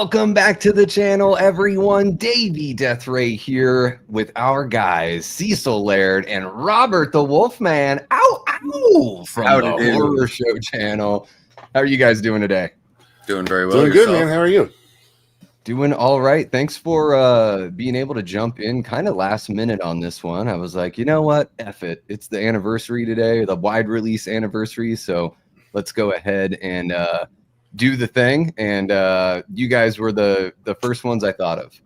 Welcome back to the channel, everyone. Davey Death Ray here with our guys, Cecil Laird and Robert the Wolfman. Ow, ow! From the Horror Show channel. How are you guys doing today? Doing very well. Doing good, man. How are you? Doing all right. Thanks for being able to jump in kind of last minute on this one. I was like, you know what? F it. It's the anniversary today, the wide release anniversary. So let's go ahead and do the thing. And you guys were the first ones I thought of.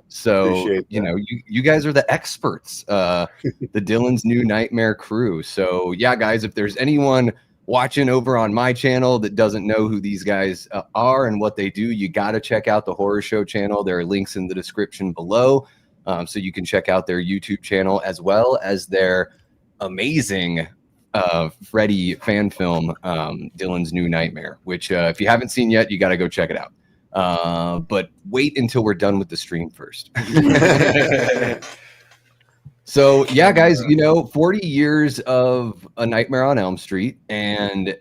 So, you know, you guys are the experts, the Dylan's New Nightmare crew. So yeah, guys, if there's anyone watching over on my channel that doesn't know who these guys are and what they do, you got to check out the Horror Show channel. There are links in the description below, so you can check out their YouTube channel as well as their amazing Freddy fan film, Dylan's New Nightmare, which if you haven't seen yet, you got to go check it out. But wait until we're done with the stream first. So yeah, guys, you know, 40 years of A Nightmare on Elm Street, and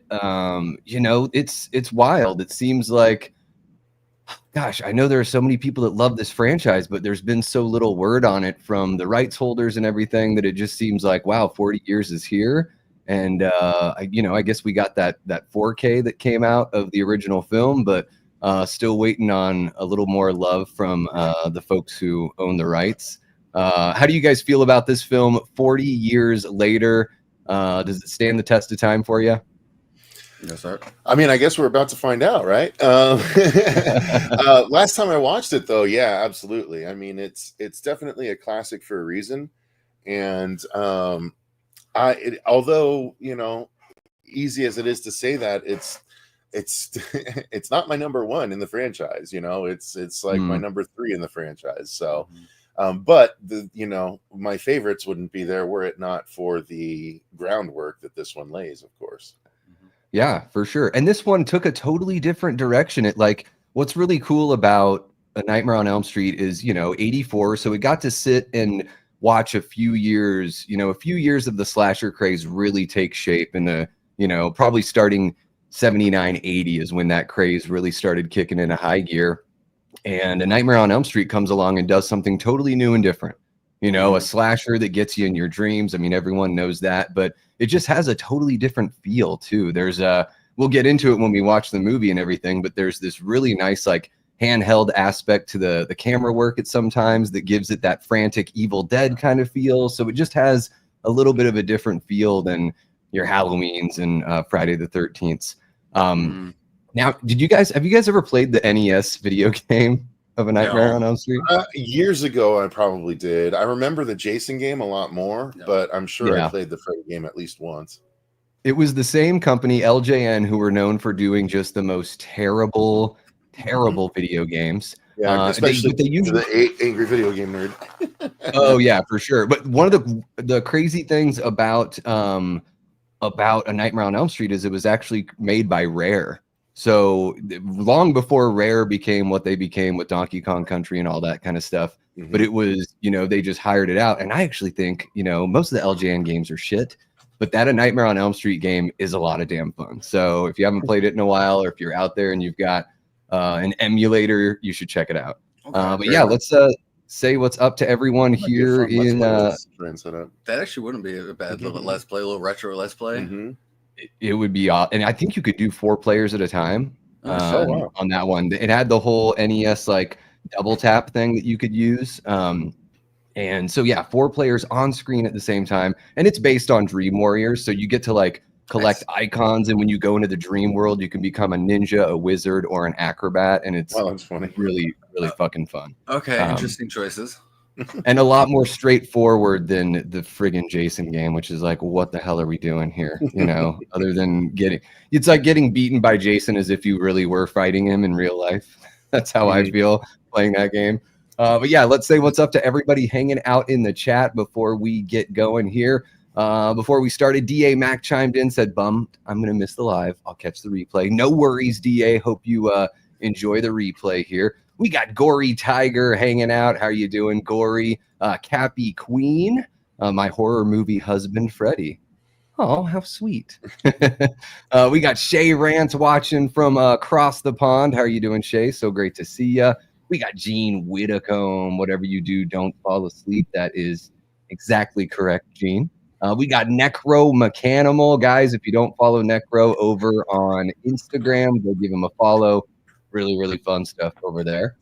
you know, it's wild. It seems like, gosh, I know there are so many people that love this franchise, but there's been so little word on it from the rights holders and everything that it just seems like, wow, 40 years is here. And you know, I guess we got that 4K that came out of the original film, but still waiting on a little more love from the folks who own the rights. How do you guys feel about this film 40 years later? Does it stand the test of time for you? Yes, sir. I mean, I guess we're about to find out, right? Last time I watched it, though, yeah, absolutely. I mean, it's definitely a classic for a reason. And although, you know, easy as it is to say that, it's not my number one in the franchise. You know, it's like my number 3 in the franchise. So. But you know, my favorites wouldn't be there were it not for the groundwork that this one lays, of course. Yeah, for sure. And this one took a totally different direction. It like what's really cool about A Nightmare on Elm Street is, you know, 84. So it got to sit and watch a few years, you know, a few years of the slasher craze really take shape in the, you know, probably starting 79, 80 is when that craze really started kicking into high gear. And A Nightmare on Elm Street comes along and does something totally new and different. You know, a slasher that gets you in your dreams. I mean, everyone knows that, but it just has a totally different feel too. There's we'll get into it when we watch the movie and everything, but there's this really nice like handheld aspect to the camera work at sometimes that gives it that frantic Evil Dead kind of feel. So it just has a little bit of a different feel than your Halloweens and Friday the 13th. Now, have you guys ever played the NES video game of A Nightmare on Elm Street? Years ago, I probably did. I remember the Jason game a lot more, but I'm sure I played the Freddy game at least once. It was the same company, LJN, who were known for doing just the most terrible video games. Yeah, especially the angry video game nerd. Oh yeah, for sure. But one of the crazy things about A Nightmare on Elm Street is it was actually made by Rare. So long before Rare became what they became with Donkey Kong Country and all that kind of stuff. But it was, you know, they just hired it out. And I actually think, you know, most of the LJN games are shit, but that A Nightmare on Elm Street game is a lot of damn fun. So if you haven't played it in a while, or if you're out there and you've got an emulator, you should check it out. But yeah, let's say what's up to everyone here in that actually wouldn't be a bad little let's play, a little retro let's play. It would be and I think you could do 4 players at a time on that one. It had the whole NES like double tap thing that you could use, and so yeah, 4 players on screen at the same time, and it's based on Dream Warriors, so you get to like collect icons, and when you go into the dream world, you can become a ninja, a wizard, or an acrobat, and it's that's funny. really fucking fun. Okay, interesting choices. And a lot more straightforward than the friggin' Jason game, which is like, what the hell are we doing here? You know, other than it's like getting beaten by Jason as if you really were fighting him in real life. That's how I feel playing that game. But yeah, let's say what's up to everybody hanging out in the chat before we get going here. Before we started, DA Mac chimed in, said, "Bum, I'm going to miss the live. I'll catch the replay." No worries, DA. Hope you enjoy the replay here. We got Gory Tiger hanging out. How are you doing, Gory? Cappy Queen, my horror movie husband, Freddy. Oh, how sweet. We got Shay Rance watching from across the pond. How are you doing, Shay? So great to see you. We got Gene Whitacombe. Whatever you do, don't fall asleep. That is exactly correct, Gene. We got Necro Mechanimal. Guys, if you don't follow Necro over on Instagram, go give him a follow. Really, really fun stuff over there.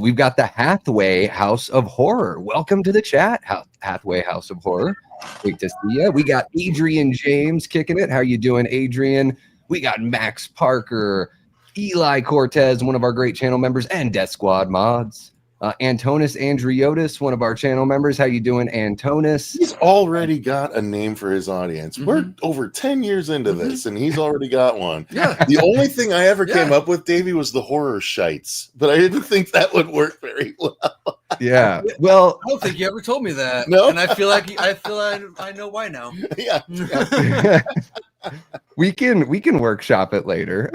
We've got the Hathaway House of Horror. Welcome to the chat, Hathaway House of Horror. Great to see you. We got Adrian James kicking it. How you doing, Adrian? We got Max Parker, Eli Cortez, one of our great channel members, and Death Squad mods. Antonis Andriotis, one of our channel members. How you doing, Antonis? He's already got a name for his audience. We're over 10 years into this, and he's already got one. Yeah. The only thing I ever came up with, Davey, was the horror shites, but I didn't think that would work very well. Yeah. Well, I don't think you ever told me that. No? And I feel like I know why now. Yeah. we can workshop it later.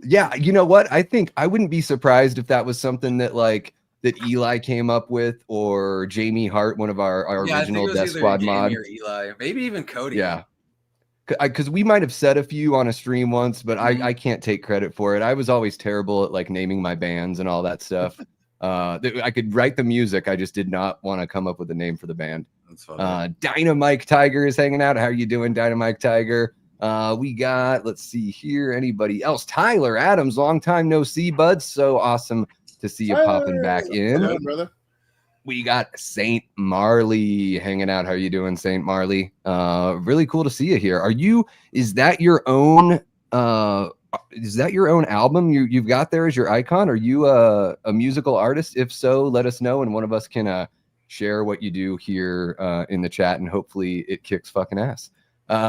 Yeah, you know what? I think I wouldn't be surprised if that was something that that Eli came up with, or Jamie Hart, one of our original Death Squad mod. Or Eli, maybe even Cody. Yeah. Because we might have said a few on a stream once, but I can't take credit for it. I was always terrible at naming my bands and all that stuff. I could write the music. I just did not want to come up with a name for the band. That's funny. Dynamite Tiger is hanging out. How are you doing, Dynamite Tiger? We got, let's see here, anybody else? Tyler Adams, long time no see, bud. So awesome to see you popping back in. Hello, brother. We got Saint Marley hanging out. How are you doing, Saint Marley? Really cool to see you here. Is that your own album you've got there as your icon? Are you a musical artist? If so, let us know, and one of us can share what you do here in the chat, and hopefully it kicks fucking ass.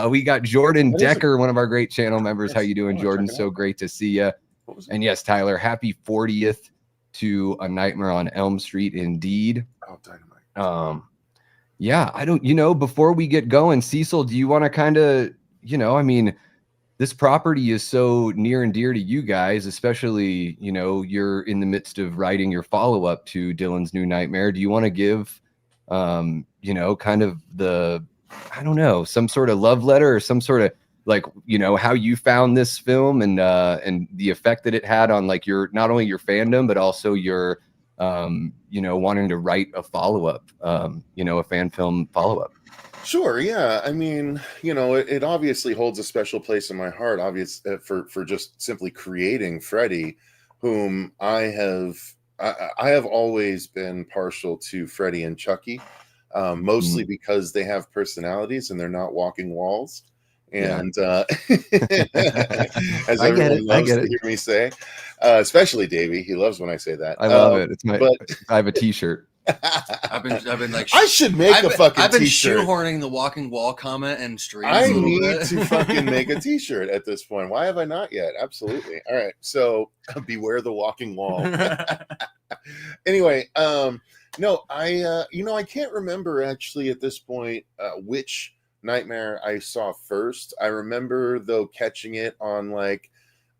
We got Jordan Decker, one of our great channel members. How you doing, Jordan? So great to see you. And yes, Tyler, happy 40th to A Nightmare on Elm Street, indeed. Oh, Dynamite. Yeah, I don't, before we get going, Cecil, do you want to kind of, this property is so near and dear to you guys, especially, you're in the midst of writing your follow-up to Dylan's New Nightmare. Do you want to give, kind of some sort of love letter, or some sort of how you found this film and the effect that it had on your, not only your fandom, but also your, wanting to write a follow-up, a fan film follow-up. Sure. Yeah. I mean, it obviously holds a special place in my heart, for just simply creating Freddy, whom I have always been partial to Freddy and Chucky, mostly because they have personalities and they're not walking walls. And as everyone loves to hear me say, especially Davey, he loves when I say that. I love it. I have a T-shirt. I've been I should make a fucking I've been T-shirt. Shoehorning the walking wall comment and stream. I need to fucking make a T-shirt at this point. Why have I not yet? Absolutely. All right. So beware the walking wall. Anyway, no, I can't remember actually at this point which Nightmare I saw first. I remember though catching it on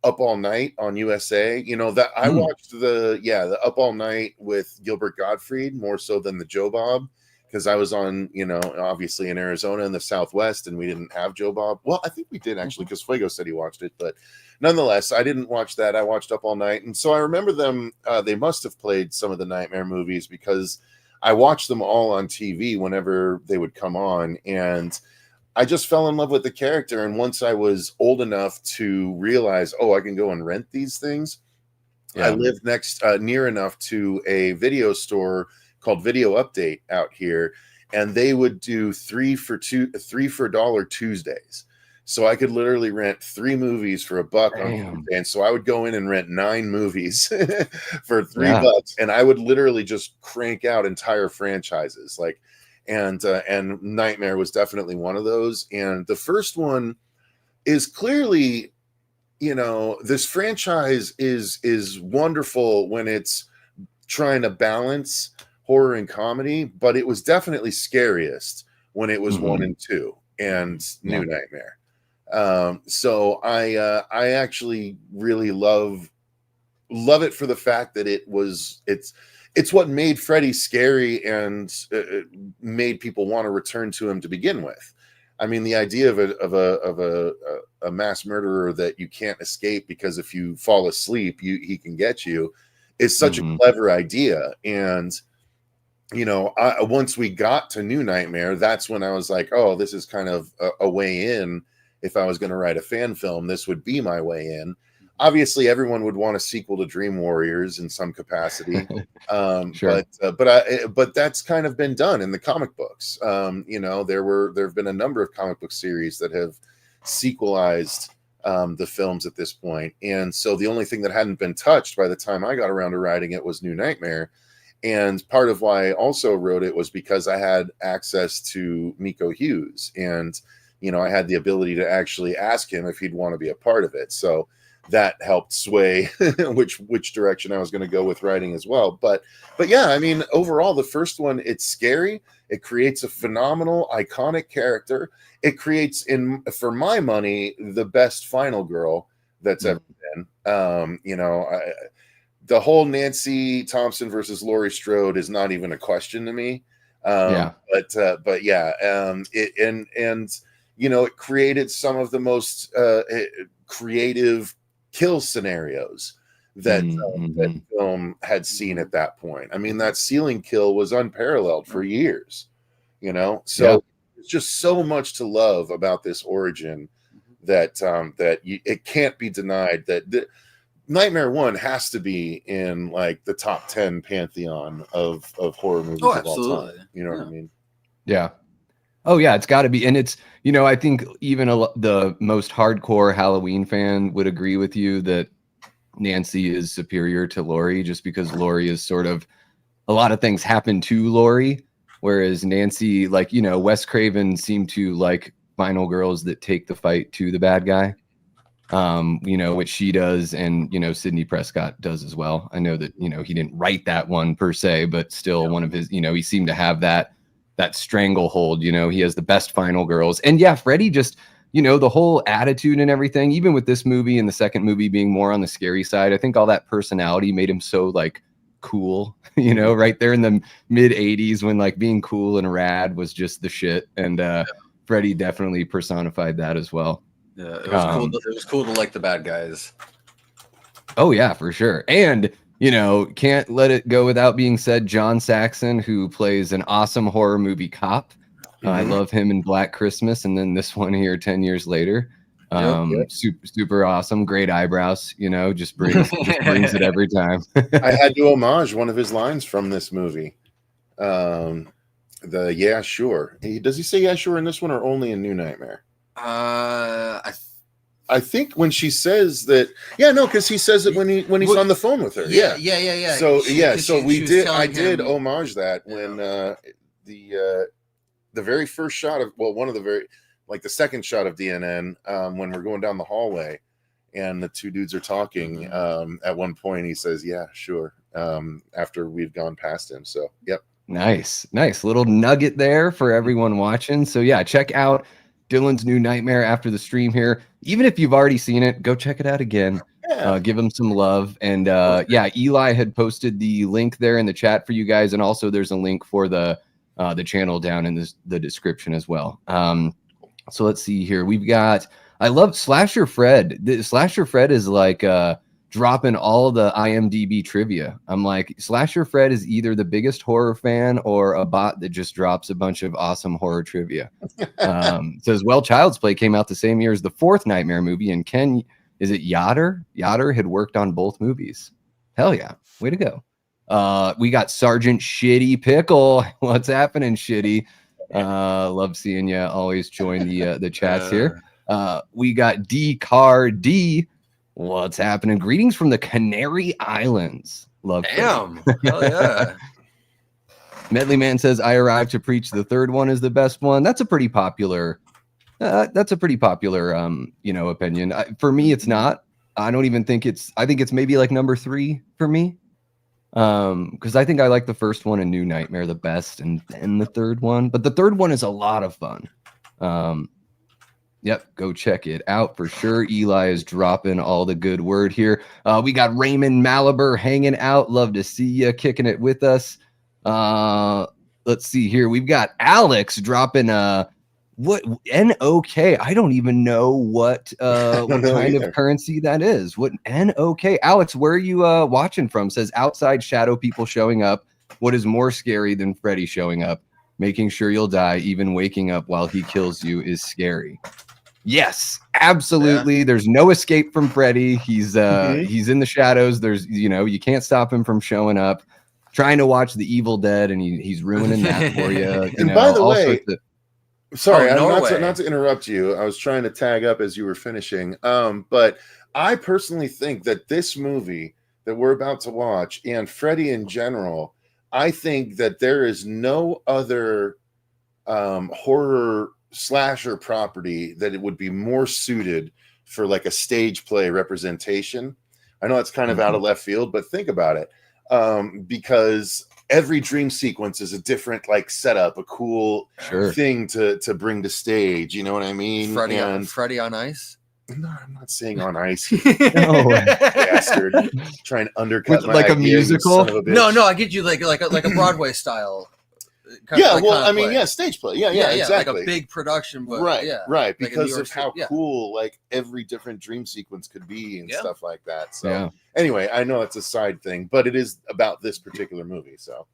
Up All Night on USA. That I watched the Up All Night with Gilbert Gottfried more so than the Joe Bob, because I was on, obviously in Arizona in the Southwest, and we didn't have Joe Bob. Well, I think we did actually, because Fuego said he watched it, but nonetheless, I didn't watch that. I watched Up All Night, and so I remember them. They must have played some of the Nightmare movies, because I watched them all on TV whenever they would come on, and I just fell in love with the character. And once I was old enough to realize, I can go and rent these things, I lived near enough to a video store called Video Update out here, and they would do 3 for $1 Tuesdays. So I could literally rent 3 movies for $1 on Tuesday. And so I would go in and rent 9 movies for $3, and I would literally just crank out entire franchises. And Nightmare was definitely one of those. And the first one is clearly, this franchise is wonderful when it's trying to balance horror and comedy, but it was definitely scariest when it was 1 and 2 and New Nightmare. So I actually really love it for the fact that it's what made Freddy scary and made people want to return to him to begin with. I mean, the idea of a mass murderer that you can't escape because if you fall asleep, he can get you, is such a clever idea. And once we got to New Nightmare, that's when I was like, oh, this is kind of a way in. If I was going to write a fan film, this would be my way in. Obviously, everyone would want a sequel to Dream Warriors in some capacity, Sure. but that's kind of been done in the comic books. There have been a number of comic book series that have sequelized the films at this point, and so the only thing that hadn't been touched by the time I got around to writing it was New Nightmare. And part of why I also wrote it was because I had access to Miko Hughes, and I had the ability to actually ask him if he'd want to be a part of it. So that helped sway which direction I was going to go with writing as well. But yeah, I mean, overall, the first one, it's scary. It creates a phenomenal, iconic character. It creates, for my money, the best final girl that's ever been. The whole Nancy Thompson versus Laurie Strode is not even a question to me. But yeah, it created some of the most creative kill scenarios that that film had seen at that point. I mean, that ceiling kill was unparalleled for years, so it's just so much to love about this origin that it can't be denied that Nightmare 1 has to be in like the top 10 pantheon of horror movies of all time. You know what I mean? Yeah. Oh yeah, it's got to be. And it's, I think even the most hardcore Halloween fan would agree with you that Nancy is superior to Laurie, just because Laurie is sort of, a lot of things happen to Laurie, whereas Nancy, like, Wes Craven seemed to like final girls that take the fight to the bad guy, which she does, and Sidney Prescott does as well. I know that he didn't write that one per se, but still one of his, he seemed to have that stranglehold. He has the best final girls. And yeah, Freddy just, the whole attitude and everything, even with this movie and the second movie being more on the scary side, I think all that personality made him so like cool, right there in the mid 80s when like being cool and rad was just the shit. And Freddy definitely personified that as well. Yeah, it was cool. It was cool to like the bad guys. Oh yeah, for sure. And can't let it go without being said, John Saxon, who plays an awesome horror movie cop. I love him in Black Christmas, and then this one here 10 years later. Super awesome, great eyebrows, just brings it every time. I had to homage one of his lines from this movie. Yeah, sure. Does he say yeah, sure in this one or only in New Nightmare? I think when she says that, because he says it when he's on the phone with her. Yeah. So I did homage that when the very first shot of, one of the the second shot of DNN, when we're going down the hallway and the two dudes are talking. At one point he says, "Yeah, sure." After we've gone past him. So, yep. Nice little nugget there for everyone watching. So yeah, check out Dylan's New Nightmare after the stream here. Even if you've already seen it, go check it out again. Give him some love. And Eli had posted the link there in the chat for you guys, and also there's a link for the channel down in the description as well. So let's see here. We've got, I love Slasher Fred. Slasher Fred is like dropping all the IMDb trivia. I'm like, Slasher Fred is either the biggest horror fan or a bot that just drops a bunch of awesome horror trivia. Says, well, Child's Play came out the same year as the fourth Nightmare movie, and Ken, is it Yoder? Yoder had worked on both movies. Hell yeah. Way to go. We got Sergeant Shitty Pickle. What's happening, Shitty? Love seeing you. Always join the chats here. We got D-Car D. What's happening? Greetings from the Canary Islands. Love. Damn. Hell yeah. Medley Man says, I arrived to preach the third one is the best one. That's a pretty popular opinion. For me, it's not. I don't even think I think it's maybe like number 3 for me. Because I think I like the first one and New Nightmare the best, and then the third one. But the third one is a lot of fun. Yep, go check it out for sure. Eli is dropping all the good word here. We got Raymond Malaber hanging out. Love to see you kicking it with us. Let's see here. We've got Alex dropping What NOK? I don't even know what what know kind either. of currency that is. What NOK? Alex, where are you watching from? Says outside shadow people showing up. What is more scary than Freddy showing up? Making sure you'll die, even waking up while he kills you is scary. Yes, absolutely. Yeah. There's no escape from Freddy. He's in the shadows. There's you can't stop him from showing up. Trying to watch The Evil Dead, and he's ruining that for you. And by the way, sorry, I'm not to interrupt you. I was trying to tag up as you were finishing. But I personally think that this movie that we're about to watch and Freddy in general, I think that there is no other horror slasher property that it would be more suited for like a stage play representation. I know it's kind of out of left field, but think about it. Because every dream sequence is a different like setup, a cool thing to bring to stage. You know what I mean? Freddy on ice. No, I'm not saying on ice. No, bastard. Trying to undercut my like idea, a musical. No, I get you like a Broadway style. Stage play. Yeah, exactly. Like a big production, but right. Because of how cool like every different dream sequence could be and stuff like that. So anyway, I know it's a side thing, but it is about this particular movie. So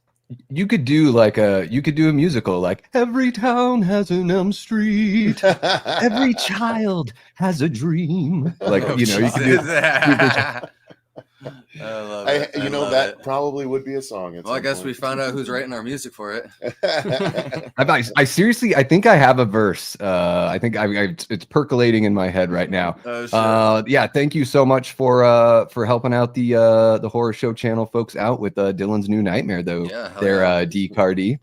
you could do a musical like Every Town Has an Elm Street, Every Child Has a Dream. Like you could do that. I love it. That probably would be a song. Well, I guess we found out who's writing our music for it. I seriously, I think I have a verse. I think it's percolating in my head right now. Sure. Thank you so much for helping out the Horror Show channel folks out with Dylan's new nightmare though. They're D-Cardi.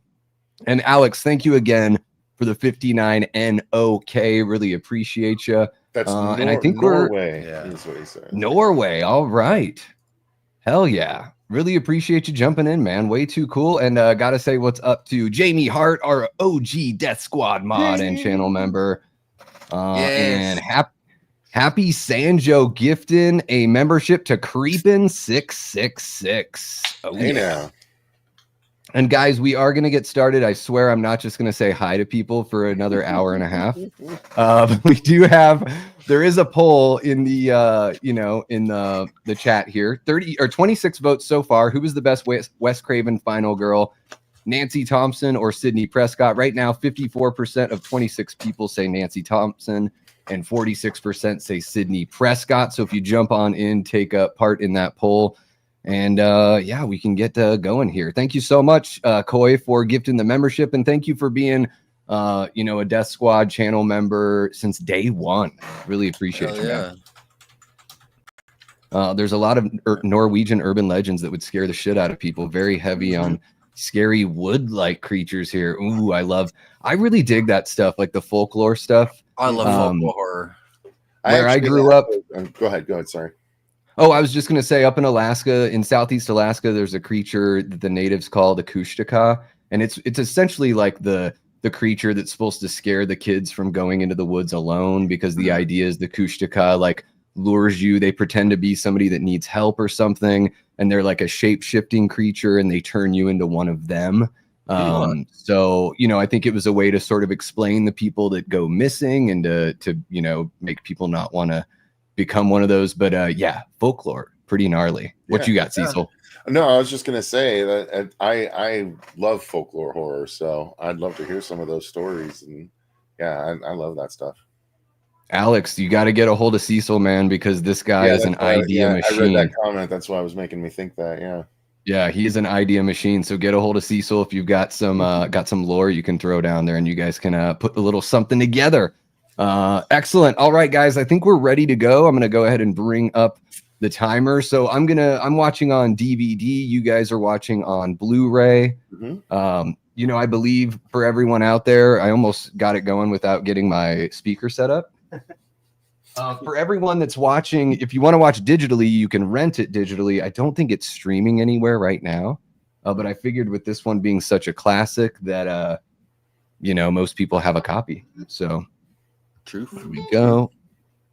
And Alex, thank you again for the 59 NOK. Really appreciate you. That's and I think Norway. Is what he said. Norway. All right. Hell yeah. Really appreciate you jumping in, man. Way too cool. And gotta say what's up to Jamie Hart, our OG Death Squad mod and channel member. And Happy Sanjo gifting a membership to Creepin' 666. Oh, hey now. And guys, we are going to get started. I swear I'm not just going to say hi to people for another hour and a half. There is a poll in the, in the chat here. 26 votes so far. Who was the best Wes Craven final girl? Nancy Thompson or Sidney Prescott? Right now, 54% of 26 people say Nancy Thompson and 46% say Sidney Prescott. So if you jump on in, take a part in that poll. And we can get going here. Thank you so much, Koi, for gifting the membership, and thank you for being, a Death Squad channel member since day one. Really appreciate you. Man. There's a lot of Norwegian urban legends that would scare the shit out of people. Very heavy on scary wood-like creatures here. Ooh, I really dig that stuff, like the folklore stuff. I love folklore horror. I grew up. Go ahead. Sorry. Oh, I was just going to say, up in Alaska, in Southeast Alaska, there's a creature that the natives call the Kushtaka. And it's essentially like the creature that's supposed to scare the kids from going into the woods alone, because the idea is the Kushtaka like lures you. They pretend to be somebody that needs help or something. And they're like a shape-shifting creature, and they turn you into one of them. So, I think it was a way to sort of explain the people that go missing and to make people not want to become one of those. But folklore, pretty gnarly. What you got, Cecil? No, I was just gonna say that I love folklore horror, so I'd love to hear some of those stories. And I love that stuff. Alex, you got to get a hold of Cecil, man, because this guy is an idea machine. I read that comment. That's why it was making me think that. Yeah, he's an idea machine. So get a hold of Cecil if you've got some lore you can throw down there, and you guys can put a little something together. Excellent. All right, guys, I think we're ready to go. I'm going to go ahead and bring up the timer. So I'm watching on DVD. You guys are watching on Blu-ray. I believe for everyone out there, I almost got it going without getting my speaker set up. For everyone that's watching, if you want to watch digitally, you can rent it digitally. I don't think it's streaming anywhere right now. But I figured with this one being such a classic that, most people have a copy. So True. Here we go.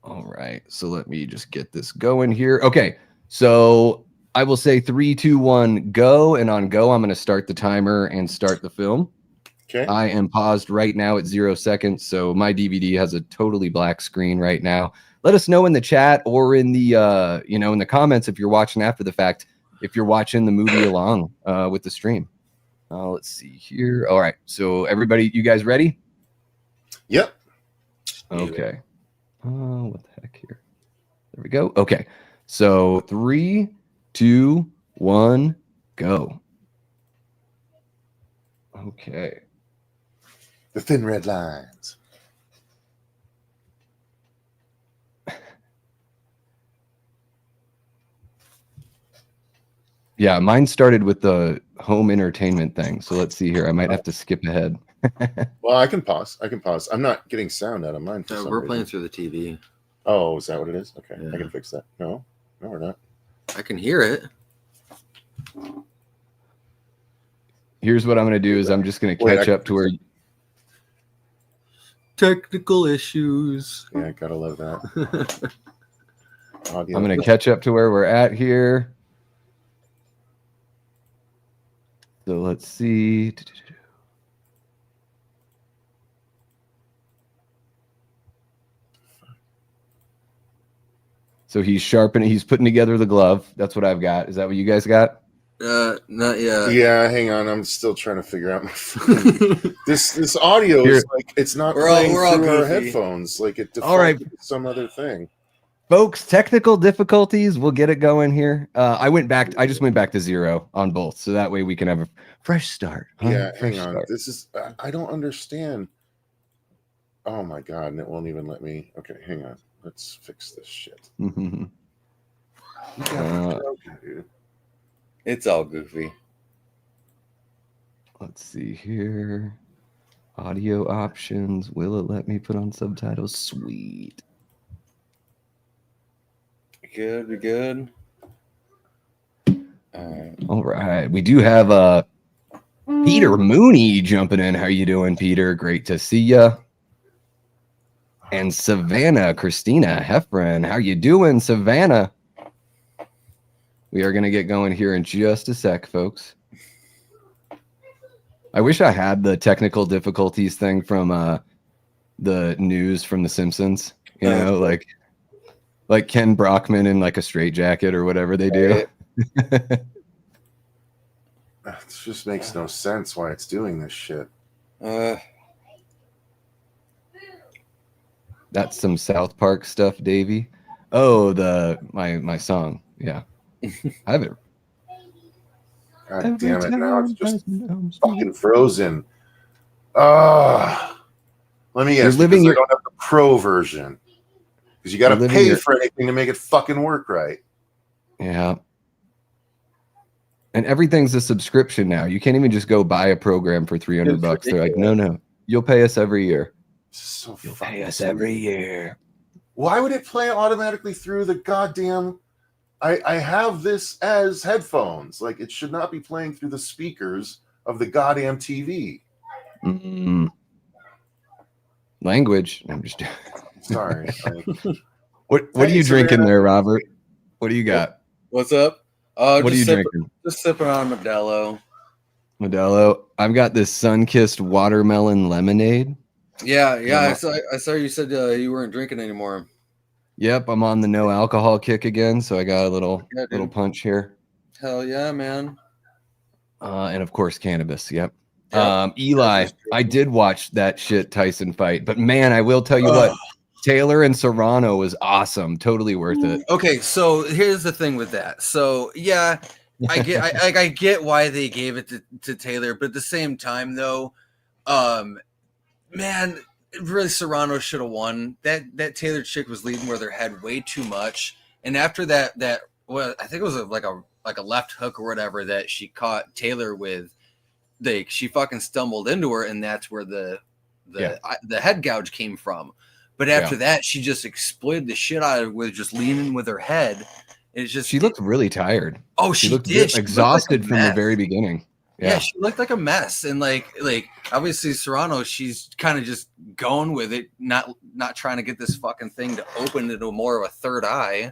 All right. So let me just get this going here. Okay. So I will say 3, 2, 1, go. And on go, I'm going to start the timer and start the film. Okay. I am paused right now at 0 seconds, so my DVD has a totally black screen right now. Let us know in the chat or in the in the comments if you're watching after the fact, if you're watching the movie along with the stream. Let's see here. All right, so everybody, you guys ready? Yep. Okay. What the heck here? There we go. Okay, so 3, 2, 1, go. Okay. The thin red lines. Yeah, mine started with the home entertainment thing. So let's see here. I might have to skip ahead. Well, I can pause. I'm not getting sound out of mine. No, we're playing through the TV. Oh, is that what it is? Okay, Yeah. I can fix that. No, we're not. I can hear it. Here's what I'm going to do is I'm just going to catch up to where... Technical issues. Yeah, gotta love that. Audio. I'm going to catch up to where we're at here. So let's see. So he's putting together the glove. That's what I've got. Is that what you guys got? Not yet. Yeah, hang on. I'm still trying to figure out my phone. this audio is like it's not playing through our headphones. Like it defaulted to some other thing. Folks, technical difficulties. We'll get it going here. I just went back to 0 on both, so that way we can have a fresh start. Yeah, hang on. This is I don't understand. Oh my god, and it won't even let me. Okay, hang on. Let's fix this shit. It's all goofy. Let's see here. Audio options. Will it let me put on subtitles? Sweet. Good. All right. We do have Peter Mooney jumping in. How you doing, Peter? Great to see you. And Savannah Christina Heffron. How you doing, Savannah? We are going to get going here in just a sec, folks. I wish I had the technical difficulties thing from the news from The Simpsons. You know, like Ken Brockman in like a straitjacket or whatever they do. It just makes no sense why it's doing this shit. That's some South Park stuff, Davey. Oh, my song. Yeah. I have it. God damn it. Now it's just fucking frozen. Let me guess. I don't have the pro version. Because you got to pay for anything to make it fucking work right. Yeah. And everything's a subscription now. You can't even just go buy a program for $300. They're like, no, you'll pay us every year. So you'll pay us every year. Why would it play automatically through the goddamn? I have this as headphones. Like it should not be playing through the speakers of the goddamn TV. Language. I'm just sorry. What are you drinking there, Robert? What do you got? What's up? What are you drinking? Just sipping on Modelo. I've got this sun-kissed watermelon lemonade. Yeah. I saw you said you weren't drinking anymore. Yep, I'm on the no alcohol kick again, so I got a little punch here. Hell yeah, man. And of course, cannabis. Yep. Eli, I did watch that shit Tyson fight, but man, I will tell you what, Taylor and Serrano was awesome. Totally worth it. Okay, so here's the thing with that. So yeah, I get why they gave it to Taylor, but at the same time, though, man, really Serrano should have won. That Taylor chick was leading with her head way too much, and after that, well, I think it was like a left hook or whatever that she caught Taylor with. She fucking stumbled into her, and that's where the head gouge came from. But after that, she just exploited the shit out of it with just leaning with her head. It's just she looked really tired. Oh, she looked exhausted from the very beginning. Yeah, she looked like a mess, and like obviously Serrano, she's kind of just going with it, not trying to get this fucking thing to open into more of a third eye.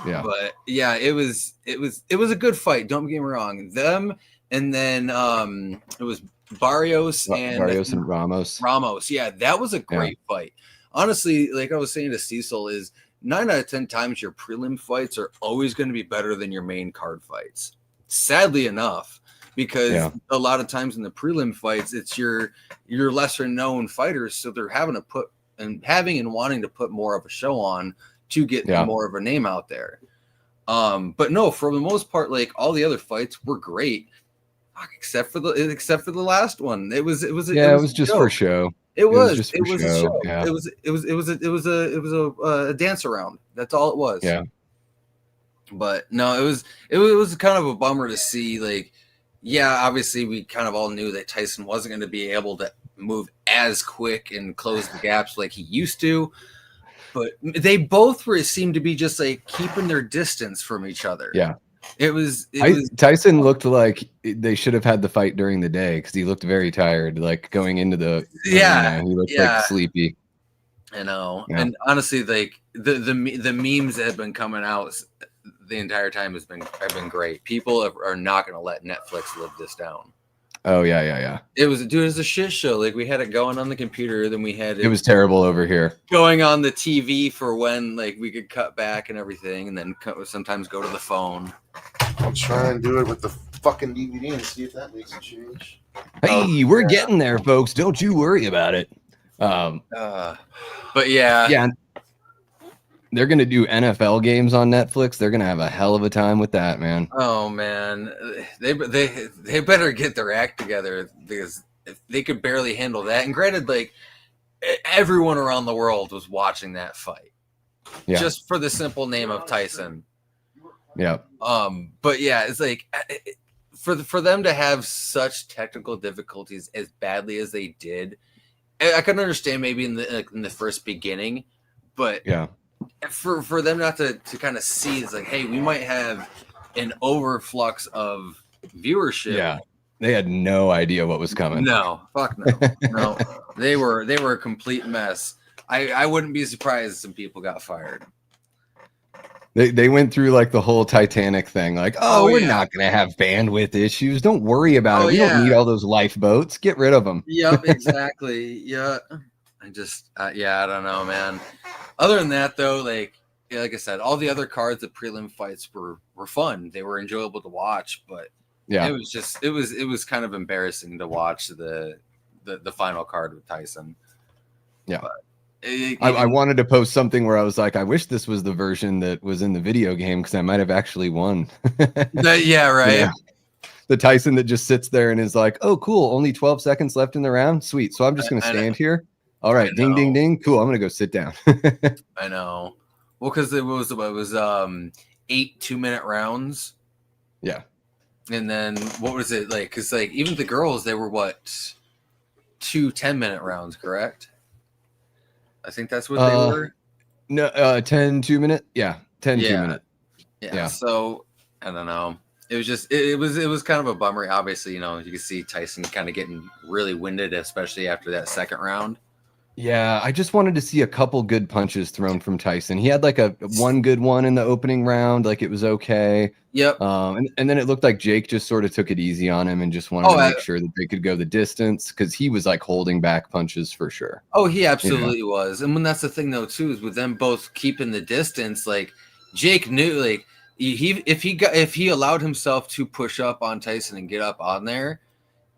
Yeah. But yeah, it was a good fight. Don't get me wrong. Them, and then it was Barrios and Ramos. Ramos. Yeah, that was a great fight. Honestly, like I was saying to Cecil, is 9 out of 10 times your prelim fights are always going to be better than your main card fights. Sadly enough, because a lot of times in the prelim fights, it's your lesser known fighters, so they're having and wanting to put more of a show on to get more of a name out there. But no, for the most part, like all the other fights were great, except for the last one. It was just for show. It was a show. Yeah. It was a dance around. That's all it was. Yeah. But no, it was kind of a bummer to see. Like, yeah, obviously we kind of all knew that Tyson wasn't going to be able to move as quick and close the gaps like he used to. But they both seemed to be just like keeping their distance from each other. Yeah. Tyson looked like they should have had the fight during the day because he looked very tired, like going into the arena. He looked like sleepy. I know. Yeah. And honestly, like the memes that have been coming out the entire time have been great. People are not going to let Netflix live this down. Oh yeah. It was a shit show. Like we had it going on the computer, then we had it was terrible over here. Going on the TV for when like we could cut back and everything, and then sometimes go to the phone. I'll try and do it with the fucking DVD and see if that makes a change. Hey, we're getting there, folks. Don't you worry about it. But yeah. They're gonna do NFL games on Netflix. They're gonna have a hell of a time with that, man. Oh man, they better get their act together because if they could barely handle that. And granted, like everyone around the world was watching that fight, just for the simple name of Tyson. Yeah. But yeah, it's like for them to have such technical difficulties as badly as they did, I can understand maybe in the first beginning, but for them not to kind of see, it's like, hey, we might have an overflux of viewership. Yeah, they had no idea what was coming. No, fuck no, no. They were a complete mess. I wouldn't be surprised if some people got fired. They went through like the whole Titanic thing, like, we're not gonna have bandwidth issues. Don't worry about it. We don't need all those lifeboats. Get rid of them. Yep, exactly. Yeah. I just, I don't know, man. Other than that, though, like I said, all the other cards, the prelim fights were fun. They were enjoyable to watch, but it was just, it was kind of embarrassing to watch the final card with Tyson. Yeah. But I wanted to post something where I was like, I wish this was the version that was in the video game because I might have actually won. Yeah, right. Yeah. The Tyson that just sits there and is like, oh, cool. Only 12 seconds left in the round. Sweet. So I'm just going to stand here. All right. Ding, ding, ding. Cool. I'm going to go sit down. I know. Well, because it was 8 2-minute rounds. Yeah. And then what was it like? Because like even the girls, they were what, 2 10-minute rounds, correct? I think that's what they were. No, 10 2-minute. Yeah, 10 2-minute. Yeah. So I don't know. It was just it was kind of a bummer. Obviously, you can see Tyson kind of getting really winded, especially after that second round. Yeah, I just wanted to see a couple good punches thrown from Tyson. He had like one good one in the opening round, like it was okay. Yep. And then it looked like Jake just sort of took it easy on him and just wanted to make sure that they could go the distance because he was like holding back punches for sure. Oh, he absolutely was. And when that's the thing though too, is with them both keeping the distance, like Jake knew like if he allowed himself to push up on Tyson and get up on there,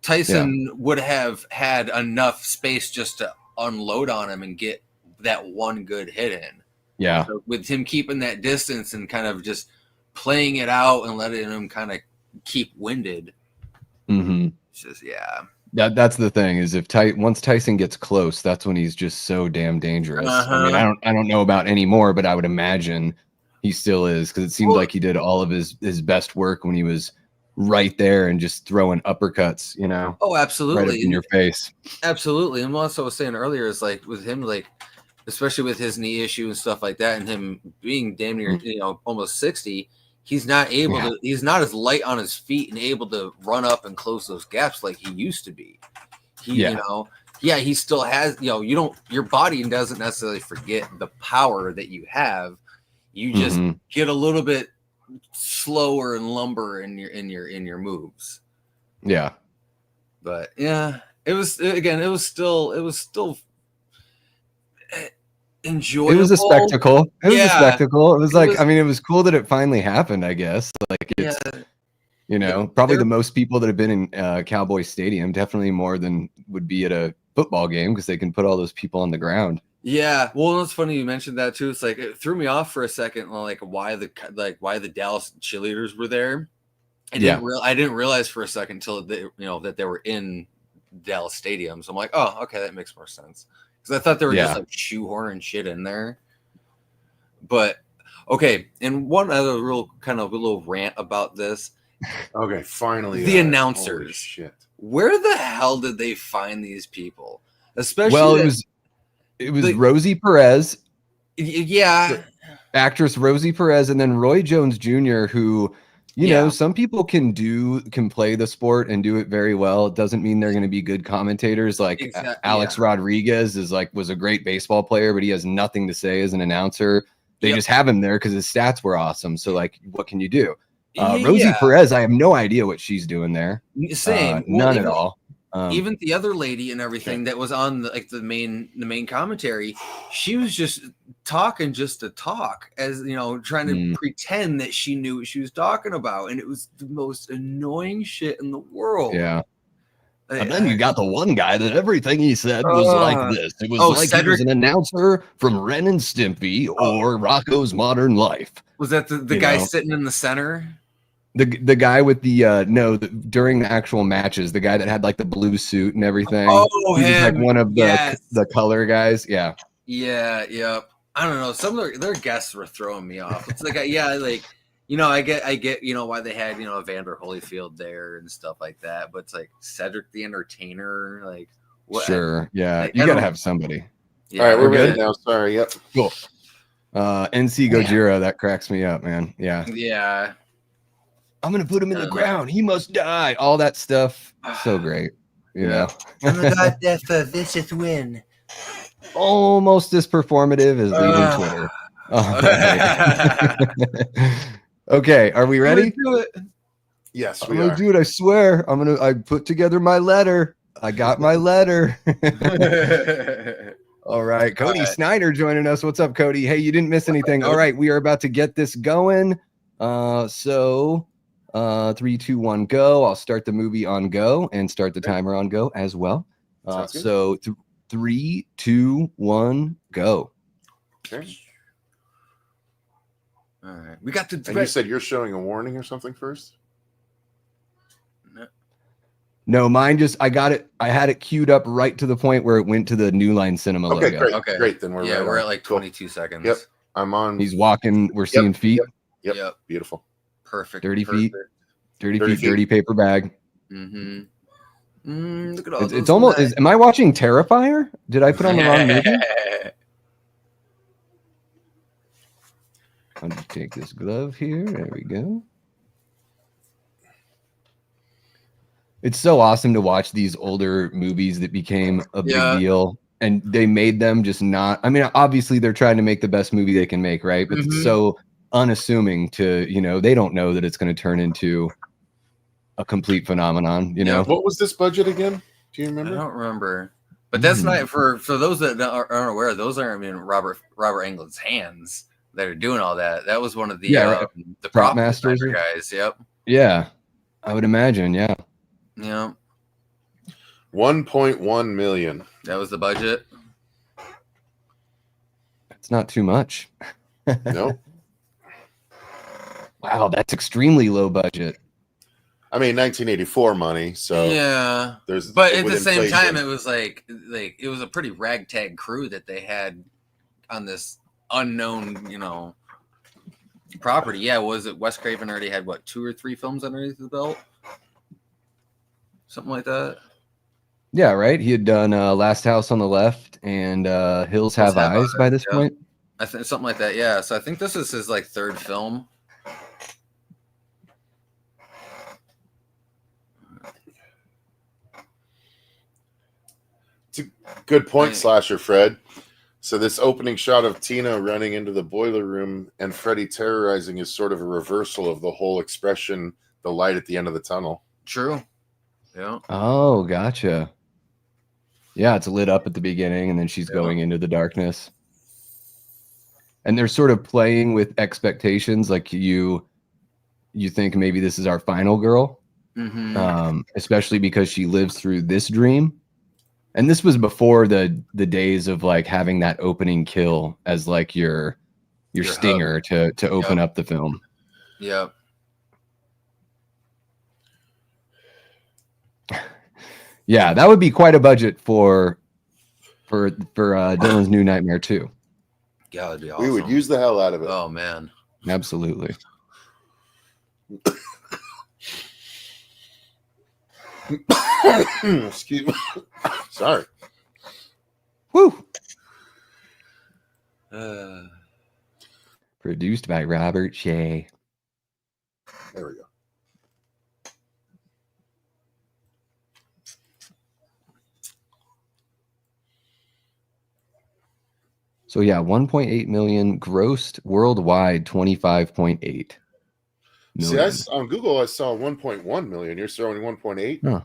Tyson would have had enough space just to unload on him and get that one good hit in. Yeah. So with him keeping that distance and kind of just playing it out and letting him kind of keep winded. Mm-hmm. It's just that's the thing is once Tyson gets close, that's when he's just so damn dangerous. I mean, I don't know about anymore, but I would imagine he still is because it seemed like he did all of his best work when he was right there and just throwing uppercuts, Oh, absolutely. Right up in your face. Absolutely. And what I was saying earlier is like with him, like, especially with his knee issue and stuff like that, and him being damn near, almost 60, he's not able to, he's not as light on his feet and able to run up and close those gaps like he used to be. He still has, your body doesn't necessarily forget the power that you have. You just get a little bit slower and lumber in your moves. Yeah. But yeah, it was still enjoyable. It was a spectacle. It was a Yeah. spectacle. It was It like, was- I mean, it was cool that it finally happened, I guess. Like it's, you know, probably the most people that have been in Cowboy Stadium, definitely more than would be at a football game because they can put all those people on the ground. Yeah, well, it's funny you mentioned that too. It's like it threw me off for a second, like why the Dallas cheerleaders were there. I didn't realize for a second until that they were in Dallas Stadium. So I'm like, oh, okay, that makes more sense because I thought they were just like shoehorning shit in there. But okay, and one other real kind of a little rant about this. Okay, finally, the announcers. Holy shit. Where the hell did they find these people? Especially it was Rosie Perez. Yeah. Actress Rosie Perez, and then Roy Jones Jr., who, you know, some people can play the sport and do it very well. It doesn't mean they're going to be good commentators. Like Alex Rodriguez was a great baseball player, but he has nothing to say as an announcer. They just have him there because his stats were awesome. So like, what can you do? Rosie Perez, I have no idea what she's doing there. Same. None at all. Even the other lady and everything that was on the main commentary, she was just talking just to talk, as you know, trying to pretend that she knew what she was talking about, and it was the most annoying shit in the world. Yeah. And then you got the one guy that everything he said was like this. It was like he was an announcer from Ren and Stimpy or Rocco's Modern Life. Was that the guy sitting in the center? The guy with during the actual matches, the guy that had like the blue suit and everything. Oh, he was like one of the color guys. Yeah. Yeah. Yep. I don't know. Some of their guests were throwing me off. It's like, I get, why they had, Evander Holyfield there and stuff like that. But it's like Cedric the Entertainer, like what? Sure. Yeah. Like, you got to have somebody. Yeah, all right. We're good now. Sorry. Yep. Cool. NC Gojira, that cracks me up, man. Yeah. Yeah. I'm going to put him in the ground. He must die. All that stuff. So great. You know. And the God death for vicious win. Almost as performative as leaving Twitter. Okay, are we ready? Do it. Yes, I'm gonna do it. I swear. I put together my letter. I got my letter. All right, Cody Snyder joining us. What's up, Cody? Hey, you didn't miss anything. All right, we are about to get this going. 3, 2, 1, go. I'll start the movie on go and start the timer on go as well. 3, 2, 1, go. Okay. All right. We got the. And you said you're showing a warning or something first? No, mine just I had it queued up right to the point where it went to the New Line Cinema logo. Great. Okay, great. Then we're at like 22 seconds. Yep. I'm on. He's walking. We're seeing feet. Yep. Beautiful. Perfect. 30 feet. 30 feet. Dirty paper bag. Mm-hmm. Look at all it's almost. Am I watching Terrifier? Did I put on the wrong movie? I'll just take this glove here. There we go. It's so awesome to watch these older movies that became a big deal, and they made them just not. I mean, obviously they're trying to make the best movie they can make, right? But it's so unassuming to, they don't know that it's going to turn into a complete phenomenon. What was this budget again? Do you remember? I don't remember. But that's not for those that aren't aware. Those aren't in Robert Englund's hands that are doing all that. That was one of the the prop masters guys. Yep. Yeah, I would imagine. Yeah. Yeah. 1.1 million. That was the budget. It's not too much. Nope. Wow, that's extremely low budget. I mean, 1984 money. So yeah, but at the same time, it was like it was a pretty ragtag crew that they had on this unknown, property. Yeah, was it Wes Craven already had 2 or 3 films underneath the belt? Something like that. Yeah, right. He had done Last House on the Left and Hills Have Eyes by this point. I think something like that. Yeah. So I think this is his 3rd film. It's a good point, Slasher Fred. So this opening shot of Tina running into the boiler room and Freddy terrorizing is sort of a reversal of the whole expression, the light at the end of the tunnel. True. Yeah. Oh, gotcha. Yeah, it's lit up at the beginning, and then she's going into the darkness. And they're sort of playing with expectations, like you think maybe this is our final girl, especially because she lives through this dream. And this was before the days of like having that opening kill as like your stinger to open up the film. Yep. Yeah, that would be quite a budget for Dylan's New Nightmare 2. Yeah, that'd be awesome. We would use the hell out of it. Oh man. Absolutely. Excuse me. Sorry. Woo. Uh, Produced by Robert Shea. There we go. So yeah, 1.8 million grossed worldwide, 25.8 million. See, on Google I saw 1.1 million. You're throwing 1.8? Huh.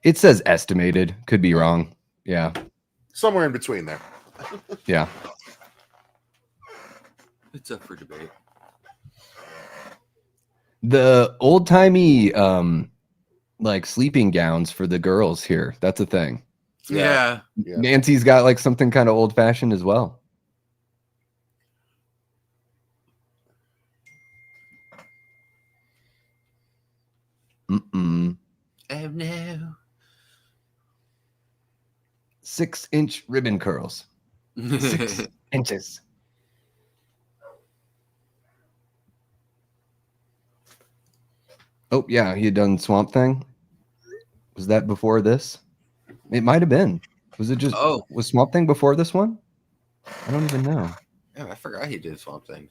It says estimated. Could be wrong. Yeah. Somewhere in between there. Yeah. it's up for debate. The old-timey like sleeping gowns for the girls here. That's a thing. Yeah. Nancy's got like something kind of old-fashioned as well. Oh no. 6-inch ribbon curls. 6 inches. Oh yeah, he had done Swamp Thing. Was that before this? It might have been. Was it just? Was Swamp Thing before this one? I don't even know. Yeah, I forgot he did Swamp Thing.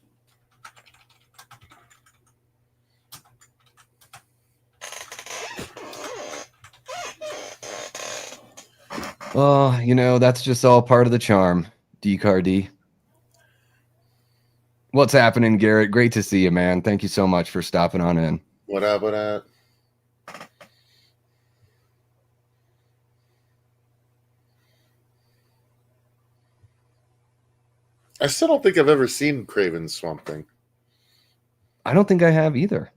Well, you know, that's just all part of the charm. D-Car-D. What's happening, Garrett? Great to see you, man. Thank you so much for stopping on in. What up, what up? I still don't think I've ever seen Craven's Swamp Thing. I don't think I have either.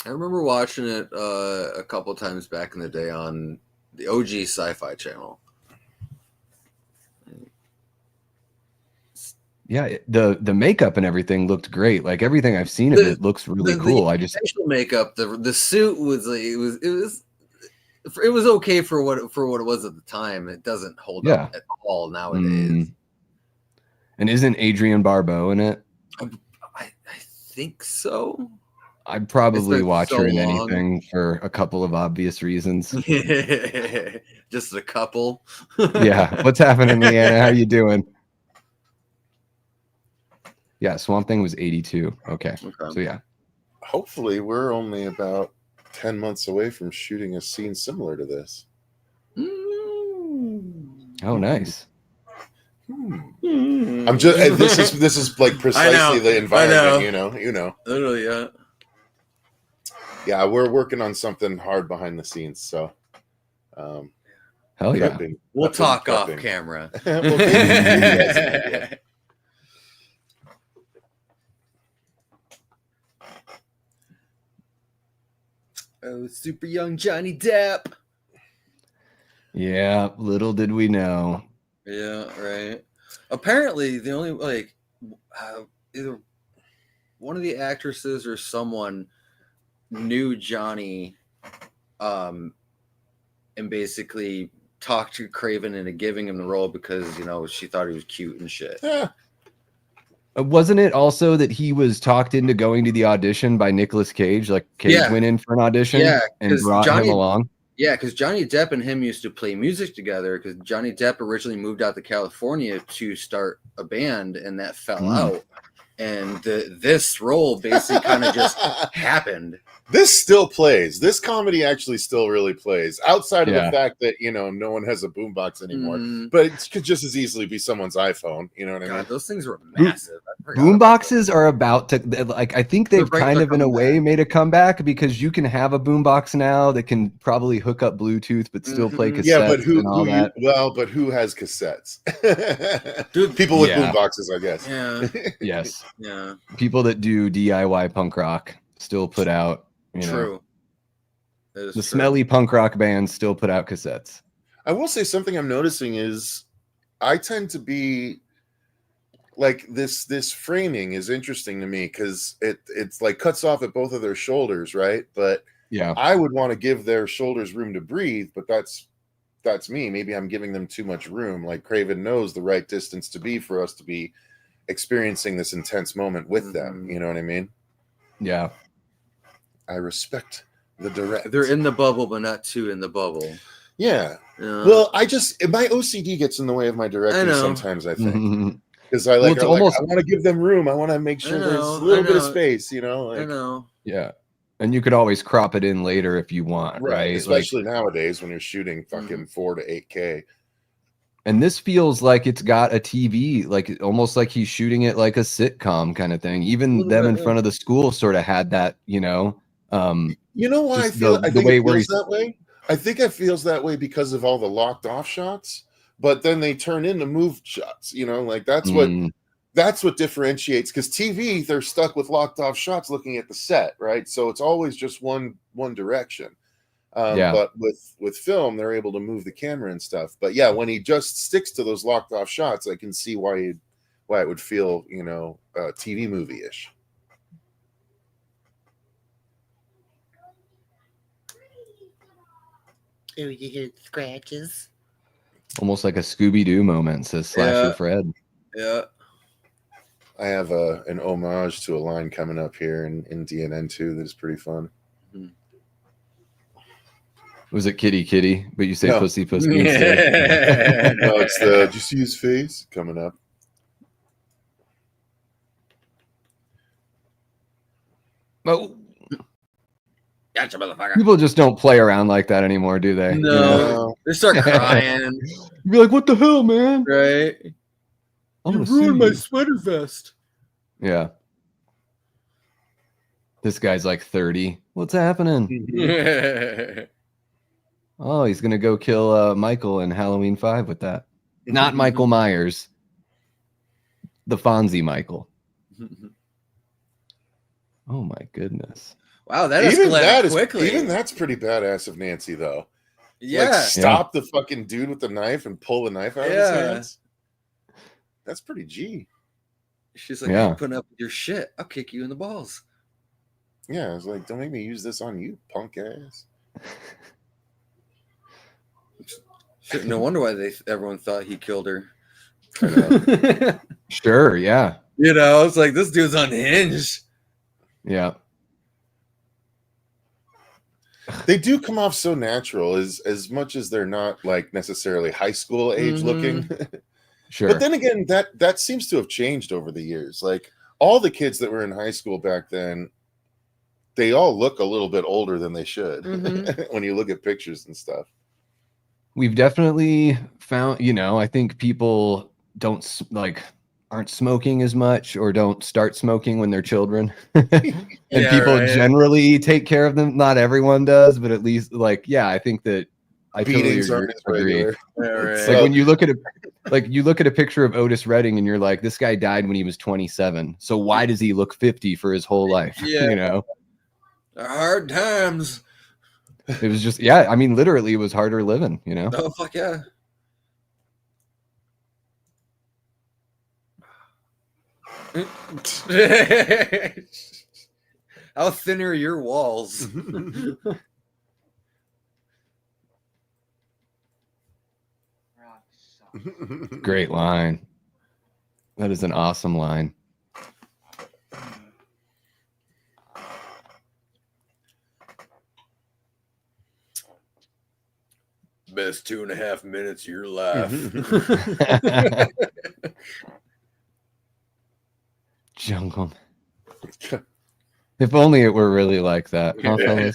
I remember watching it a couple times back in the day on the OG Sci-Fi channel. Yeah, the makeup and everything looked great. Like everything I've seen of it looks really cool. The facial makeup, the suit was like it was okay for what it was at the time. It doesn't hold up at all nowadays. And isn't Adrienne Barbeau in it? I think so. I'd probably watch her in anything for a couple of obvious reasons. Just a couple. Yeah. What's happening, Leanna? How you doing? Yeah, Swamp Thing was 82. Okay. So yeah. Hopefully we're only about 10 months away from shooting a scene similar to this. Oh, nice. I'm just this is like precisely the environment, you know. Literally, yeah. Yeah, we're working on something hard behind the scenes, so hell yeah. We'll talk off camera. Oh, super young Johnny Depp. Yeah, little did we know. Yeah, right. Apparently, the only either one of the actresses or someone knew Johnny, and basically talked to Craven into giving him the role because she thought he was cute and shit. Yeah. Wasn't it also that he was talked into going to the audition by Nicolas Cage? Like Cage went in for an audition and brought him along. Yeah, because Johnny Depp and him used to play music together because Johnny Depp originally moved out to California to start a band and that fell out. And this role basically kind of just happened. This still plays. This comedy actually still really plays, outside of Yeah. the fact that, you know, no one has a boombox anymore. Mm. But it could just as easily be someone's iPhone. You know what I mean? God, those things were massive. I forgot Boom about boxes are about to, like, I think they've They're kind of in a coming way back. made a comeback, because you can have a boom box now that can probably hook up Bluetooth but still play Mhm. cassettes Yeah, but and all that. but who has cassettes? Dude, People with yeah. boomboxes, I guess. Yeah. Yes. Yeah. People that do DIY punk rock still put out, you know, True. That is the true. smelly punk rock bands still put out cassettes. I will say something I'm noticing is I tend to be like this framing is interesting to me because it's like cuts off at both of their shoulders, right? But Yeah. I would want to give their shoulders room to breathe, but that's me. Maybe I'm giving them too much room. Like Craven knows the right distance to be for us to be experiencing this intense moment with them. You know what I mean? Yeah. I respect the direct. They're in the bubble, but not too in the bubble. Yeah. Yeah. Well, my OCD gets in the way of my directing know. sometimes, I think. Mhm. Because I it's almost I want to give them room. I want to make sure there's a little bit of space, you know? I Like, know. yeah. And you could always crop it in later if you want, right? Especially nowadays when you're shooting fucking 4 to 8K. And this feels like it's got a TV, like almost like he's shooting it like a sitcom kind of thing. Even them in front of the school sort of had that, you know. You know why I just feel the I think way it where feels he's that way? I think it feels that way because of all the locked off shots, but then they turn into moved shots, you know, like that's what differentiates, because TV, they're stuck with locked off shots looking at the set, right? So it's always just one direction. Yeah. But with film, they're able to move the camera and stuff. But yeah, when he just sticks to those locked off shots, I can see why it would feel, you know, TV movie-ish. Oh, you hear scratches? almost like a Scooby-Doo moment, says Slasher Yeah. Fred. Yeah. I have an homage to a line coming up here in DNN2 that is pretty fun. Was it kitty kitty? But you say No. pussy pussy instead. No, it's the, did you see his face coming up? Oh, Gotcha, motherfucker. people just don't play around like that anymore, do they? No. You know? They start crying. You'd be like, what the hell, man? Right? I'm You gonna sue ruined my you. sweater vest. Yeah. This guy's like 30. What's happening? Oh, he's gonna go kill Michael in Halloween 5 with that. Not Michael Myers. The Fonzie Michael. Oh my goodness. Wow, that Even escalated that is quickly. even that's pretty badass of Nancy, though. Yeah. Like, stop the fucking dude with the knife and pull the knife out of his hands. That's pretty G. She's like, Yeah. I'm putting up with your shit. I'll kick you in the balls. Yeah, I was like, don't make me use this on you, punk ass. Shit, no wonder why everyone thought he killed her. I know. Sure, yeah. You know, it's like, this dude's unhinged. Yeah. They do come off so natural, as much as they're not like necessarily high school age looking. Sure. But then again, that seems to have changed over the years. Like all the kids that were in high school back then, they all look a little bit older than they should when you look at pictures and stuff. We've definitely found, you know, I think people aren't smoking as much or don't start smoking when they're children. And people generally take care of them. Not everyone does, but at least I think that I Beatings totally aren't as agree. regular. Right. Like when you look at a picture of Otis Redding and you're like, this guy died when he was 27. So why does he look 50 for his whole life? Yeah. You know, Hard times. it was just, I mean, literally it was harder living, you know? Oh, fuck yeah. How thin are your walls? Great line. That is an awesome line. Best 2.5 minutes of your life. Jungle. If only it were really like that, huh, fellas?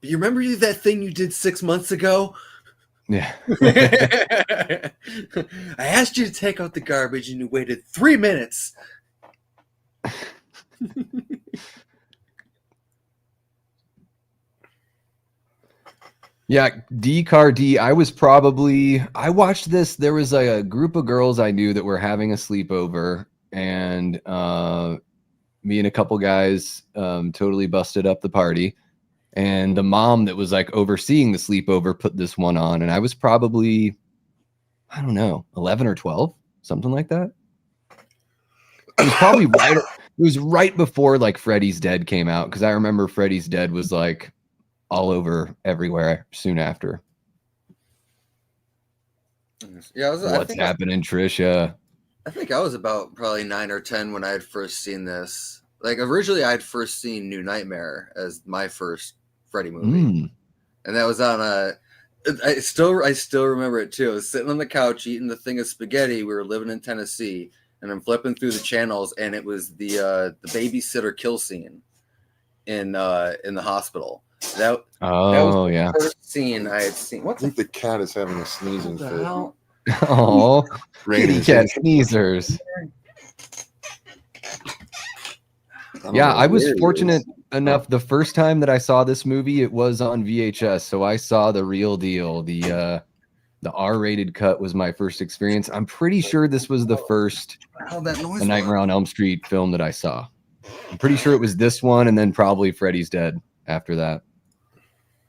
You remember that thing you did 6 months ago? Yeah. I asked you to take out the garbage and you waited 3 minutes. Yeah, D. I watched this. There was a group of girls I knew that were having a sleepover, and me and a couple guys totally busted up the party. And the mom that was like overseeing the sleepover put this one on, and I was probably, I don't know, 11 or 12, something like that. It was probably right. It was right before like Freddy's Dead came out, because I remember Freddy's Dead was like all over everywhere soon after. Yeah, What's happening, Trisha? I think I was about probably 9 or 10 when I had first seen this. Like originally, I had first seen New Nightmare as my first Freddy movie, and that was on a. I still remember it too. I was sitting on the couch eating the thing of spaghetti. We were living in Tennessee, and I'm flipping through the channels, and it was the babysitter kill scene in the hospital. That was the first scene I had seen. I think the cat is having a sneezing fit. Oh, kitty cat sneezers. Yeah, I was fortunate enough. The first time that I saw this movie, it was on VHS, so I saw the real deal. The R-rated cut was my first experience. I'm pretty sure this was the first A Nightmare on Elm Street film that I saw. I'm pretty sure it was this one, and then probably Freddy's Dead after that.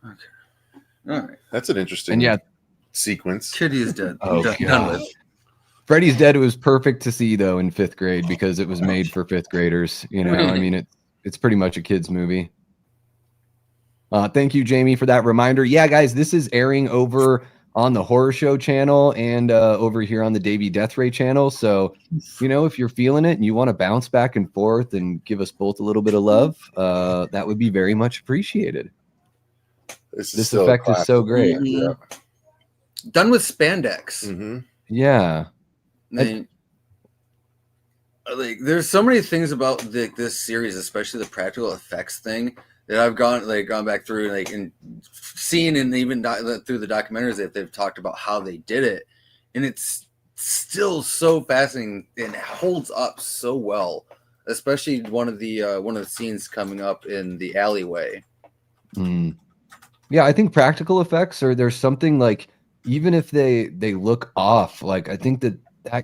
Okay, all right, that's an interesting sequence. Kitty is dead. Oh, done with. Freddy's Dead was perfect to see though in 5th grade because it was made for 5th graders. You know, I mean, it's pretty much a kid's movie. Thank you, Jamie, for that reminder. Yeah, guys, this is airing over on the Horror Show channel and over here on the Davey Death Ray channel. So, you know, if you're feeling it and you want to bounce back and forth and give us both a little bit of love, that would be very much appreciated. This effect is so great. Mm-hmm. Yeah. Done with spandex. Mm-hmm. Yeah. Like, there's so many things about this series, especially the practical effects thing, that I've gone back through and seen, and even through the documentaries that they've talked about how they did it, and it's still so fascinating and holds up so well. Especially one of the scenes coming up in the alleyway. Yeah, I think practical effects, or there's something like, even if they look off, like I think that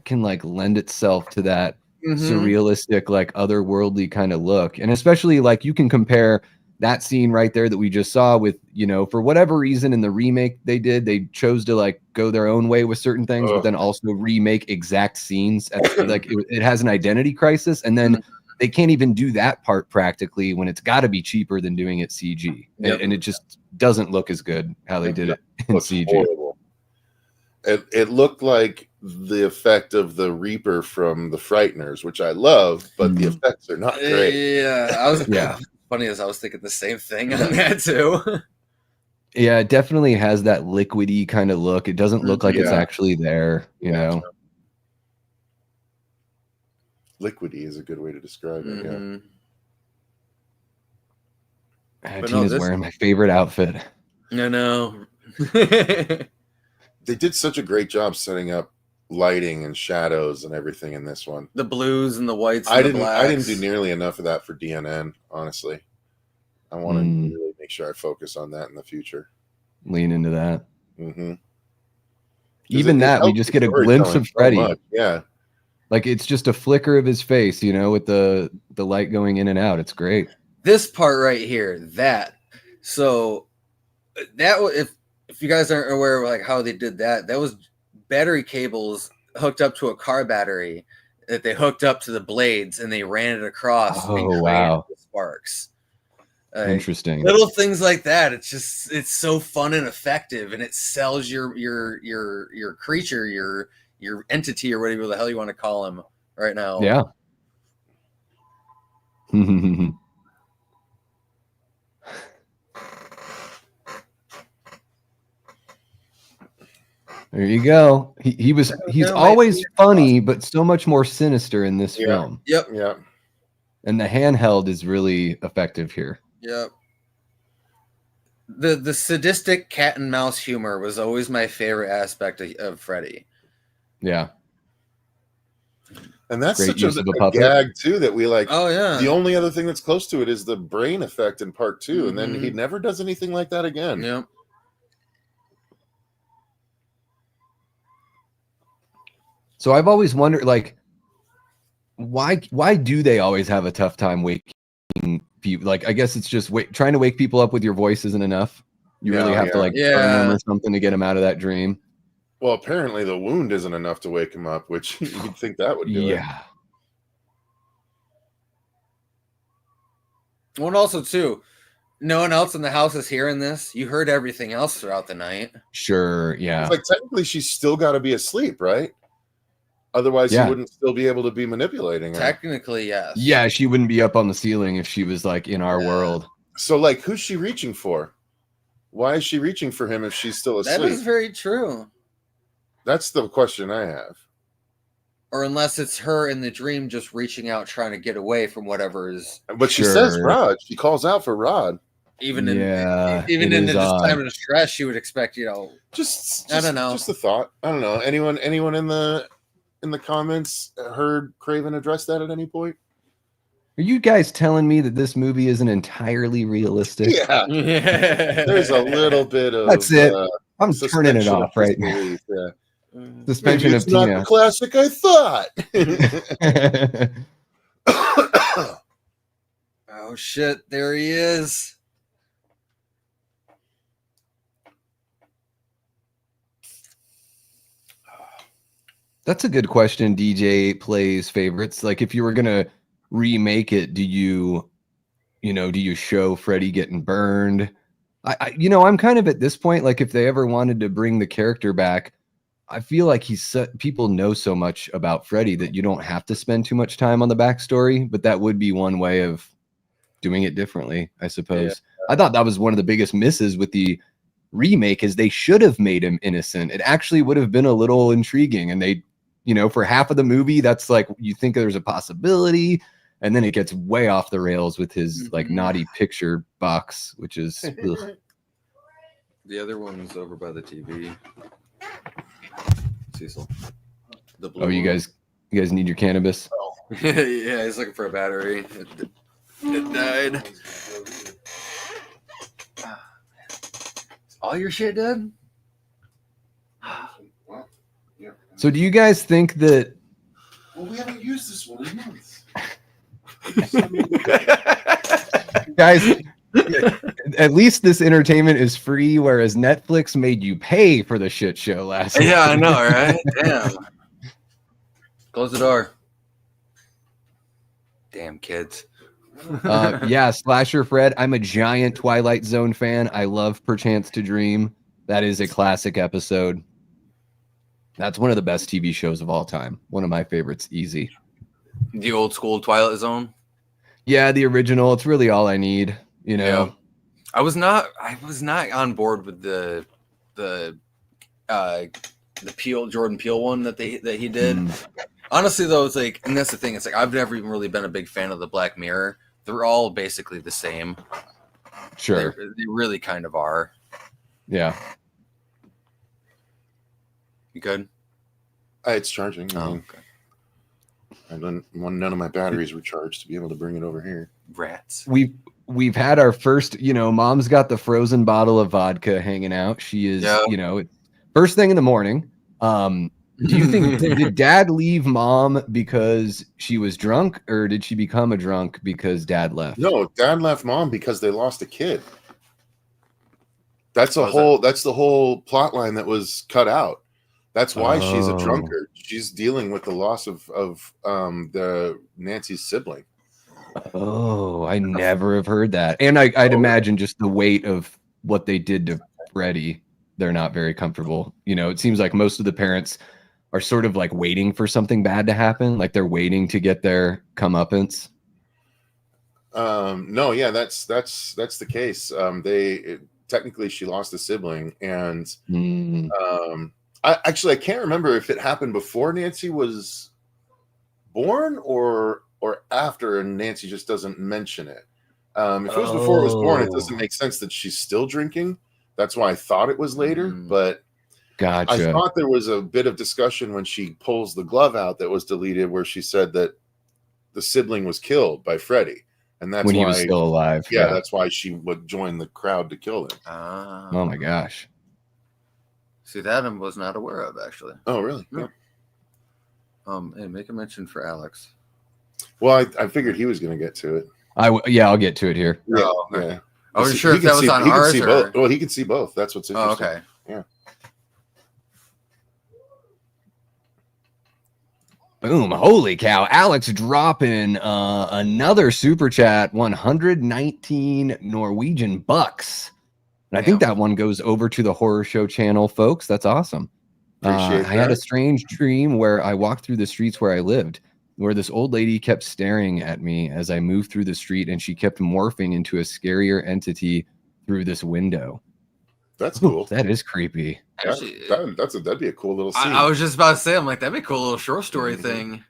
can like lend itself to that surrealistic, like otherworldly kind of look. And especially like you can compare that scene right there that we just saw with, you know, for whatever reason in the remake they chose to like go their own way with certain things, but then also remake exact scenes. Like it has an identity crisis, and then they can't even do that part practically when it's got to be cheaper than doing it CG. And it just doesn't look as good how they did it in CG. Horrible. It looked like the effect of the Reaper from the Frighteners, which I love, but the effects are not great. Yeah, funny as I was thinking the same thing on that too. Yeah, it definitely has that liquidy kind of look. It doesn't look like it's actually there, you know. Liquidy is a good way to describe it. Yeah. Tina's wearing my favorite outfit. I know. They did such a great job setting up lighting and shadows and everything in this one. The blues and the whites. And I didn't do nearly enough of that for DNN, honestly. I want to really make sure I focus on that in the future. Lean into that. Mm-hmm. Even that, we just get a glimpse of Freddy. So yeah. Like it's just a flicker of his face, you know, with the light going in and out. It's great. This part right here, so that if you guys aren't aware of like how they did that was battery cables hooked up to a car battery that they hooked up to the blades, and they ran it across. Oh, wow. The sparks. Interesting. Little things like that. It's so fun and effective, and it sells your creature, your entity, or whatever the hell you want to call him right now. Yeah. There you go. He's always funny, but so much more sinister in this film. Yep. Yeah. And the handheld is really effective here. Yep. The sadistic cat and mouse humor was always my favorite aspect of Freddy. Yeah. And that's Great such use a of a puppet. gag too that we like. Oh yeah. The only other thing that's close to it is the brain effect in part 2, and then he Mhm. never does anything like that again. Yep. So I've always wondered, like, why do they always have a tough time waking people? Like, I guess it's just trying to wake people up with your voice isn't enough. You really have to like burn them or something to get them out of that dream. Well, apparently the wound isn't enough to wake him up, which you'd think that would do it. Yeah. Well, and also too, no one else in the house is hearing this. You heard everything else throughout the night. Sure. Yeah. It's like technically she's still got to be asleep, right? Otherwise, he wouldn't still be able to be manipulating her. Technically, yes. Yeah, she wouldn't be up on the ceiling if she was like in our world. So, like, who's she reaching for? Why is she reaching for him if she's still asleep? That is very true. That's the question I have. Or unless it's her in the dream just reaching out, trying to get away from whatever is. But she says Rod. She calls out for Rod. Even in this time of stress, she would expect, just I don't know. Just a thought. I don't know. Anyone in the comments heard Craven address that at any point? Are you guys telling me that this movie isn't entirely realistic? Yeah. There's a little bit of that's it. I'm turning it off right now. Yeah. Suspension Maybe it's not the classic I thought. Oh shit! There he is. That's a good question. DJ plays favorites. Like, if you were gonna remake it, do you show Freddy getting burned? I'm kind of at this point, like, if they ever wanted to bring the character back, I feel like people know so much about Freddy that you don't have to spend too much time on the backstory, but that would be one way of doing it differently, I suppose. Yeah. I thought that was one of the biggest misses with the remake is they should have made him innocent. It actually would have been a little intriguing, and they, for half of the movie, that's like, you think there's a possibility, and then it gets way off the rails with his like naughty picture box, which is ugh. The other one's over by the TV. Cecil. The blue you guys need your cannabis? Oh. Yeah, he's looking for a battery. It died. All your shit dead? So do you guys think that... Well, we haven't used this one in months. Guys, at least this entertainment is free, whereas Netflix made you pay for the shit show last night. Yeah, I know, right? Damn. Close the door. Damn kids. Yeah, Slasher Fred. I'm a giant Twilight Zone fan. I love Perchance to Dream. That is a classic episode. That's one of the best TV shows of all time. One of my favorites, easy. The old school Twilight Zone? Yeah, the original. It's really all I need, Yeah. I was not on board with the Jordan Peele one that he did. Honestly though, it's like, and that's the thing, it's like I've never even really been a big fan of the Black Mirror. They're all basically the same. Sure. They really kind of are. Yeah. You good? It's charging. Okay. None of my batteries were charged to be able to bring it over here. Rats. We've had our first, Mom's got the frozen bottle of vodka hanging out. She is, first thing in the morning. Do you think did Dad leave Mom because she was drunk, or did she become a drunk because Dad left? No, Dad left Mom because they lost a kid. That's the whole plot line that was cut out. That's why she's a drunkard. She's dealing with the loss of the Nancy's sibling. Oh, I never have heard that. And I'd imagine just the weight of what they did to Freddy, they're not very comfortable. It seems like most of the parents are sort of like waiting for something bad to happen. Like they're waiting to get their comeuppance. No, yeah, that's the case. Technically she lost a sibling, and I can't remember if it happened before Nancy was born or after, and Nancy just doesn't mention it. If it was before it was born, it doesn't make sense that she's still drinking. That's why I thought it was later, but Gotcha. I thought there was a bit of discussion when she pulls the glove out that was deleted, where she said that the sibling was killed by Freddy, and that's when why he was still alive. Yeah, that's why she would join the crowd to kill him. Oh my gosh. See, that I was not aware of, actually. Oh, really? Yeah. And make a mention for Alex. Well, I figured he was going to get to it. I'll get to it here. Yeah, yeah. I wasn't sure if that was on ours or... both. Well, he can see both. That's what's interesting. Oh, okay. Yeah. Boom. Holy cow. Alex dropping another super chat, 119 Norwegian bucks. And I think that one goes over to the Horror Show channel, folks. That's awesome. I had a strange dream where I walked through the streets where I lived, where this old lady kept staring at me as I moved through the street, and she kept morphing into a scarier entity through this window. That's cool. Ooh, that is creepy. Actually, that'd be a cool little scene. I was just about to say, I'm like, that'd be a cool little short story thing.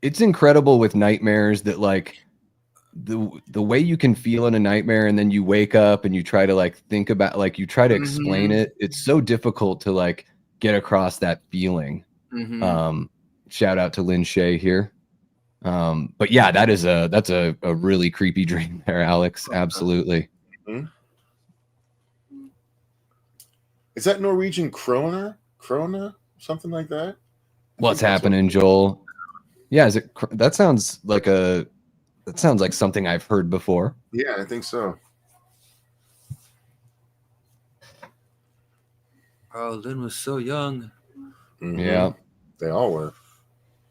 It's incredible with nightmares that, like, the way you can feel in a nightmare, and then you wake up and you try to, like, think about, like, you try to explain it. It's so difficult to, like, get across that feeling. Shout out to Lynn Shea here. But yeah, that's a really creepy dream there, Alex. Absolutely. Is that Norwegian krona, something like that? What's happening, Joel? Yeah, that sounds like something I've heard before. Yeah, I think so. Oh, Lynn was so young. Yeah, they all were.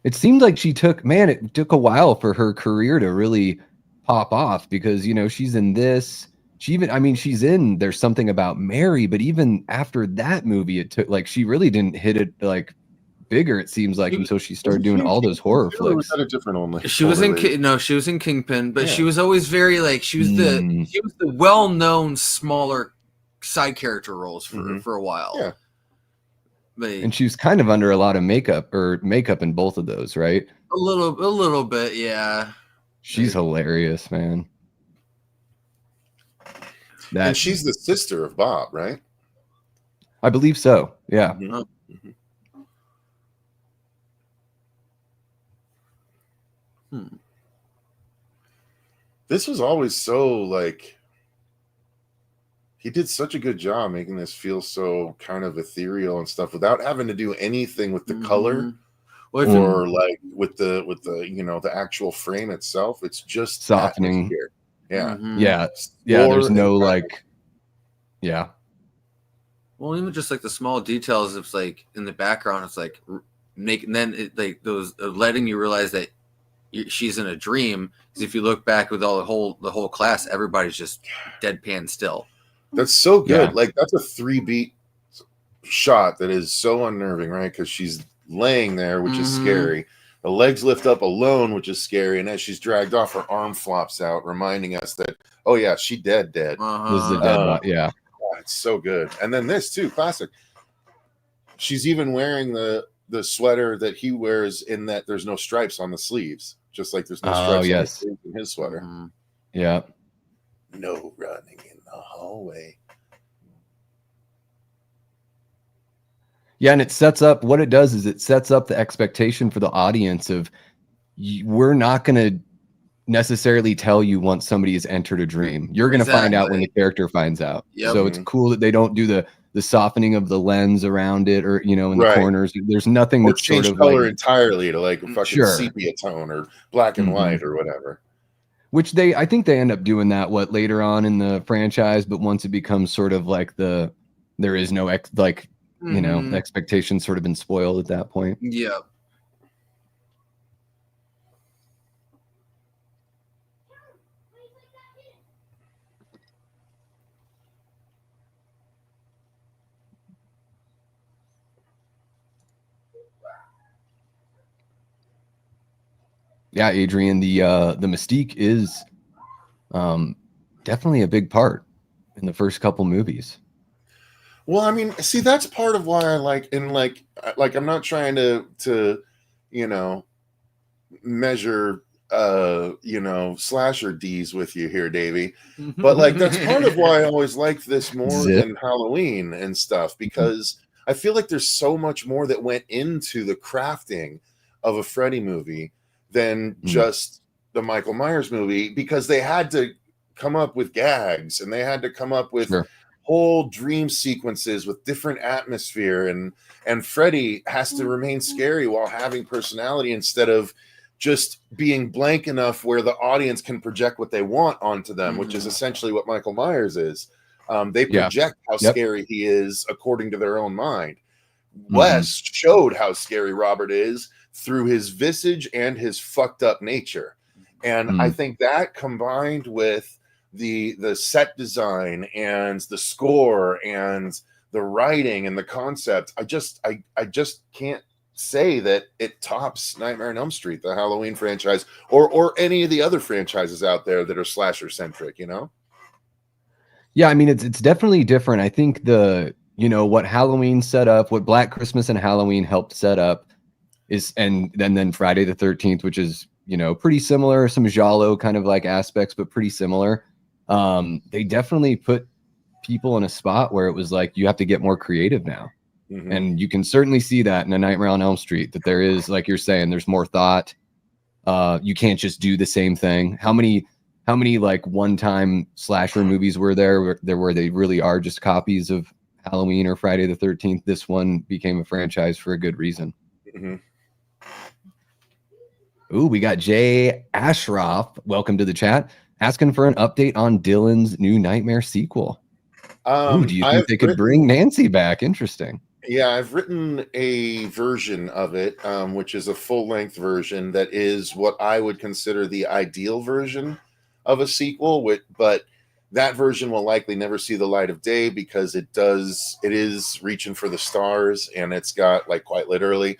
It seemed like it took a while for her career to really pop off, because, you know, she's in this. She's in There's Something About Mary, but even after that movie, it took, like, she really didn't hit it, like, bigger, it seems like, until she started doing all those horror flicks. Was that a different one? She was she was in Kingpin, but she was always very, like, she was the well-known smaller side character roles for a while. Yeah. And she was kind of under a lot of makeup in both of those, right? A little bit, yeah. She's hilarious, man. And she's the sister of Bob, right? I believe so. Yeah. This was always so, like, he did such a good job making this feel so kind of ethereal and stuff without having to do anything with the color or like with the you know, the actual frame itself. It's just softening. Yeah. Yeah. There's no, like, yeah. Well, even just like the small details, it's like in the background, it's like letting you realize that she's in a dream. Because if you look back with all the whole class, everybody's just deadpan still. That's so good. Yeah. Like, that's a 3-beat shot that is so unnerving, right? Because she's laying there, which is scary. The legs lift up alone, which is scary. And as she's dragged off, her arm flops out, reminding us that, oh yeah, she dead. This is a dead yeah. It's so good. And then this too, classic. She's even wearing the sweater that he wears, in that there's no stripes on the sleeves, just like there's no stripes on the sleeves in his sweater. Yeah. No running in the hallway. Yeah, and it sets up, what it does is it sets up the expectation for the audience of, we're not going to necessarily tell you once somebody has entered a dream. You're going to find out when the character finds out. So it's cool that they don't do the softening of the lens around it, or, you know, in the corners. There's nothing that's change sort of color like, entirely to like a fucking sepia tone or black and white or whatever. Which I think they end up doing that later on in the franchise, but once it becomes sort of like there is no you know, the expectation's sort of been spoiled at that point. Yeah. Yeah, Adrian, the mystique is definitely a big part in the first couple movies. Well, I mean, see, that's part of why I like, and like I'm not trying to you know, measure slasher D's with you here, Davey, but like that's part of why I always liked this more Zip. than Halloween and stuff, because I feel like there's so much more that went into the crafting of a Freddy movie than just the Michael Myers movie, because they had to come up with gags and they had to come up with whole dream sequences with different atmosphere, and Freddy has to remain scary while having personality instead of just being blank enough where the audience can project what they want onto them, which is essentially what Michael Myers is. They project how scary he is according to their own mind. Wes showed how scary Robert is through his visage and his fucked up nature. And I think that combined with the set design and the score and the writing and the concept, I just can't say that it tops Nightmare on Elm Street, the Halloween franchise, or any of the other franchises out there that are slasher centric, you know? Yeah, I mean, it's definitely different. I think what Halloween set up, what Black Christmas and Halloween helped set up is, and then Friday the 13th, which is, pretty similar, some giallo kind of like aspects, but pretty similar. They definitely put people in a spot where it was like, you have to get more creative now. And you can certainly see that in A Nightmare on Elm Street, that there is, like you're saying, there's more thought. You can't just do the same thing. How many like one-time slasher movies were there where they really are just copies of Halloween or Friday the 13th? This one became a franchise for a good reason. Ooh, we got Jay Ashroff. Welcome to the chat. Asking for an update on Dylan's new Nightmare sequel. Ooh, do you think they could bring Nancy back? Interesting. Yeah, I've written a version of it, which is a full-length version that is what I would consider the ideal version of a sequel, but that version will likely never see the light of day because it is reaching for the stars, and it's got, like, quite literally,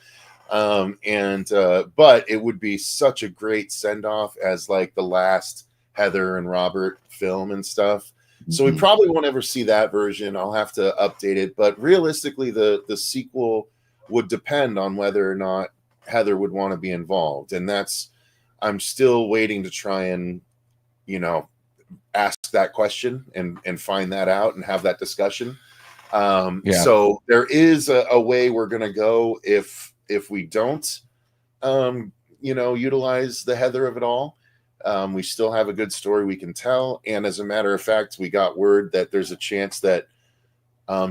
but it would be such a great send-off as like the last Heather and Robert film and stuff. So we probably won't ever see that version. I'll have to update it, but realistically the sequel would depend on whether or not Heather would want to be involved, and I'm still waiting to try and ask that question and find that out and have that discussion. So there is a way we're going to go if we don't utilize the Heather of it all. We still have a good story we can tell, and as a matter of fact, we got word that there's a chance that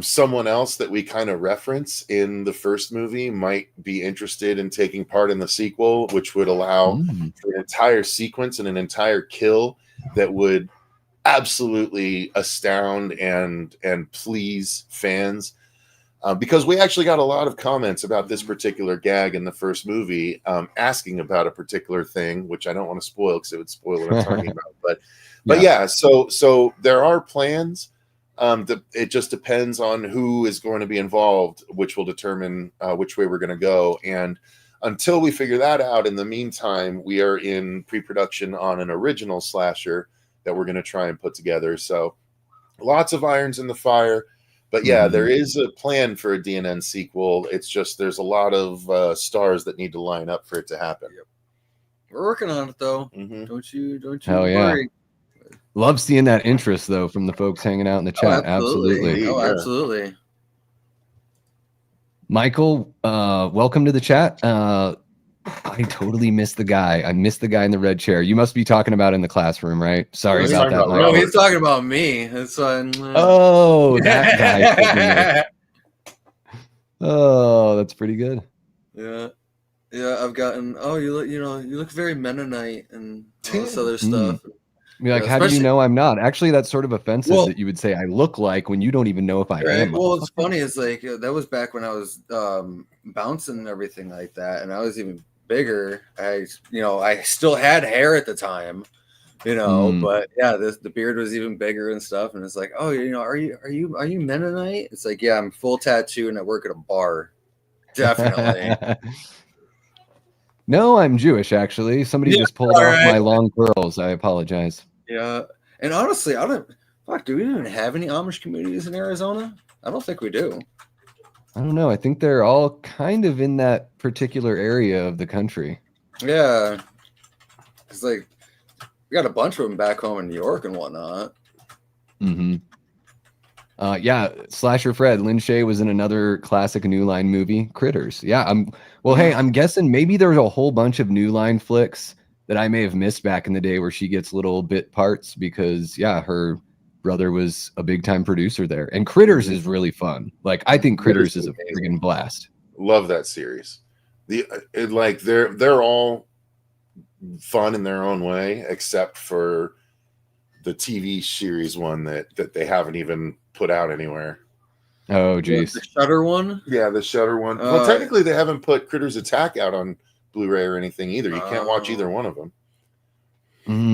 someone else that we kind of reference in the first movie might be interested in taking part in the sequel, which would allow for an entire sequence and an entire kill that would absolutely astound and please fans. Because we actually got a lot of comments about this particular gag in the first movie, asking about a particular thing, which I don't want to spoil because it would spoil what I'm talking about. But yeah, so there are plans. It just depends on who is going to be involved, which will determine which way we're going to go. And until we figure that out, in the meantime, we are in pre-production on an original slasher that we're going to try and put together. So lots of irons in the fire. But yeah, there is a plan for a DNN sequel. It's just there's a lot of stars that need to line up for it to happen. We're working on it, though. Don't you Hell worry. Yeah. Love seeing that interest, though, from the folks hanging out in the chat. Absolutely. Oh, absolutely. Michael, welcome to the chat. I totally missed the guy. I missed the guy in the red chair. You must be talking about in the classroom, right? Sorry about that. No, he's talking about me. That's why. Oh, that guy. Oh, that's pretty good. Yeah, I've gotten. Oh, you look very Mennonite and all this other stuff. You're like, how do you know I'm not? Actually, that's sort of offensive that you would say I look like when you don't even know if I am. Well, it's funny. It's like that was back when I was bouncing and everything like that, and I was even bigger. I still had hair at the time, but yeah, the beard was even bigger and stuff. And it's like, oh, are you Mennonite? It's like, yeah, I'm full tattoo and I work at a bar. Definitely. No, I'm Jewish, actually. Somebody just pulled off my long curls. I apologize. Yeah. And honestly, do we even have any Amish communities in Arizona? I don't think we do. I don't know. I think they're all kind of in that particular area of the country. Yeah. It's like we got a bunch of them back home in New York and whatnot. Mm-hmm. Yeah, Slasher Fred, Lin Shaye was in another classic New Line movie, Critters. Yeah, hey, I'm guessing maybe there's a whole bunch of New Line flicks that I may have missed back in the day where she gets little bit parts because, yeah, her brother was a big time producer there. And Critters is really fun. Like, I think Critters is a friggin' blast. Love that series. They're all fun in their own way, except for the TV series one that they haven't even put out anywhere. Oh, geez. The Shudder one? Yeah, the Shudder one. Well, technically, they haven't put Critters Attack out on Blu-ray or anything either. You can't watch either one of them.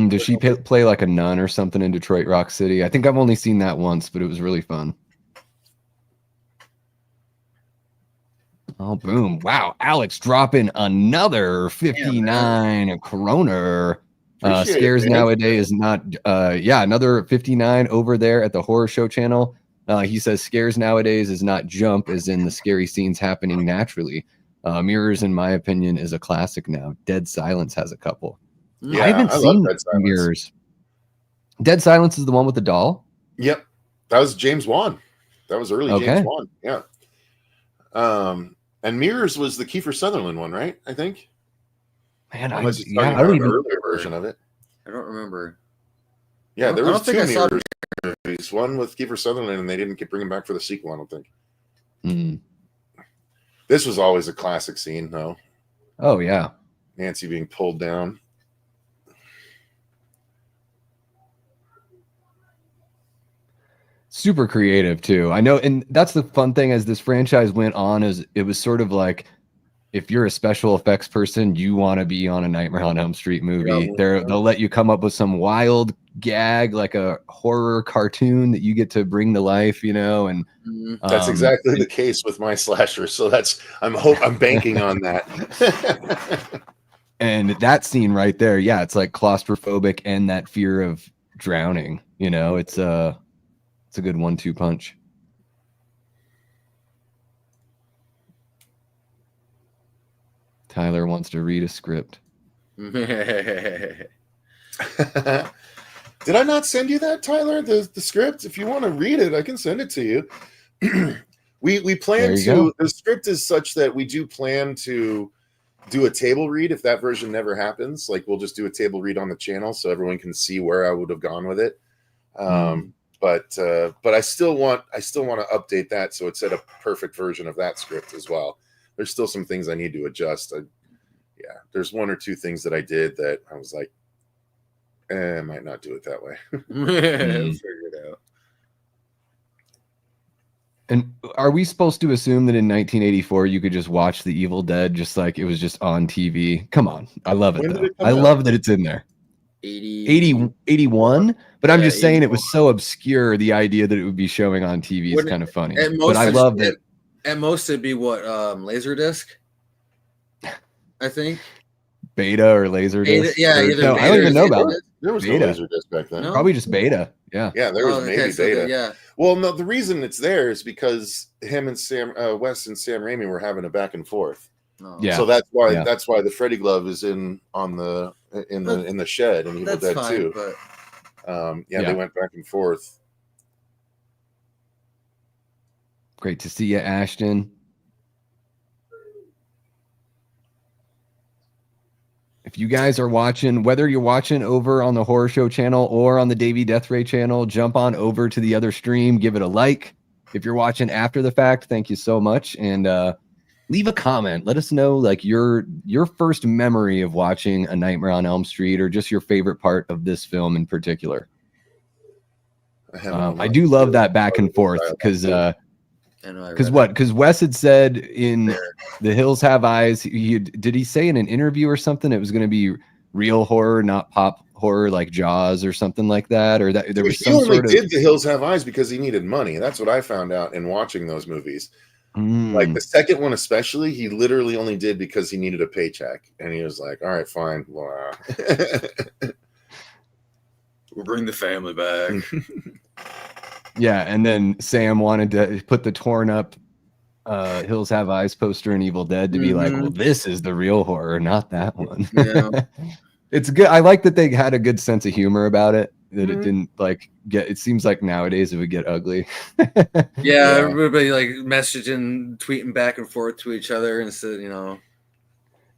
Does she play like a nun or something in Detroit Rock City? I think I've only seen that once, but it was really fun. Oh, boom. Wow. Alex dropping another 59 Kroner. Scares Nowadays is not, another 59 over there at the Horror Show channel. He says Scares Nowadays is not jump, as in the scary scenes happening naturally. Mirrors, in my opinion, is a classic now. Dead Silence has a couple. Yeah, I haven't seen Mirrors. Dead Silence is the one with the doll? Yep. That was James Wan. That was early James Wan. Yeah. And Mirrors was the Kiefer Sutherland one, right? I think. Man, I don't even earlier version of it. I don't remember. Yeah, there was two Mirrors movies. One with Kiefer Sutherland, and they didn't bring him back for the sequel, I don't think. Mm. This was always a classic scene, though. Oh, yeah. Nancy being pulled down. Super creative, too. I know, and that's the fun thing as this franchise went on, is it was sort of like, if you're a special effects person, you want to be on a Nightmare on Elm Street movie. They'll let you come up with some wild gag, like a horror cartoon that you get to bring to life, and that's exactly the case with my slasher. So I'm banking on that. And that scene right there, yeah, it's like claustrophobic and that fear of drowning. It's a good 1-2 punch. Tyler wants to read a script. Did I not send you that, Tyler? The script? If you want to read it, I can send it to you. We plan to. The script is such that we do plan to do a table read if that version never happens. Like, we'll just do a table read on the channel so everyone can see where I would have gone with it. But I still want to update that so it's at a perfect version of that script as well. There's still some things I need to adjust. There's 1 or 2 things that I did that I was like, I might not do it that way. Figure it out. And are we supposed to assume that in 1984 you could just watch The Evil Dead just like it was just on TV? Come on. I love it, though. I love that it's in there. 81? But I'm just saying 81. It was so obscure, the idea that it would be showing on TV is kind of funny. But I love that. At most, it'd be what, Laserdisc? I think. Beta or Laserdisc? Yeah, no, I don't even know about it. There was beta. No Laserdisc back then. No? Probably just beta. Yeah. Yeah, there was maybe beta. Yeah. Well, no, the reason it's there is because him and Wes and Sam Raimi were having a back and forth. Oh. Yeah. So that's why the Freddy glove is in the shed in Evil Dead 2. But they went back and forth. Great to see you, Ashton. If you guys are watching, whether you're watching over on the Horror Show channel or on the Davey Death Ray channel, jump on over to the other stream, give it a like. If you're watching after the fact, thank you so much. And leave a comment. Let us know like your first memory of watching A Nightmare on Elm Street, or just your favorite part of this film in particular. I do love that back and forth because Because Wes had said in The Hills Have Eyes, did he say in an interview or something it was going to be real horror, not pop horror like Jaws or something like that? Or that there was some sort of... He only did The Hills Have Eyes because he needed money. That's what I found out in watching those movies. Like the second one especially, he literally only did because he needed a paycheck. And he was like, all right, fine. Wow. We'll bring the family back. Yeah, and then Sam wanted to put the torn up Hills Have Eyes poster in Evil Dead to be like, well, this is the real horror, not that one. Yeah. It's good. I like that they had a good sense of humor about it. That it didn't like get. It seems like nowadays it would get ugly. Yeah, everybody like messaging, tweeting back and forth to each other instead,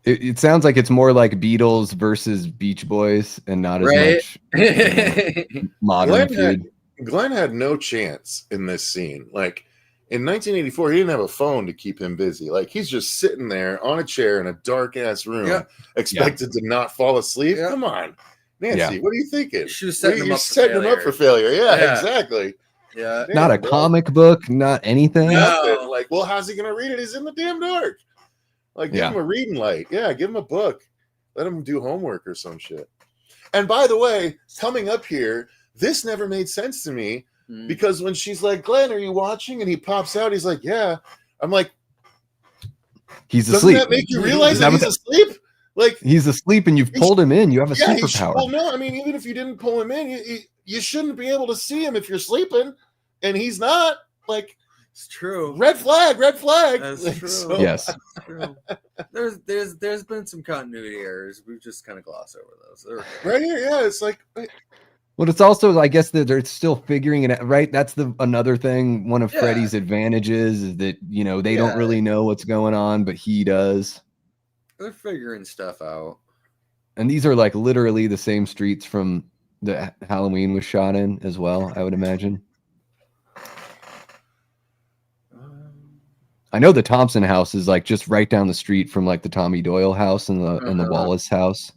It sounds like it's more like Beatles versus Beach Boys and not as much modern feud. Glenn had no chance in this scene. Like in 1984, he didn't have a phone to keep him busy. Like he's just sitting there on a chair in a dark ass room, expected to not fall asleep. Yeah. Come on, Nancy, what are you thinking? She was setting him up for failure. Yeah, exactly. Yeah, not a comic book, not anything. Nothing. Like, well, how's he gonna read it? He's in the damn dark. Like, give him a reading light. Yeah, give him a book. Let him do homework or some shit. And by the way, coming up here, this never made sense to me because when she's like, Glenn, are you watching? And he pops out, he's like, yeah. I'm like, he's asleep. Doesn't that make you realize that he's asleep? Like he's asleep and you've pulled him in. You have a superpower. Well, no, I mean, even if you didn't pull him in, you shouldn't be able to see him if you're sleeping. And he's not. Like, it's true. Red flag. That's true. So, yes. That's true. There's been some continuity errors. We've just kind of glossed over those. Right here, yeah. It's like, well, it's also, I guess, that they're still figuring it out, right? That's another thing. One of Freddy's advantages is that they don't really know what's going on, but he does. They're figuring stuff out. And these are like literally the same streets from the Halloween was shot in as well, I would imagine. I know the Thompson house is like just right down the street from like the Tommy Doyle house and the Wallace house.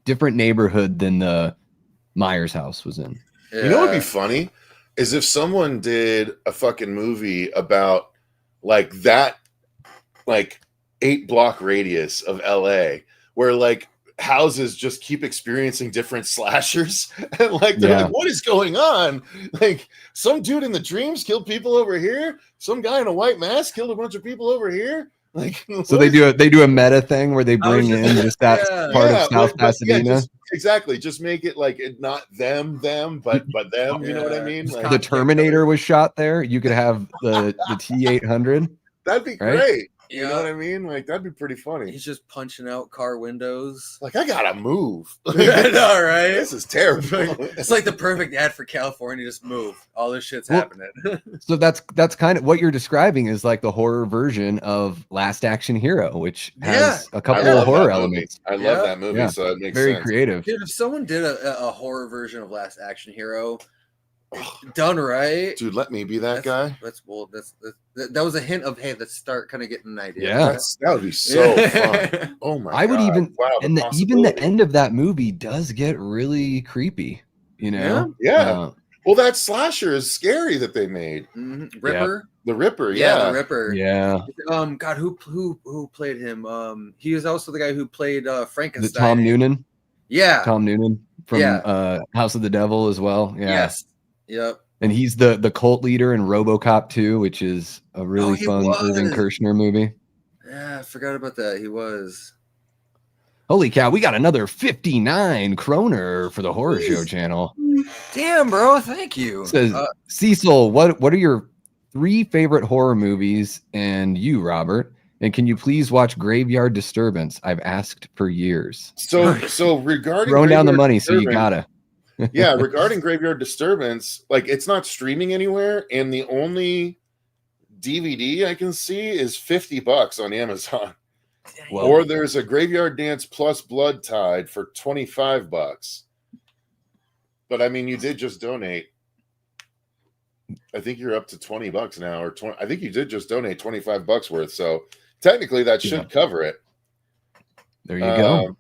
Different neighborhood than the Myers house was in. Yeah. You know what would be funny is if someone did a fucking movie about like that, like 8-block radius of LA where like houses just keep experiencing different slashers and like they're like, what is going on? Like some dude in the dreams killed people over here, some guy in a white mask killed a bunch of people over here. Like, so they do a meta thing where they bring in just that part of South Pasadena. Exactly. Just make it like it not them, but them. You know what I mean? Like, the Terminator was shot there. You could have the T-800. That'd be great. You know what I mean? Like, that'd be pretty funny. He's just punching out car windows. Like, I gotta move. I know, right? This is terrible. It's like the perfect ad for California. Just move. All this shit's happening. So that's kind of what you're describing is like the horror version of Last Action Hero, which has a couple of horror elements. I love that movie, so it makes very sense. creative. Dude, if someone did a horror version of Last Action Hero, done right, dude, let me be that guy. That was a hint of, hey, let's start kind of getting an idea. Yeah, that would be so fun. Oh my god! I would even, and even the end of that movie does get really creepy. Yeah. Well, that slasher is scary that they made. Ripper, the Ripper, the Ripper, God, who played him? He was also the guy who played Frankenstein. Tom Noonan. Yeah, Tom Noonan from House of the Devil as well. Yeah. Yes. Yep. And he's the cult leader in RoboCop 2, which is a really fun Irving Kershner movie. Yeah, I forgot about that. He was. Holy cow, we got another 59 kroner for the Horror Show channel. Damn, bro, thank you. It says, Cecil, what are your 3 favorite horror movies? And you, Robert, and can you please watch Graveyard Disturbance? I've asked for years. So regarding throwing down the money, so you gotta. Yeah, regarding Graveyard Disturbance, like it's not streaming anywhere, and the only DVD I can see is $50 on Amazon. Whoa. Or there's a Graveyard Dance plus Blood Tide for $25. But I mean, you did just donate. I think you're up to $20 now, or 20. I think you did just donate $25 worth. So technically, that should cover it. There you go.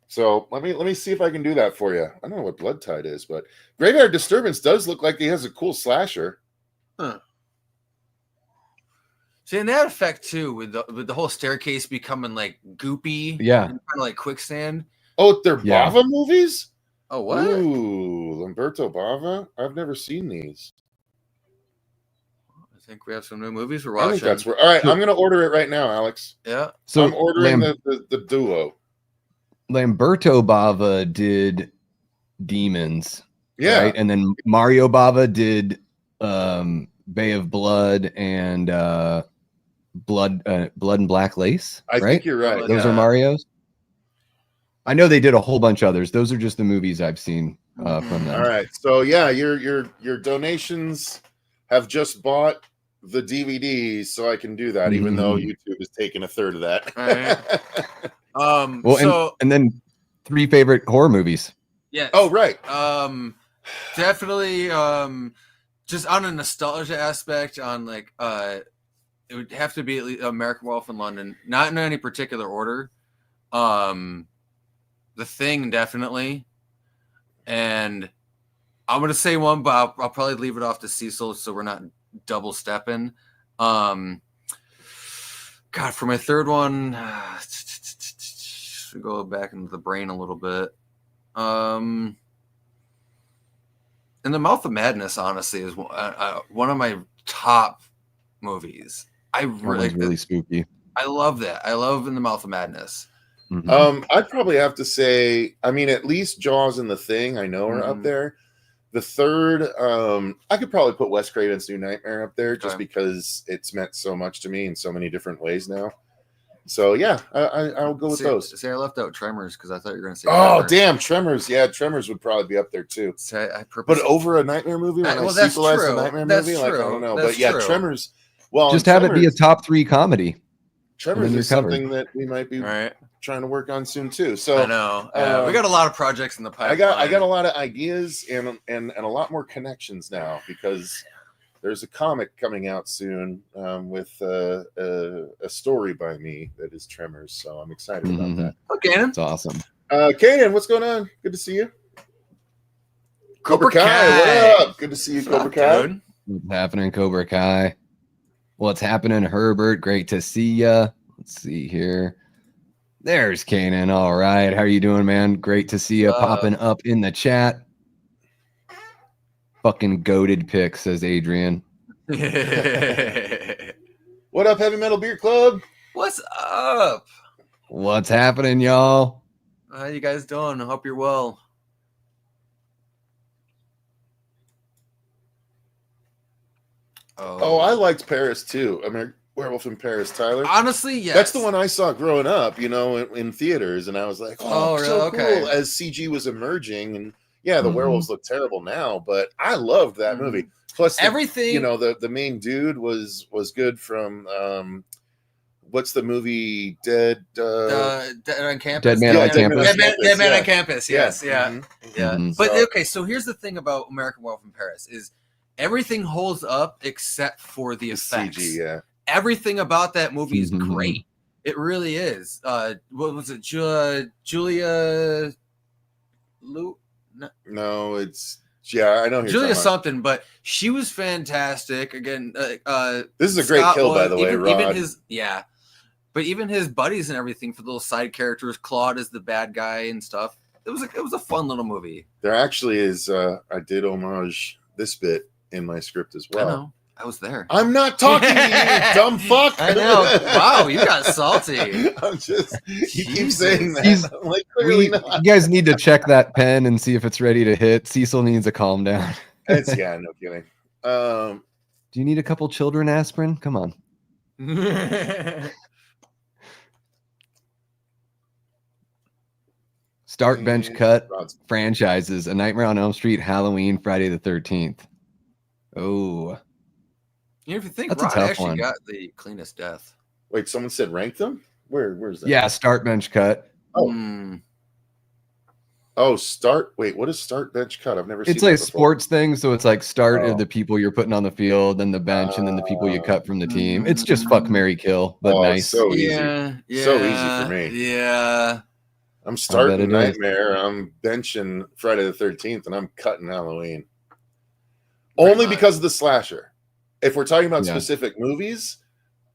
So let me see if I can do that for you. I don't know what Blood Tide is, but Graveyard Disturbance does look like he has a cool slasher. Huh. See, and that effect too, with the whole staircase becoming like goopy, kind of like quicksand. Oh, they're Bava movies? Oh, what? Ooh, Lamberto Bava? I've never seen these. I think we have some new movies we're watching. I think that's where. All right, I'm going to order it right now, Alex. Yeah. So I'm ordering the duo. Lamberto Bava did Demons, Yeah. Right? And then Mario Bava did Bay of Blood and Blood and Black Lace. I right? think you're right. Those Yeah. are Mario's. I know they did a whole bunch of others. Those are just the movies I've seen from them. All right. So yeah, your donations have just bought the DVDs, so I can do that, even though YouTube is taking a third of that. All right. Well, So and then 3 favorite horror movies. yeah. Oh, right. Definitely. Just on a nostalgia aspect, on like it would have to be at least American Wolf in London, not in any particular order. The Thing, definitely. And I'm gonna say one, but I'll probably leave it off to Cecil so we're not double stepping. God, for my third one, go back into the brain a little bit. In the Mouth of Madness, honestly, is one of my top movies. Really spooky. I love that. I love In the Mouth of Madness. I'd probably have to say, I mean, at least Jaws and The Thing, I know, are up there. The third, I could probably put Wes Craven's New Nightmare up there just because it's meant so much to me in so many different ways now. So yeah, I'll go with those. See, I left out Tremors because I thought you were going to say. Oh, Tremors. damn, Tremors! Yeah, Tremors would probably be up there too. So But over a Nightmare movie, when well, I that's sequelize true. the Nightmare That's movie, like I true. don't know, That's but yeah, true. Tremors. Well, just have it be a top 3 comedy. Tremors you're is something that we might be right. trying to work on soon too. So I know we got a lot of projects in the pipeline. I got a lot of ideas and a lot more connections now because there's a comic coming out soon with a story by me that is Tremors. So I'm excited about that. Okay, It's awesome. Kanan, what's going on? Good to see you. Cobra Kai. What up? Good to see you, Cobra Kai. Dude. What's happening, Cobra Kai? What's happening, Herbert? Great to see ya. Let's see here. There's Kanan. All right. How are you doing, man? Great to see you popping up in the chat. Fucking goated pick, says Adrian. What up, Heavy Metal Beer Club? What's up? What's happening, y'all? How you guys doing? I hope you're well. Oh, I liked Paris too. I mean, Werewolf in Paris, Tyler. Honestly, yes. That's the one I saw growing up, you know, in theaters, and I was like, "Oh, really? so Okay. cool!" As CG was emerging, and yeah, the werewolves look terrible now, but I loved that movie. Plus, everything, you know, the main dude was good from what's the movie? Dead on Campus. Dead Man on Campus. Dead Man on Campus. Yes, yeah. Mm-hmm. Yeah. Mhm. But okay, so here's the thing about American Werewolf in Paris is everything holds up except for the effects. CG, yeah. Everything about that movie is great. It really is. What was it? Julia No, it's I know who you're Julia talking about. something, but she was fantastic. Again, This is a great kill, by the way, Rod. Even his but even his buddies and everything for the little side characters, Claude is the bad guy and stuff. It was a fun little movie. There actually is. I did homage this bit in my script as well. I know. I was there. I'm not talking to you, dumb fuck. I know. Wow, you got salty. I'm just. You keep Jesus. saying that. I'm like, clearly not. You guys need to check that pen and see if it's ready to hit. Cecil needs to calm down. It's no kidding. Do you need a couple children aspirin? Come on. Start bench cut franchises: A Nightmare on Elm Street, Halloween, Friday the 13th. Oh, If you think That's a Rod tough actually one. got the cleanest death. Wait, someone said rank them? Where's that? yeah. Start bench cut. Oh. Oh, start. Wait, what is start bench cut? I've never seen It's like a that before. sports thing, so it's like start of the people you're putting on the field, then the bench, and then the people you cut from the team. It's just fuck, marry, kill, but nice. So easy. Yeah, So easy for me. Yeah. I'm starting it is. Nightmare. I'm benching Friday the 13th, and I'm cutting Halloween. Pretty Only much. because of the slasher. If we're talking about Yeah. specific movies,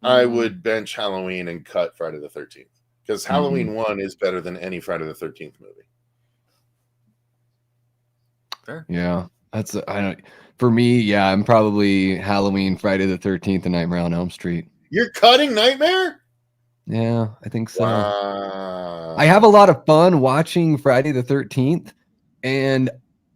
I would bench Halloween and cut Friday the 13th. Because Halloween 1 is better than any Friday the 13th movie. Fair. Yeah, that's I don't. For me, yeah, I'm probably Halloween, Friday the 13th, and Nightmare on Elm Street. You're cutting Nightmare? Yeah, I think so. Wow. I have a lot of fun watching Friday the 13th, and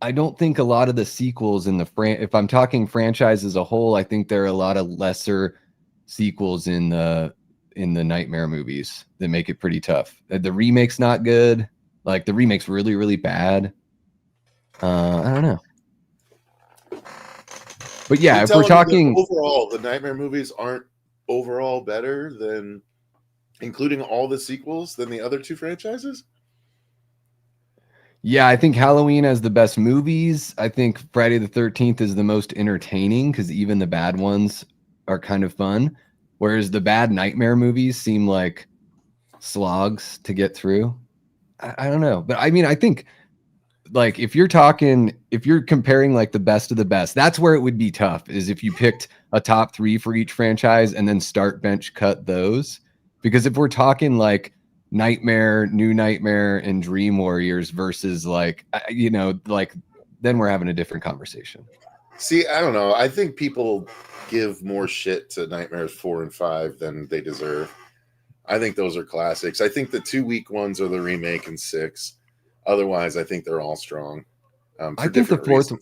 I don't think a lot of the sequels in the if I'm talking franchise as a whole, I think there are a lot of lesser sequels in the Nightmare movies that make it pretty tough. The remake's not good. Like the remake's really, really bad. I don't know. But yeah, if we're talking overall, the Nightmare movies aren't overall better than, including all the sequels, than the other two franchises. Yeah, I think Halloween has the best movies. I think Friday the 13th is the most entertaining because even the bad ones are kind of fun. Whereas the bad Nightmare movies seem like slogs to get through. I don't know. But I mean, I think like if you're comparing like the best of the best, that's where it would be tough, is if you picked a top 3 for each franchise and then start bench cut those. Because if we're talking like Nightmare, New Nightmare, and Dream Warriors versus like, like then we're having a different conversation. See, I don't know. I think people give more shit to Nightmares 4 and 5 than they deserve. I think those are classics. I think the 2 weak ones are the remake and 6. Otherwise, I think they're all strong. I think the fourth,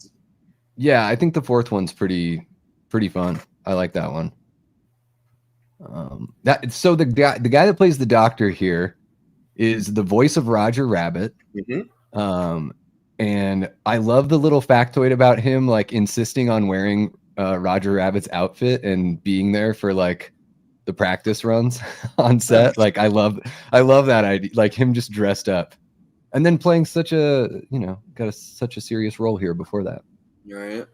yeah, I think the fourth one's pretty fun. I like that one. So the guy that plays the doctor here is the voice of Roger Rabbit. Mm-hmm. And I love the little factoid about him, like insisting on wearing Roger Rabbit's outfit and being there for like the practice runs on set. Like I love that idea, like him just dressed up and then playing such a, such a serious role here before that. Right.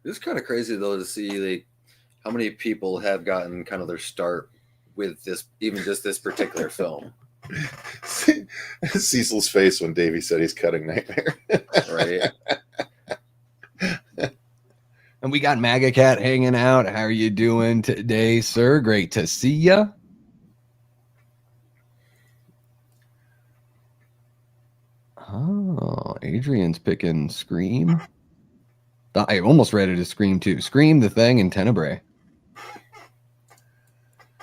It's kind of crazy though to see like how many people have gotten kind of their start with this, even just this particular film. Cecil's face when Davey said he's cutting Nightmare. Right. And we got MAGA Cat hanging out. How are you doing today, sir? Great to see ya. Oh, Adrian's picking Scream. I almost read it as Scream 2. Scream, The Thing, and Tenebrae.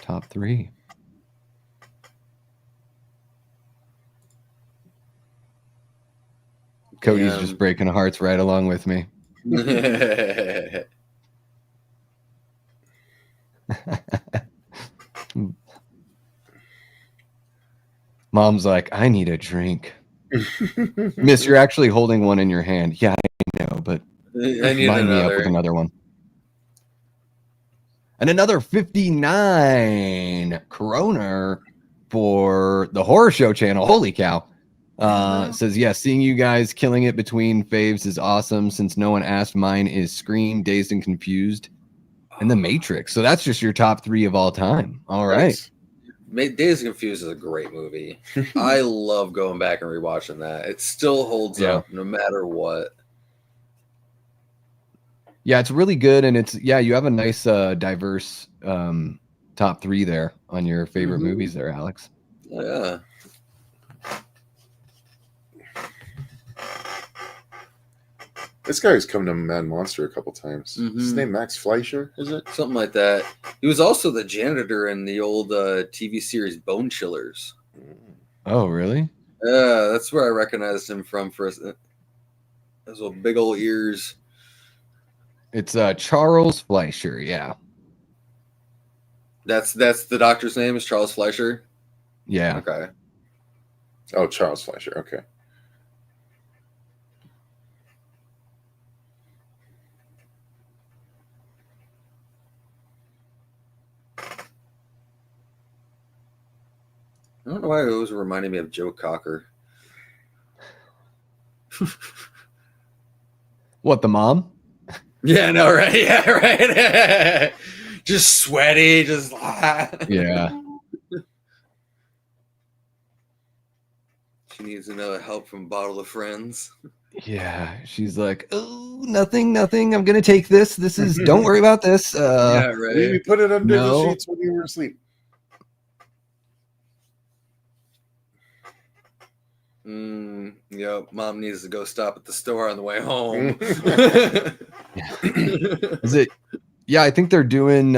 Top 3. Cody's just breaking hearts right along with me. Mom's like, I need a drink. Miss, you're actually holding one in your hand. Yeah, I know, but I need line me up with another one. And another 59 kroner for the Horror Show channel. Holy cow. Says, yeah, seeing you guys killing it between faves is awesome. Since no one asked, mine is Scream, Dazed and Confused, and The Matrix. So that's just your top 3 of all time. All right. Dazed and Confused is a great movie. I love going back and rewatching that. It still holds up no matter what. Yeah, it's really good. And you have a nice diverse top 3 there on your favorite movies there, Alex. Yeah. This guy's come to Mad Monster a couple times. His name Max Fleischer, is it? Something like that. He was also the janitor in the old TV series Bone Chillers. Oh, really? Yeah, that's where I recognized him from first. Those little big old ears. It's Charles Fleischer, yeah. That's the doctor's name is Charles Fleischer? Yeah. Okay. Oh, Charles Fleischer, okay. I don't know why it always reminded me of Joe Cocker. What, the mom? Yeah, no, right? Yeah, right. Just sweaty, just yeah. She needs another help from Bottle of Friends. Yeah, she's like, oh, nothing. I'm gonna take this. This is. Don't worry about this. Yeah, right. Maybe put it under the sheets when you were asleep. Yep, mom needs to go stop at the store on the way home. Is it? Yeah, I think they're doing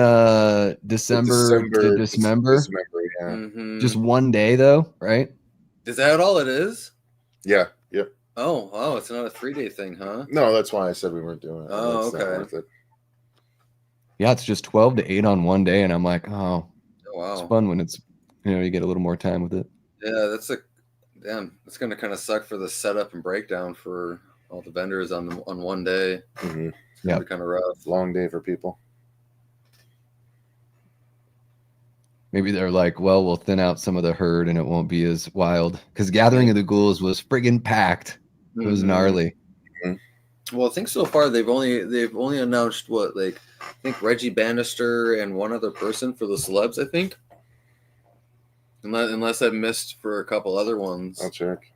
December to Dismember. Yeah. Just one day though, right? Is that all it is? Yeah. Yep. Oh, it's not a 3-day thing, huh? No, that's why I said we weren't doing it. Oh, That's not okay. worth it. Yeah, it's just 12 to 8 on one day, and I'm like, oh, Wow. it's fun when it's, you get a little more time with it. Yeah, it's gonna kind of suck for the setup and breakdown for all the vendors on one day. Mm-hmm. It's gonna be kind of rough. Long day for people. Maybe they're like, well, we'll thin out some of the herd and it won't be as wild. Because Gathering of the Ghouls was friggin' packed. It was gnarly. Well, I think so far they've only announced I think Reggie Bannister and one other person for the celebs, I think. Unless I've missed for a couple other ones. I'll check.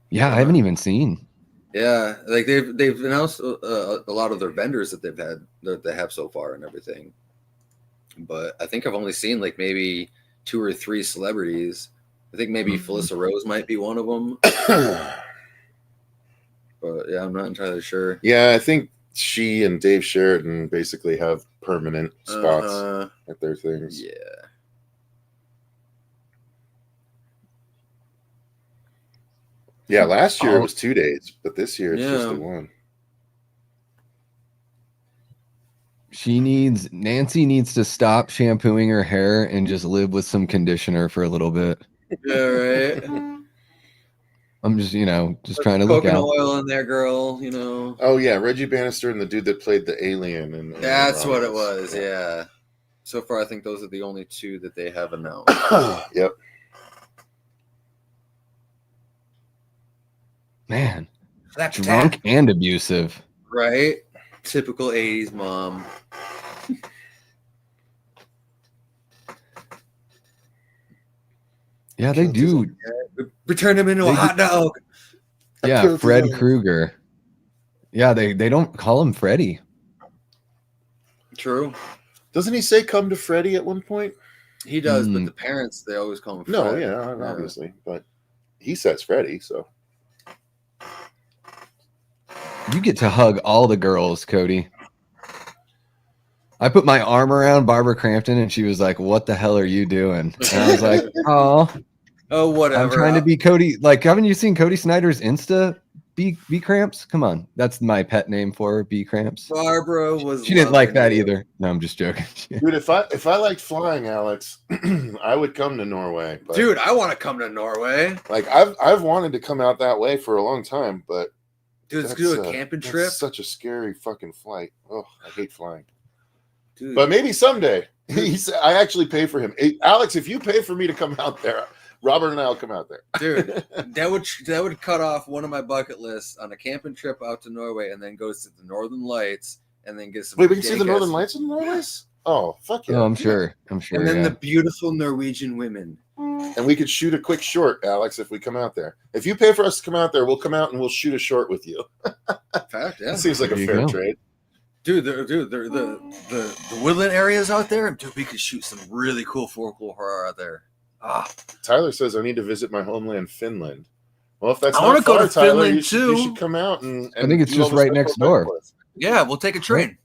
Yeah, I haven't even seen. Yeah, like they've announced a lot of their vendors that they have so far and everything. But I think I've only seen like maybe 2 or 3 celebrities. I think maybe Felissa Rose might be one of them. But yeah, I'm not entirely sure. Yeah, I think she and Dave Sheridan basically have permanent spots at their things. Yeah. Yeah, last year it was 2 days, but this year it's just the one. Nancy needs to stop shampooing her hair and just live with some conditioner for a little bit. Yeah, right. I'm just, just trying to look out. Coconut oil in there, girl, Oh, yeah, Reggie Bannister and the dude that played the alien. And that's what it was, yeah. So far, I think those are the only 2 that they have announced. Yep. Man, drunk and abusive. Right? Typical 80s mom. Yeah, they do. Return him into a hot dog. Yeah, Fred Krueger. Yeah, they don't call him Freddy. True. Doesn't he say come to Freddy at one point? He does, but the parents, they always call him Fred. No, yeah, obviously. But he says Freddy, so. You get to hug all the girls, Cody. I put my arm around Barbara Crampton and she was like, what the hell are you doing? And I was like, oh, whatever. I'm trying to be Cody. Like, haven't you seen Cody Snyder's Insta B Cramps? Come on. That's my pet name for her, B Cramps. Barbara was. She didn't like that either. No, I'm just joking. Dude, if I liked flying, Alex, I would come to Norway. But, dude, I want to come to Norway. Like I've wanted to come out that way for a long time, but dude, let's do a camping trip. Such a scary fucking flight. Oh, I hate flying. Dude. But maybe someday. He said, I actually pay for him. Hey, Alex, if you pay for me to come out there, Robert and I will come out there. Dude, that would cut off one of my bucket lists on a camping trip out to Norway, and then goes to the Northern Lights, and then get some. Wait, we can see the Northern Lights in Norway? Oh, fuck yeah! Oh, I'm sure. And then the beautiful Norwegian women. And we could shoot a quick short, Alex, if we come out there. If you pay for us to come out there, we'll come out and we'll shoot a short with you. Fact, yeah. That seems like a fair trade. Dude, the woodland areas out there, dude, we could shoot some really cool folklore horror out there. Tyler says I need to visit my homeland, Finland. Well, if that's I want to go to Tyler, Finland you too. should come out and I think it's just right next door. Yeah, we'll take a train.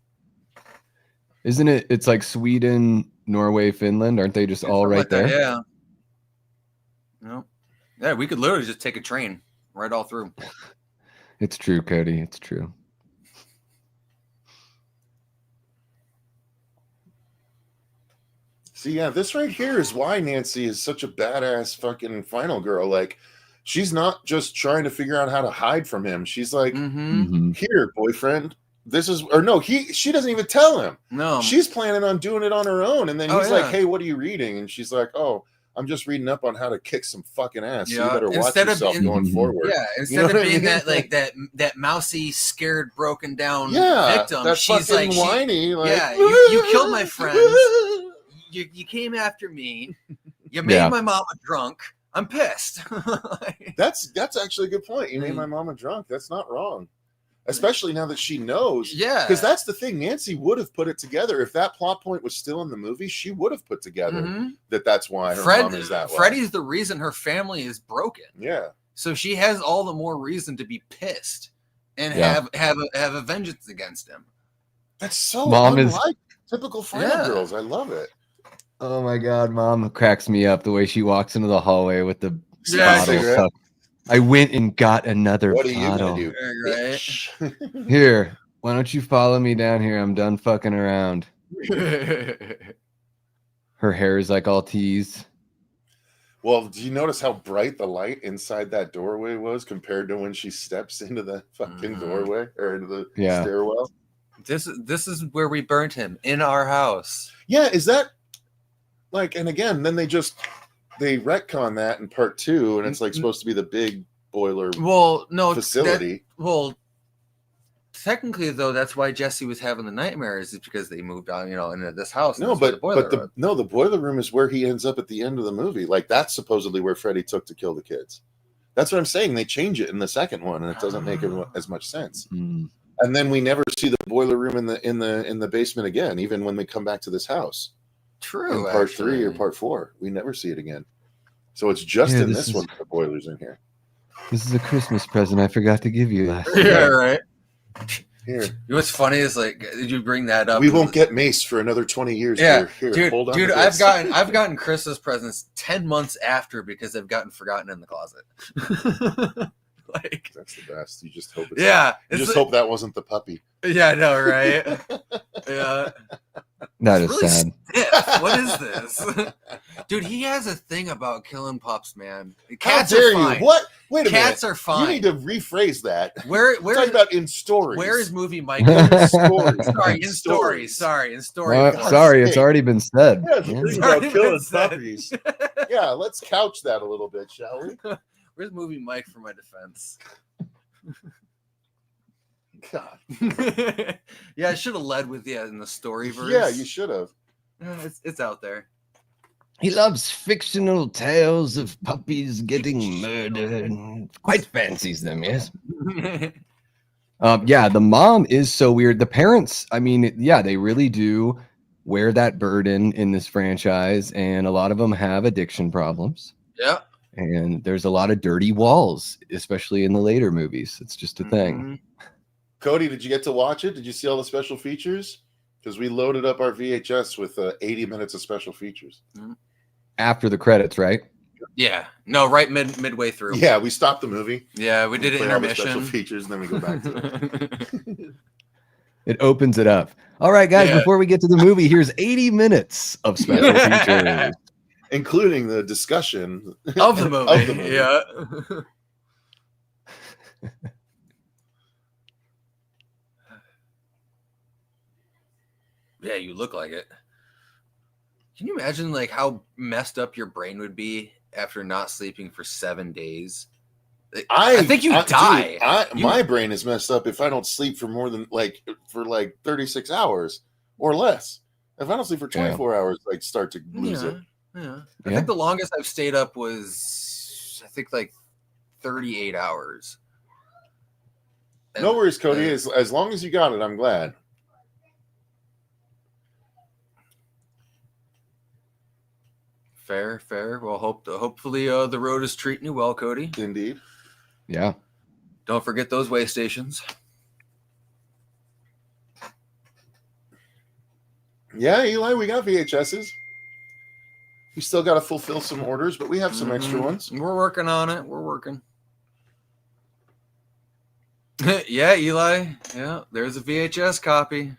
Isn't it? It's like Sweden, Norway, Finland. Aren't they just all right there? Yeah. No. Yeah, we could literally just take a train right all through. It's true, Cody. It's true. See, yeah, this right here is why Nancy is such a badass fucking final girl. Like, she's not just trying to figure out how to hide from him. She's like, here, boyfriend. She doesn't even tell him. No. She's planning on doing it on her own. And then he's like, hey, what are you reading? And she's like, oh, I'm just reading up on how to kick some fucking ass. So you better watch yourself going forward. Yeah, instead of being that mousy, scared, broken down victim, she's like whiny. You killed my friends. You came after me. You made my mama drunk. I'm pissed. That's actually a good point. You made my mama drunk. That's not wrong. Especially now that she knows. Yeah. Because that's the thing. Nancy would have put it together. If that plot point was still in the movie, she would have put together that's why her mom is that way. Freddy's the reason her family is broken. Yeah. So she has all the more reason to be pissed and have a vengeance against him. That's so unlike typical final girls. I love it. Oh my God, Mom cracks me up the way she walks into the hallway with the Yeah, bottle. cigarette. I went and got another What are you bottle. gonna do? Right. Bitch? Here, why don't you follow me down here? I'm done fucking around. Her hair is like all teased. Well, do you notice how bright the light inside that doorway was compared to when she steps into the fucking doorway or into the stairwell? This is where we burnt him, in our house. Yeah, is that like? And again, then they retcon that in part 2, and it's like supposed to be the big boiler. Well, no facility. Technically, though, that's why Jesse was having the nightmares, is because they moved on, into this house. No, the boiler room is where he ends up at the end of the movie. Like, that's supposedly where Freddy took to kill the kids. That's what I'm saying. They change it in the second one, and it doesn't make as much sense. Mm. And then we never see the boiler room in the basement again, even when we come back to this house. True. In part 3 or part 4, we never see it again. So it's just in this one the boiler's in here. This is a Christmas present I forgot to give you last Yeah, year. right. Here. You know what's funny is, like, did you bring that up? We won't get Mace for another 20 years. Yeah, here, hold on. Dude, I've gotten Christmas presents 10 months after because they've gotten forgotten in the closet. Like, that's the best. You just hope hope that wasn't the puppy. Yeah, I know, right? Yeah. That is really sad. Stiff. What is this? Dude, he has a thing about killing pups, man. Cats are fine. What? Wait a minute. Cats are fine. You need to rephrase that. Where talking about in stories. Where is movie Mike? In stories. Sorry, in stories. Sorry, in stories. Sorry, it's already been said. Yeah, it's about killing puppies. Yeah, let's couch that a little bit, shall we? Where's movie Mike for my defense? God. Yeah, I should have led with in the story verse. Yeah, you should have. It's out there. He loves fictional tales of puppies getting murdered. Quite fancies them, yes. Yeah, the mom is so weird. The parents, I mean, yeah, they really do wear that burden in this franchise, and a lot of them have addiction problems. Yeah. And there's a lot of dirty walls, especially in the later movies. It's just a thing. Cody, did you get to watch it? Did you see all the special features? Because we loaded up our VHS with 80 minutes of special features. After the credits, right? Yeah. No, right midway through. Yeah, we stopped the movie. Yeah, we did an intermission. All the special features, and then we go back to it. It opens it up. All right, guys, before we get to the movie, here's 80 minutes of special features. Including the discussion of the movie. Yeah. Yeah, you look like it. Can you imagine like how messed up your brain would be after not sleeping for 7 days? I think you die. Dude, my brain is messed up if I don't sleep for more than like 36 hours or less. If I don't sleep for 24 hours, I start to lose it. Yeah. I think the longest I've stayed up was, I think, like 38 hours. And, no worries, Cody. As long as you got it, I'm glad. Fair. Well, hopefully the road is treating you well, Cody. Indeed. Yeah. Don't forget those way stations. Yeah, Eli, we got VHSs. We still got to fulfill some orders, but we have some extra ones. We're working on it. We're working. Yeah, Eli. Yeah, there's a VHS copy.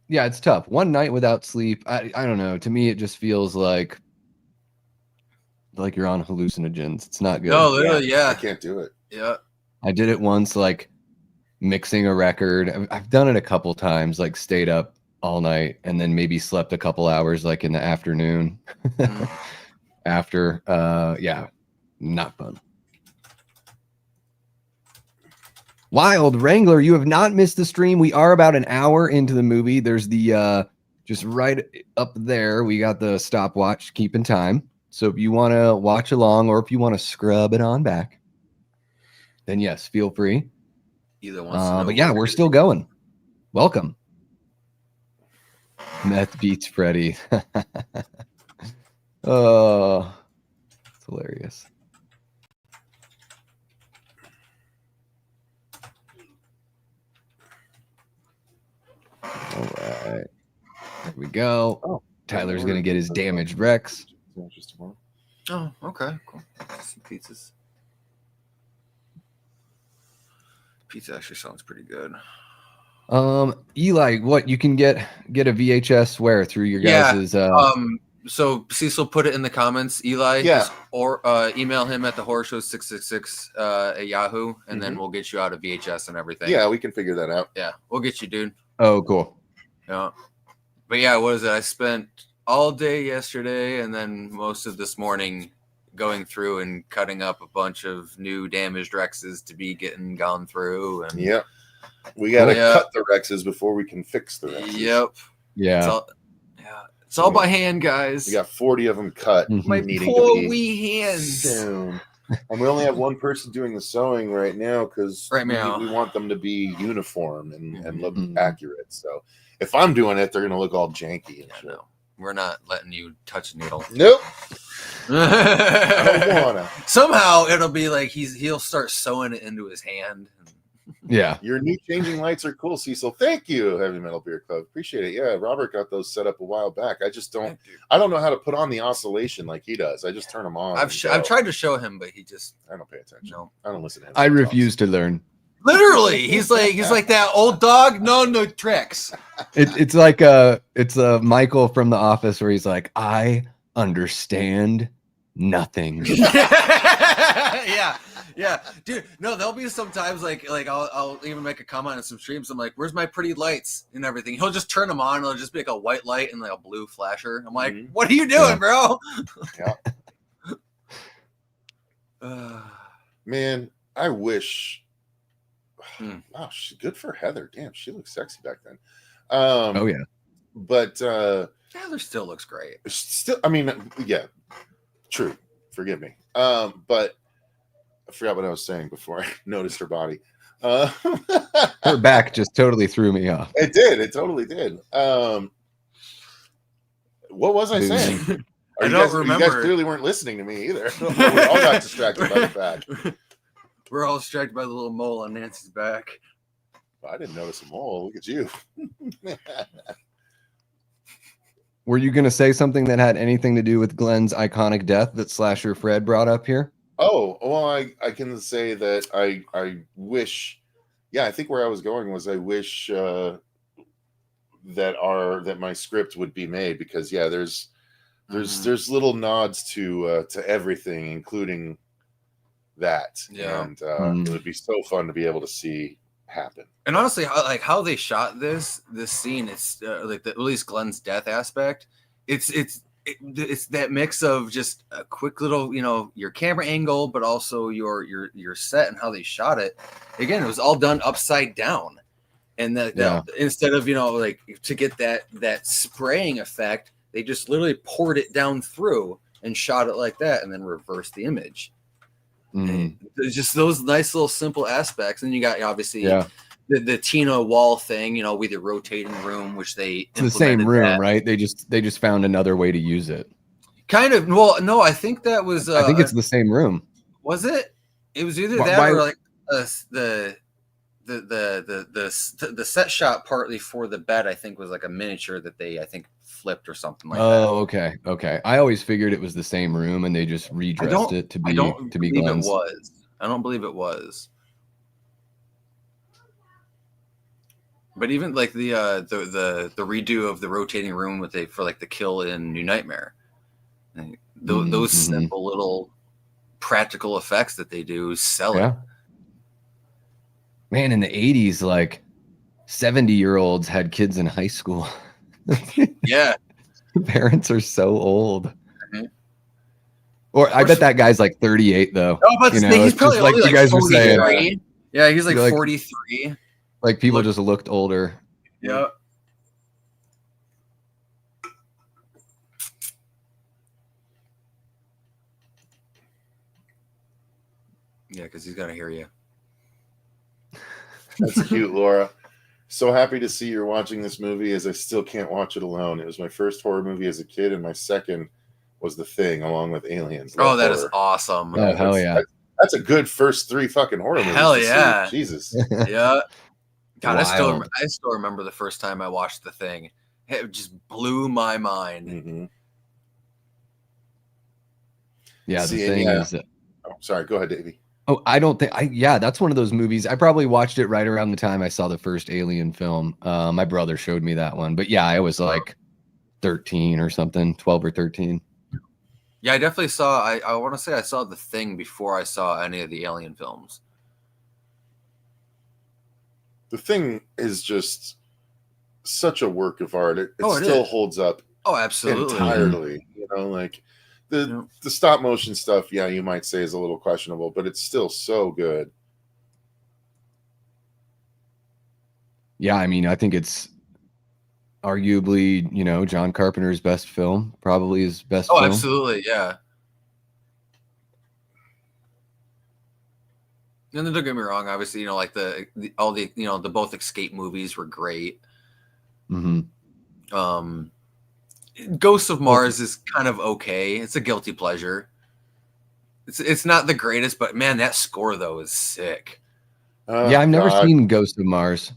Yeah, it's tough. One night without sleep. I don't know. To me, it just feels like you're on hallucinogens. It's not good. No, literally, yeah. I can't do it. Yeah. I did it once, like mixing a record. I've done it a couple times, like stayed up all night and then maybe slept a couple hours, like in the afternoon. After, yeah, not fun. Wild Wrangler, you have not missed the stream. We are about an hour into the movie. There's the just right up there. We got the stopwatch keeping time. So if you want to watch along or if you want to scrub it on back, then yes, feel free. Either one. But yeah, we're still going. Welcome. Meth beats Freddy. Oh, it's hilarious. All right. There we go. Oh, Tyler's gonna get his damaged Rex. Oh, okay, cool. Some pizzas. Pizza actually sounds pretty good. Eli, what you can get a VHS where through your guys's So Cecil put it in the comments, Eli. Yeah. Or email him at the horror show 666 at Yahoo, and then we'll get you out of VHS and everything. Yeah, we can figure that out. Yeah, we'll get you, dude. Oh, cool. Yeah. But yeah, what is it? I spent all day yesterday and then most of this morning going through and cutting up a bunch of new damaged Rexes to be gone through. And Yep. We got to cut the Rexes before we can fix the Rexes. Yep. Yeah. It's all by hand, guys. We got 40 of them cut. My poor wee hands. Soon. And we only have one person doing the sewing right now because we want them to be uniform and look accurate. So if I'm doing it, they're going to look all janky and shit. No, we're not letting you touch a needle. Nope. I don't wanna. Somehow it'll be like he'll start sewing it into his hand. Yeah. Your new changing lights are cool, Cecil. Thank you, Heavy Metal Beer Club. Appreciate it. Yeah, Robert got those set up a while back. I don't know how to put on the oscillation like he does. I just turn them on. I've tried to show him, but I don't pay attention. No. I don't listen to him. I refuse to learn. Literally, he's like that old dog. No tricks. It's like it's Michael from The Office where he's like, I understand nothing. Yeah, dude. No, there'll be sometimes like I'll even make a comment on some streams. I'm like, "Where's my pretty lights and everything?" He'll just turn them on. It'll just be like a white light and like a blue flasher. I'm like, "What are you doing, bro?" Yeah. Man, I wish. Wow, good for Heather. Damn, she looked sexy back then. Oh yeah, but Heather still looks great. Still, I mean, yeah, true. Forgive me. But I forgot what I was saying before I noticed her body. Her back just totally threw me off. It did. It totally did. What was I saying? I don't remember. You guys clearly weren't listening to me either. We all got distracted by the back. We're all distracted by the little mole on Nancy's back. Well, I didn't notice a mole. Look at you. Were you going to say something that had anything to do with Glenn's iconic death that Slasher Fred brought up here? Oh, well, I can say that I wish, I think where I was going was I wish that my script would be made because there's little nods to everything, including that. Yeah. And it would be so fun to be able to see happen. And honestly, how they shot this scene, it's at least Glenn's death aspect. It's that mix of just a quick little, your camera angle, but also your set and how they shot it. Again, it was all done upside down, and instead of to get that spraying effect, they just literally poured it down through and shot it like that, and then reversed the image. There's just those nice little simple aspects, and you got obviously the Tina wall thing, with the rotating room, which it's the same room, right? They just found another way to use it. Kind of. Well, no, I think that was. I think it's the same room. Was it? It was either that or like the set shot partly for the bed. I think was like a miniature that they flipped or something like that. Oh, okay. I always figured it was the same room, and they just redressed it to be. Glenn's. It was. I don't believe it was. But even like the redo of the rotating room for the kill in New Nightmare, those simple little practical effects that they do sell it. Man, in the 80s, like 70-year-olds had kids in high school. Yeah, parents are so old. Or I bet that guy's like 38 though. Oh, but he's probably like you guys were saying. Yeah, he's like 43. Like people just looked older. Yeah. Yeah, because he's got to hear you. That's cute, Laura. So happy to see you're watching this movie as I still can't watch it alone. It was my first horror movie as a kid, and my second was The Thing, along with Aliens. That is awesome. Oh, hell yeah. That's a good first 3 fucking horror movies. Hell yeah. Jesus. Yeah. God, Wild. I still remember the first time I watched The Thing. It just blew my mind. Mm-hmm. Yeah, See, the and thing yeah. is that. Oh, sorry, go ahead, Davey. Oh, I don't think yeah, that's one of those movies. I probably watched it right around the time I saw the first Alien film. My brother showed me that one, but yeah, I was like 13 or something, 12 or 13. Yeah, I definitely saw. I want to say I saw The Thing before I saw any of the Alien films. The Thing is just such a work of art. It Oh, it still is. holds up Oh, absolutely. entirely. You know, like the stop motion stuff, yeah, you might say is a little questionable, but it's still so good. Yeah, I mean, I think it's arguably, you know, John Carpenter's best film, probably his best Oh, film. absolutely, yeah. And then don't get me wrong, obviously, you know, like all the you know the both escape movies were great. Mm-hmm. Ghosts of Mars is kind of okay. It's a guilty pleasure. It's not the greatest, but man, that score though is sick. Yeah, I've never seen Ghost of Mars.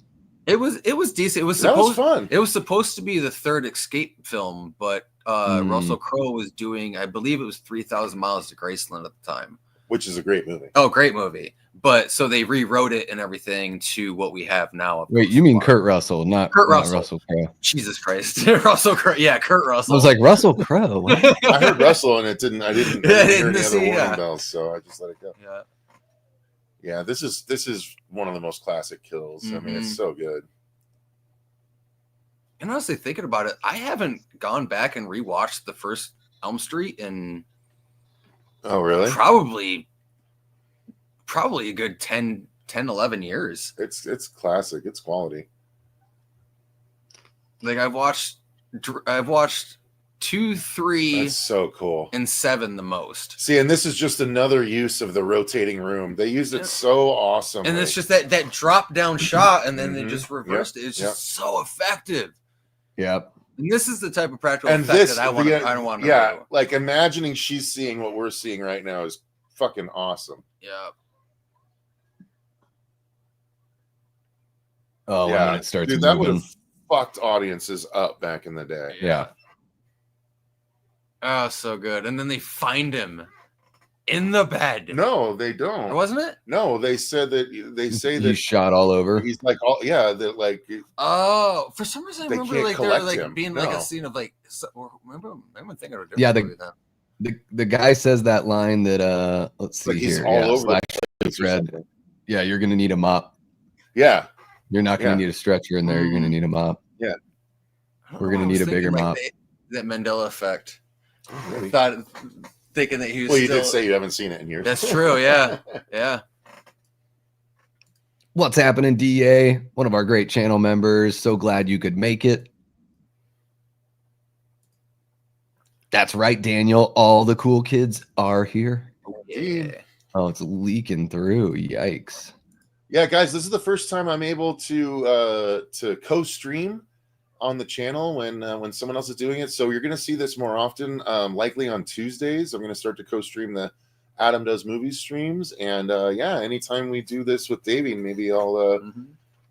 It was decent. It was that was supposed fun. It was supposed to be the third escape film, but Russell Crowe was doing, I believe it was 3,000 Miles to Graceland at the time, which is a great movie. Oh, great movie. But so they rewrote it and everything to what we have now. Wait, you mean Kurt Russell, not Russell Crowe? Jesus Christ, Russell Crowe. Yeah, Kurt Russell. I was like, Russell Crowe. I heard Russell and I didn't hear any other warning bells, so I just let it go. Yeah. Yeah, this is one of the most classic kills. Mm-hmm. I mean, it's so good. And honestly, thinking about it, I haven't gone back and rewatched the first Elm Street in really? Probably a good 10, 11 years. It's classic. It's quality. Like I've watched 2, 3. That's so cool. And 7 the most. See, and this is just another use of the rotating room. They used it so awesome. And it's just that drop down shot, and then they just reversed it. It's just so effective. Yep. And this is the type of practical effect that I don't want to do. Like imagining she's seeing what we're seeing right now is fucking awesome. Yeah. Oh, yeah. When it starts Dude, that would have fucked audiences up back in the day. Yeah. Oh, so good. And then they find him in the bed. No, they don't. Or wasn't it? No, they say that he's shot all over. He's like, that like. Oh, for some reason I remember like there like him. being like a scene of like. Remember thinking of a different movie then. The guy says that line that let's see like here. All over Fred. Yeah, you're gonna need a mop. Yeah. You're not gonna need a stretcher in there. You're gonna need a mop. Yeah. We're gonna need a bigger mop. That Mandela effect. Really? Thinking that he was. Well, you did say you haven't seen it in years. That's true. Yeah. Yeah. What's happening, DA? One of our great channel members. So glad you could make it. That's right, Daniel. All the cool kids are here. Yeah. Oh, it's leaking through. Yikes. Yeah, guys, this is the first time I'm able to co-stream on the channel when someone else is doing it. So you're going to see this more often, likely on Tuesdays. I'm going to start to co-stream the Adam Does Movies streams. And anytime we do this with Davey, maybe I'll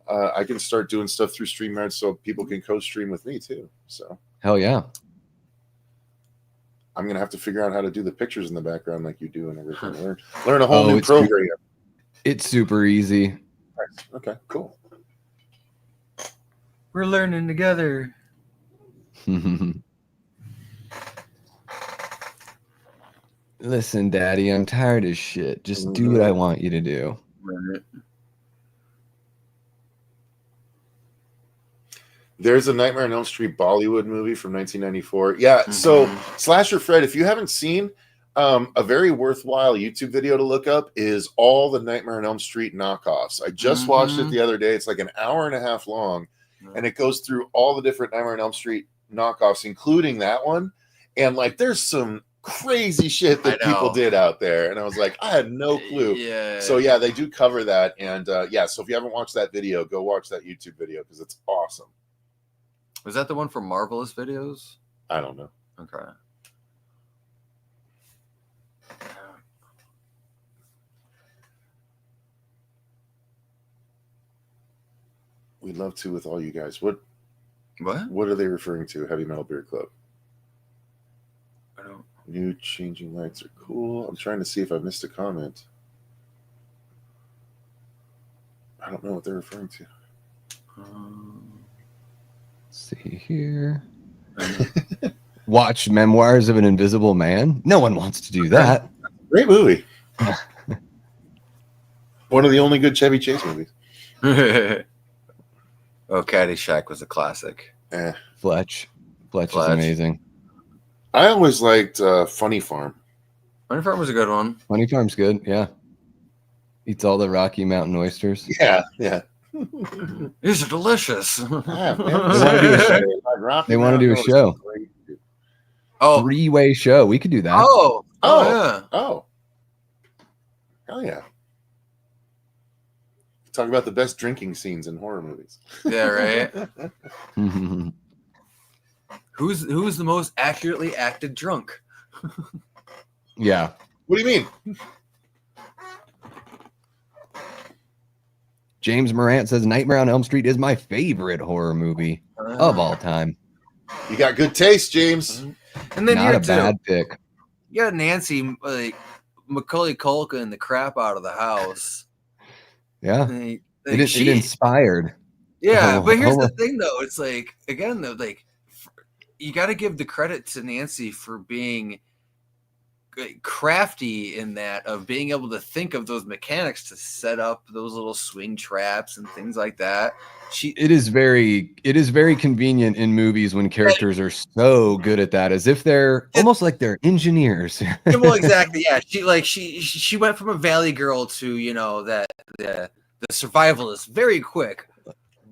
I can start doing stuff through StreamYard so people can co-stream with me too. So hell yeah. I'm going to have to figure out how to do the pictures in the background like you do and everything. Learn a whole new program. It's super easy. Okay, cool. We're learning together. Listen, Daddy, I'm tired as shit. Just do what I want you to do. Right. There's a Nightmare on Elm Street Bollywood movie from 1994. Yeah, so Slasher Fred, if you haven't seen, a very worthwhile YouTube video to look up is all the Nightmare on Elm Street knockoffs. I just watched it the other day. It's like an hour and a half long, and it goes through all the different Nightmare on Elm Street knockoffs, including that one. And like, there's some crazy shit that people did out there, and I was like, I had no clue. Yeah. So yeah, they do cover that, and so if you haven't watched that video, go watch that YouTube video because it's awesome. Was that the one from Marvelous Videos? I don't know. Okay. We'd love to with all you guys. What What? What are they referring to? Heavy Metal Beer Club. I don't. New changing lights are cool. I'm trying to see if I missed a comment. I don't know what they're referring to. Let's see here. Watch Memoirs of an Invisible Man. No one wants to do that. Great movie. One of the only good Chevy Chase movies. Oh, Caddyshack was a classic. Fletch is Fletch. amazing. I always liked Funny Farm. Funny Farm was a good one. Funny Farm's good. Yeah. Eats all the Rocky Mountain oysters. Yeah. These are delicious. Yeah, They want to do a show. Oh, 3-way show. We could do that. oh, Oh. yeah. Oh. Hell yeah. Talk about the best drinking scenes in horror movies. Yeah, right. Who's the most accurately acted drunk? Yeah. What do you mean? James Morant says Nightmare on Elm Street is my favorite horror movie of all time. You got good taste, James. And then Not a bad pick. You got Nancy, like Macaulay Culkin, the crap out of the house. Yeah. Like, It inspired. Yeah, Oh, but here's oh. the thing, though. It's like, again, though, like, you got to give the credit to Nancy for being crafty in that, of being able to think of those mechanics to set up those little swing traps and things like that. It is very convenient in movies when characters are so good at that, as if they're almost like they're engineers. Well, exactly. Yeah, she went from a valley girl to the survivalist very quick.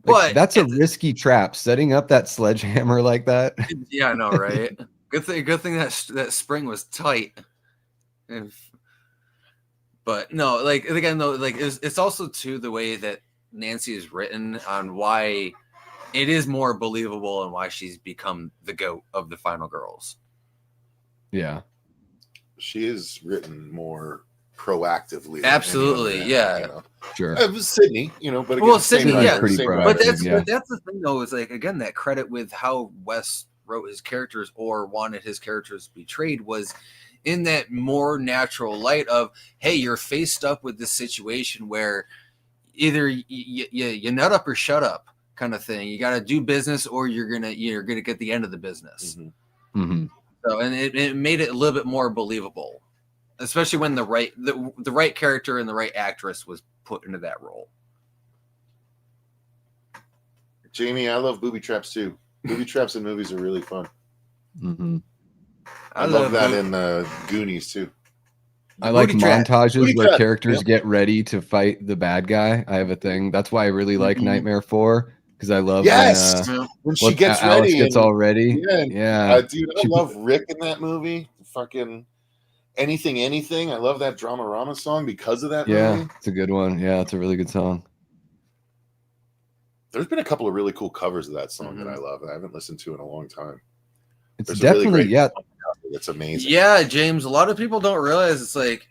But that's a risky trap, setting up that sledgehammer like that. Yeah, I know, right? Good thing that spring was tight. But no, like, again, though, like, it's also too the way that Nancy is written on why it is more believable and why she's become the GOAT of the Final Girls. Yeah, she is written more proactively. Absolutely, yeah. Sure. It was Sydney, but again, Sydney, yeah, pretty proactive. But that's the thing, though, is like, again, that credit with how Wes wrote his characters or wanted his characters portrayed was in that more natural light of, hey, you're faced up with this situation where either you nut up or shut up kind of thing. You got to do business or you're gonna get the end of the business. Mm-hmm. Mm-hmm. So, and it made it a little bit more believable, especially when the right character and the right actress was put into that role. Jamie, I love booby traps too. Booby traps in movies are really fun. Mm-hmm. I love that in Goonies too. I like montages where characters Yep. get ready to fight the bad guy. I have a thing. That's why I really like Nightmare 4, because I love when she gets Alice ready. gets all ready. Yeah. Dude, I love Rick in that movie. Fucking anything. I love that Dramarama song because of that movie. Yeah, it's a good one. Yeah, it's a really good song. There's been a couple of really cool covers of that song that I love, and I haven't listened to in a long time. It's There's definitely it's amazing. Yeah, James, a lot of people don't realize it's like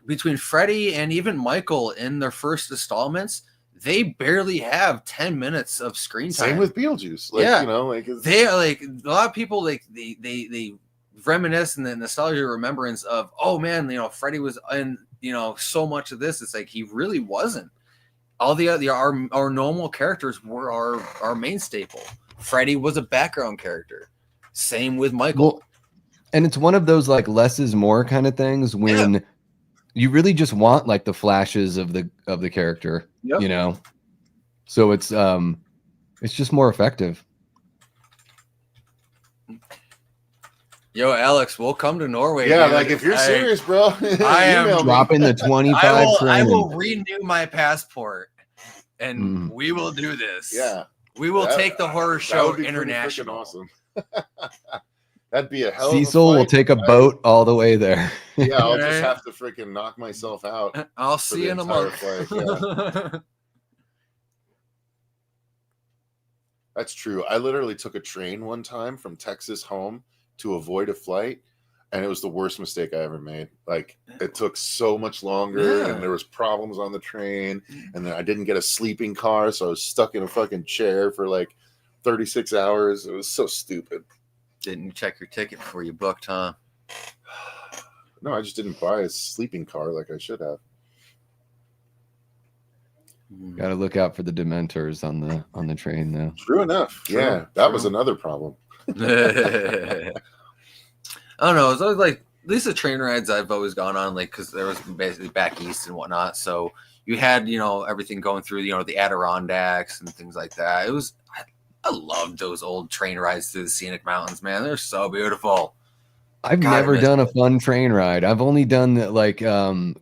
between Freddy and even Michael in their first installments, they barely have 10 minutes of screen time. Same with Beetlejuice. They are like, a lot of people like they reminisce in the nostalgia remembrance of, oh man, Freddy was in so much of this. It's like he really wasn't. All our normal characters were our main staple. Freddy was a background character. Same with Michael. Well, and it's one of those like less is more kind of things when you really just want like the flashes of the character, So it's just more effective. Yo, Alex, we'll come to Norway. Yeah, dude. like if you're serious, bro, I am dropping the 25. I will renew my passport, and we will do this. Yeah, we will take the horror show that would be international. Awesome. That'd be a hell. Cecil will take a boat all the way there. Yeah, I'll just have to freaking knock myself out. I'll see you in a month. Yeah. That's true. I literally took a train one time from Texas home to avoid a flight, and it was the worst mistake I ever made. Like, it took so much longer, and there was problems on the train, and then I didn't get a sleeping car, so I was stuck in a fucking chair for like 36 hours. It was so stupid. Didn't check your ticket before you booked, huh? No, I just didn't buy a sleeping car like I should have. Got to look out for the Dementors on the train, though. True enough. Yeah, that was another problem. I don't know. It's always like, at least the train rides I've always gone on, like, because there was basically back east and whatnot. So you had, everything going through, the Adirondacks and things like that. It was, I loved those old train rides through the scenic mountains, man. They're so beautiful. I've never done a fun train ride. I've only done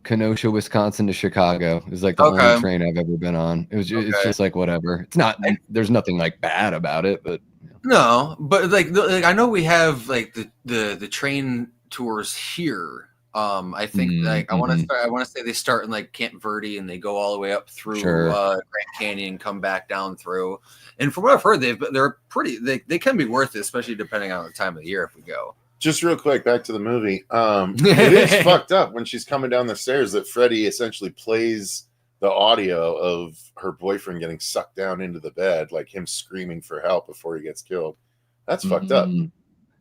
Kenosha, Wisconsin to Chicago. It was like the only train I've ever been on. It's just like whatever. It's not. There's nothing like bad about it, but no. But like I know we have like the train tours here. I think I want to say they start in like Camp Verde and they go all the way up through Grand Canyon, come back down through. And from what I've heard, they're pretty. They can be worth it, especially depending on the time of the year if we go. Just real quick, back to the movie. It is fucked up when she's coming down the stairs that Freddy essentially plays the audio of her boyfriend getting sucked down into the bed, like him screaming for help before he gets killed. That's fucked up.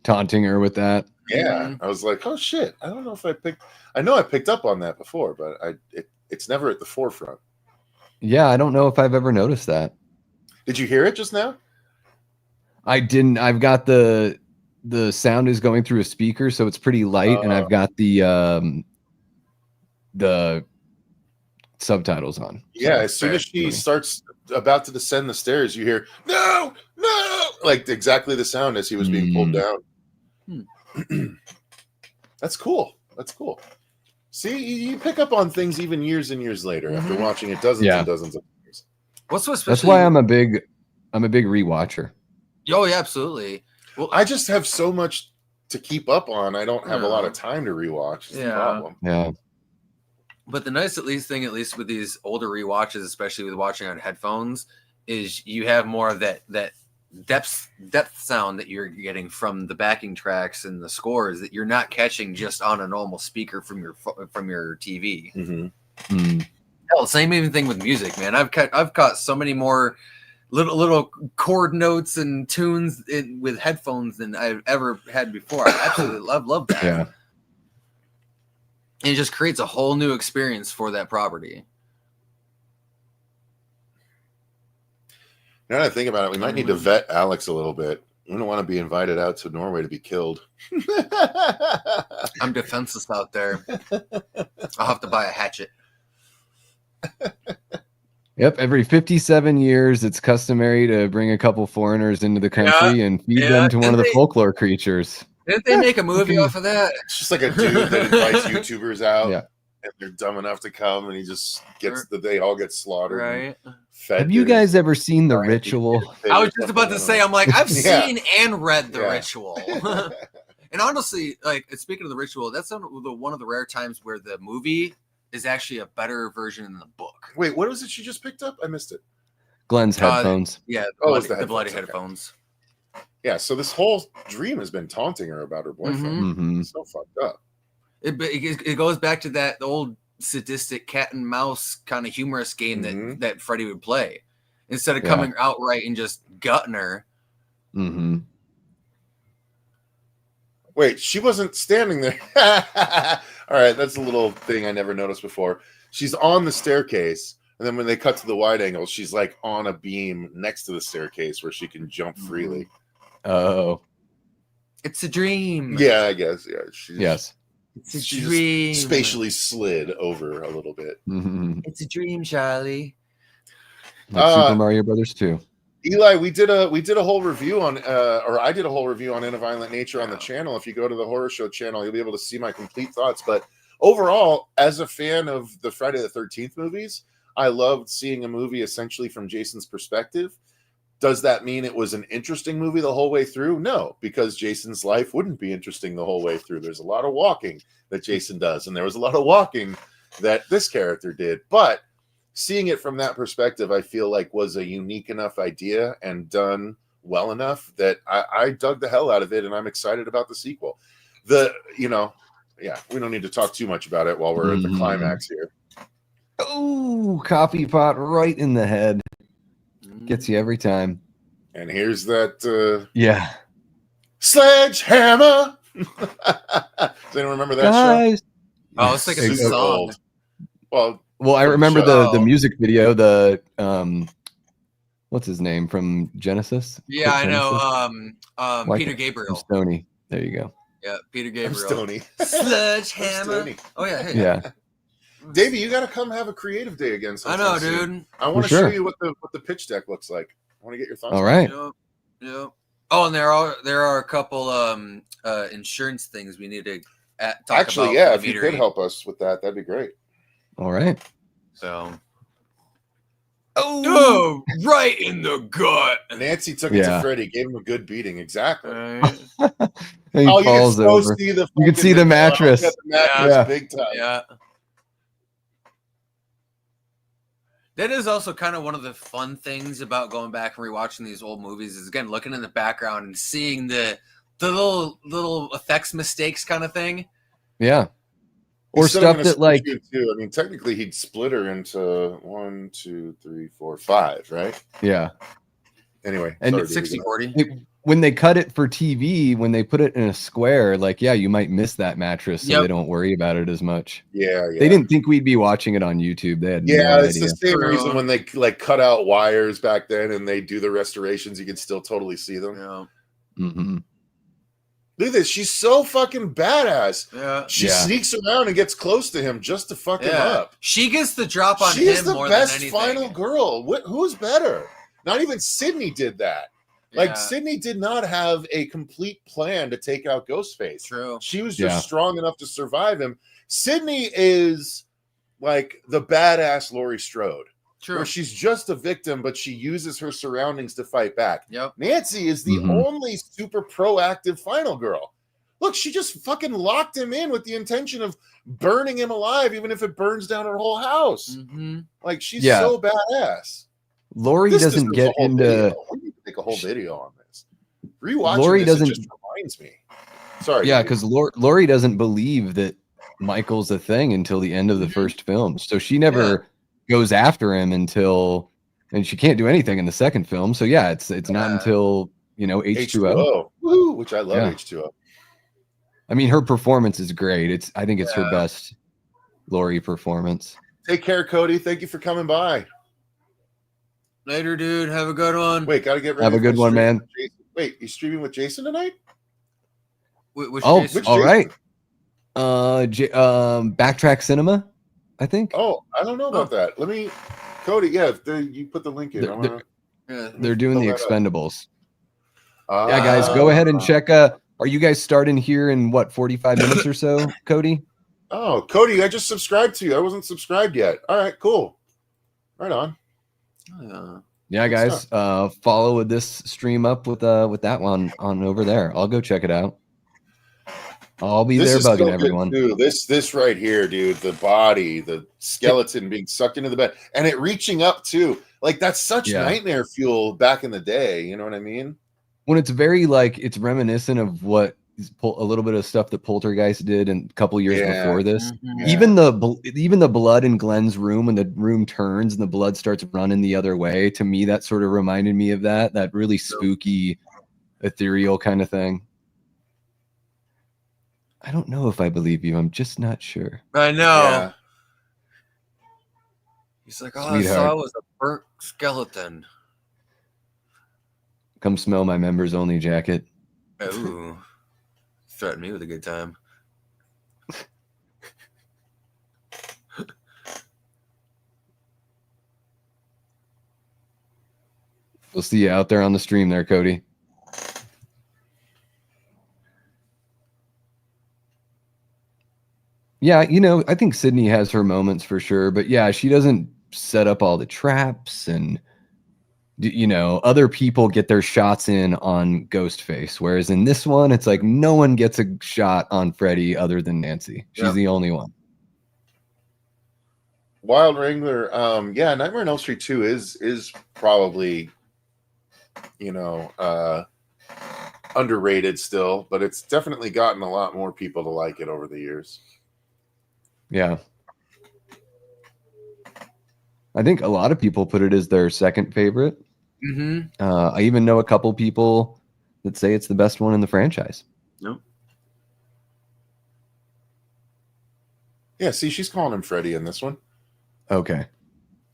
Taunting her with that. Yeah. I was like, oh shit. I don't know if I know I picked up on that before, but it's never at the forefront. Yeah, I don't know if I've ever noticed that. Did you hear it just now? I didn't. I've got the sound is going through a speaker, so it's pretty light, and I've got the subtitles on. Yeah, as soon as she starts about to descend the stairs, you hear no, like exactly the sound as he was being pulled down. That's cool. That's cool. See, you pick up on things even years and years later after watching it dozens and dozens of times. That's why I'm a big rewatcher. Oh yeah, absolutely. Well, I just have so much to keep up on. I don't have a lot of time to rewatch. That's the problem. Yeah. But the nice at least with these older rewatches, especially with watching on headphones, is you have more of that depth sound that you're getting from the backing tracks and the scores that you're not catching just on a normal speaker from your TV. Hell, same even thing with music, man. I've caught so many more little chord notes and tunes with headphones than I've ever had before. I absolutely love that. Yeah. And it just creates a whole new experience for that property. Now that I think about it, we might need to vet Alex a little bit. We don't want to be invited out to Norway to be killed. I'm defenseless out there. I'll have to buy a hatchet. Yep, every 57 years, it's customary to bring a couple foreigners into the country and feed them to one of the folklore creatures. Didn't they make a movie off of that? It's just like a dude that invites YouTubers out, and they're dumb enough to come, and he just gets they all get slaughtered. Right. Have you guys ever seen The Ritual? I was just about to say, I'm like, I've seen and read The Ritual. And honestly, like, speaking of The Ritual, that's one of the rare times where the movie is actually a better version than the book. Wait, what was it you just picked up? I missed it. Glenn's headphones. The bloody headphones. Yeah, so this whole dream has been taunting her about her boyfriend. It's so fucked up. It goes back to that old sadistic cat and mouse kind of humorous game that Freddy would play. Instead of coming outright and just gutting her. Wait, she wasn't standing there. All right, that's a little thing I never noticed before. She's on the staircase, and then when they cut to the wide angle, she's like on a beam next to the staircase where she can jump freely. Oh. It's a dream. Yeah, I guess. Yeah. It's a dream. Spatially slid over a little bit. It's a dream, Charlie. Like Super Mario Brothers 2. Eli, we did a whole review on, or I did a whole review on In a Violent Nature on the channel. If you go to the Horror Show channel, you'll be able to see my complete thoughts. But overall, as a fan of the Friday the 13th movies, I loved seeing a movie essentially from Jason's perspective. Does that mean it was an interesting movie the whole way through? No, because Jason's life wouldn't be interesting the whole way through. There's a lot of walking that Jason does, and there was a lot of walking that this character did. But seeing it from that perspective, I feel like was a unique enough idea and done well enough that I dug the hell out of it, and I'm excited about the sequel. We don't need to talk too much about it while we're at the climax here. Oh, coffee pot right in the head. Gets you every time. And here's that Yeah. sledgehammer. Does anyone remember that show? Guys. Oh, it's like a Super song. old. Well, I from remember show. the music video, the what's his name from Genesis? Yeah, Quick I know. Genesis? Peter I'm Gabriel. Stoney. There you go. Yeah, Peter I'm Gabriel. Stoney. Sledgehammer. Stoney. Oh yeah, hey. Yeah. Davey, you got to come have a creative day again I sometime know, soon. dude. I want to For show sure. you what the pitch deck looks like. I want to get your thoughts. All on right. Yep. Oh, and there are a couple insurance things we need to talk Actually, about. yeah, if you could help us with that, that'd be great. All right. So. Oh, right in the gut. Nancy took it to Freddy, gave him a good beating. Exactly. He falls over. You can see the mattress. The mattress big time. Yeah. That is also kind of one of the fun things about going back and rewatching these old movies is, again, looking in the background and seeing the little effects mistakes kind of thing. Yeah. Or stuff that, like, too. I mean, technically he'd split her into 1, 2, 3, 4, 5, right? Yeah. Anyway, and 60-40. When they cut it for TV, when they put it in a square, like, yeah, you might miss that mattress, so they don't worry about it as much. Yeah. They didn't think we'd be watching it on YouTube. They had it's the same reason when they like cut out wires back then and they do the restorations, you can still totally see them. Yeah. Mm-hmm. Look at this. She's so fucking badass. Yeah. She sneaks around and gets close to him just to fuck him up. She gets the drop on him more than anything. She is the best final girl. Who's better? Not even Sydney did that. Like, Sydney did not have a complete plan to take out Ghostface. True. She was just strong enough to survive him. Sydney is like the badass Laurie Strode. True. Where she's just a victim, but she uses her surroundings to fight back. Yep. Nancy is the only super proactive final girl. Look, she just fucking locked him in with the intention of burning him alive, even if it burns down her whole house. Mm-hmm. Like, she's so badass. Laurie doesn't get into... We need to make a whole video on this. Rewatching Laurie this, doesn't... it just reminds me. Sorry. Yeah, because Laurie doesn't believe that Michael's a thing until the end of the first film. So she never goes after him until... And she can't do anything in the second film. So yeah, it's not until, H2O. Woo, which I love H2O. I mean, her performance is great. I think it's her best Laurie performance. Take care, Cody. Thank you for coming by. Later, dude. Have a good one. Wait, gotta get ready. Have a good one, man. Wait, you streaming with Jason tonight? Which all Jason? Right. Backtrack Cinema, I think. Oh, I don't know about that. Let me, Cody. Yeah, you put the link in. They're doing the Expendables. Yeah, guys, go ahead and check. Are you guys starting here in 45 minutes or so, Cody? Oh, Cody, I just subscribed to you. I wasn't subscribed yet. All right, cool. Right on. Yeah, guys, follow this stream up with that one on over there. I'll go check it out. I'll be there bugging everyone. This right here, dude, the body, the skeleton being sucked into the bed, and it reaching up too. Like, that's such nightmare fuel back in the day. You know what I mean? When it's very it's reminiscent of what a little bit of stuff that Poltergeist did a couple years before this. Mm-hmm. Even the blood in Glenn's room, when the room turns and the blood starts running the other way, to me that sort of reminded me of that really spooky, ethereal kind of thing. I don't know if I believe you. I'm just not sure. I know. Yeah. He's like, all I saw was a burnt skeleton. Come smell my members only jacket. Ooh. Threaten me with a good time. We'll see you out there on the stream there, Cody. Yeah, I think Sydney has her moments for sure, but yeah, she doesn't set up all the traps, and other people get their shots in on Ghostface, whereas in this one, it's like no one gets a shot on Freddy other than Nancy. She's the only one. Wild Wrangler, Nightmare on Elm Street 2 is probably, underrated still, but it's definitely gotten a lot more people to like it over the years. Yeah. I think a lot of people put it as their second favorite. I even know a couple people that say it's the best one in the franchise. No. Yeah, see, she's calling him Freddy in this one. Okay.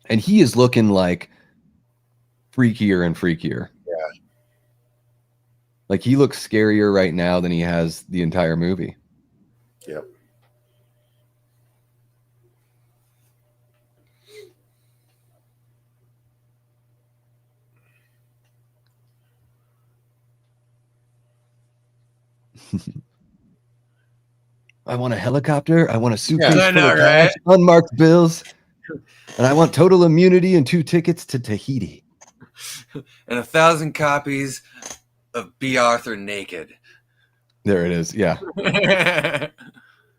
And he is looking like freakier and freakier. Yeah. Like he looks scarier right now than he has the entire movie. Yep. I want a helicopter. I want a suitcase I know, full of cash, right? unmarked bills, and I want total immunity and 2 tickets to Tahiti. And 1,000 copies of B. Arthur naked. There it is. Yeah.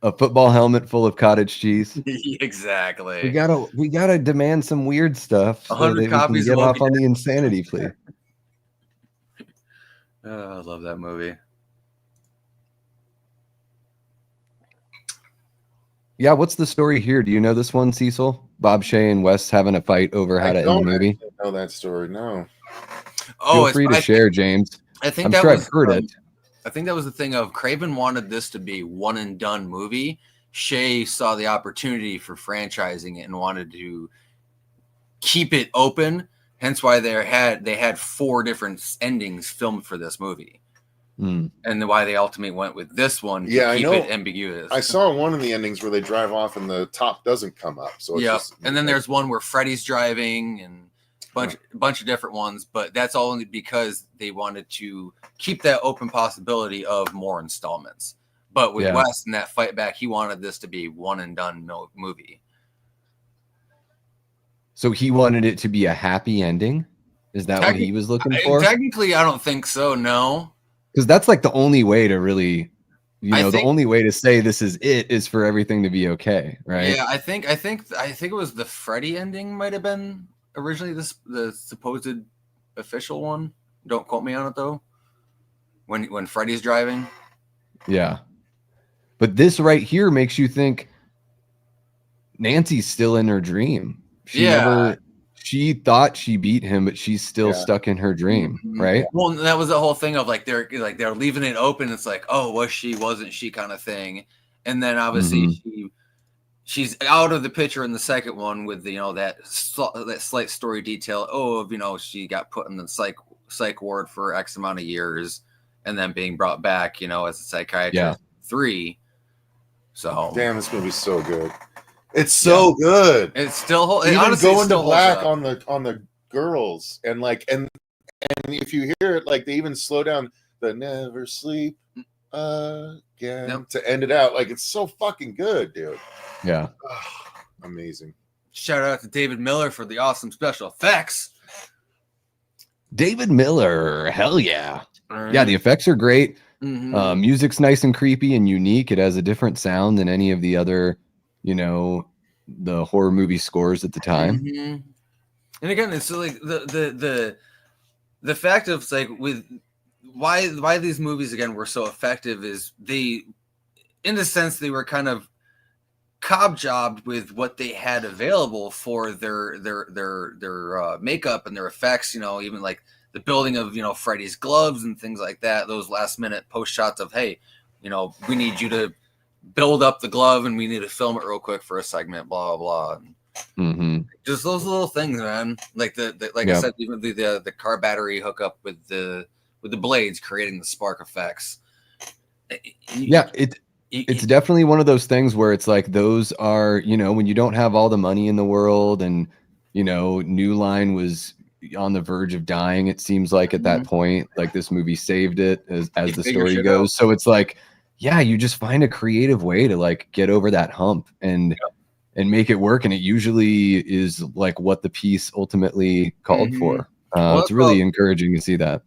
A football helmet full of cottage cheese. Exactly. We gotta demand some weird stuff so 100 that we can copies get of off Moby on the insanity plea. Oh, I love that movie. Yeah, what's the story here? Do you know this one, Cecil? Bob Shea and Wes having a fight over how to end the movie. I don't know that story. No. Oh, Feel free to share, James. I think I'm that sure was, I've heard it. I think that was the thing of Craven wanted this to be one and done movie. Shea saw the opportunity for franchising it and wanted to keep it open. Hence why they had 4 different endings filmed for this movie. And why they ultimately went with this one to keep it ambiguous. I saw one of the endings where they drive off and the top doesn't come up. So it's just, and then there's one where Freddy's driving and bunch of different ones, but that's all only because they wanted to keep that open possibility of more installments. But with Wes and that fight back, he wanted this to be one and done movie. So he wanted it to be a happy ending? Is that what he was looking for? Technically, I don't think so, no. Because that's like the only way to really, the only way to say this is it is for everything to be okay, right? Yeah, I think it was the Freddy ending might have been originally the supposed official one. Don't quote me on it though. When Freddy's driving. Yeah. But this right here makes you think Nancy's still in her dream. She thought she beat him, but she's still stuck in her dream, right? Well, that was the whole thing of they're leaving it open. It's like, oh, was she, wasn't she, kind of thing. And then obviously she's out of the picture in the second one with that slight story detail. Oh, she got put in the psych ward for X amount of years, and then being brought back, as a psychiatrist. 3. So damn, this movie's so good. It's so good. It's still even going to black on the girls and if you hear it, like they even slow down the never sleep again to end it out. Like it's so fucking good, dude. Yeah. Amazing. Shout out to David Miller for the awesome special effects. David Miller, hell yeah. Yeah, the effects are great. Music's nice and creepy and unique. It has a different sound than any of the other the horror movie scores at the time. And again, it's like the fact of like with why these movies again were so effective is they, in a sense, they were kind of cob-jobbed with what they had available for their makeup and their effects. Even like the building of Freddy's gloves and things like that. Those last minute post shots of we need you to build up the glove and we need to film it real quick for a segment, blah blah blah. Just those little things, man. Like I said, even the car battery hookup with the blades creating the spark effects. It's definitely one of those things where it's like those are when you don't have all the money in the world and New Line was on the verge of dying, it seems like at that point, like this movie saved it as the story goes. So it's like, you just find a creative way to like get over that hump and make it work. And it usually is like what the piece ultimately called for. It's really encouraging to see that.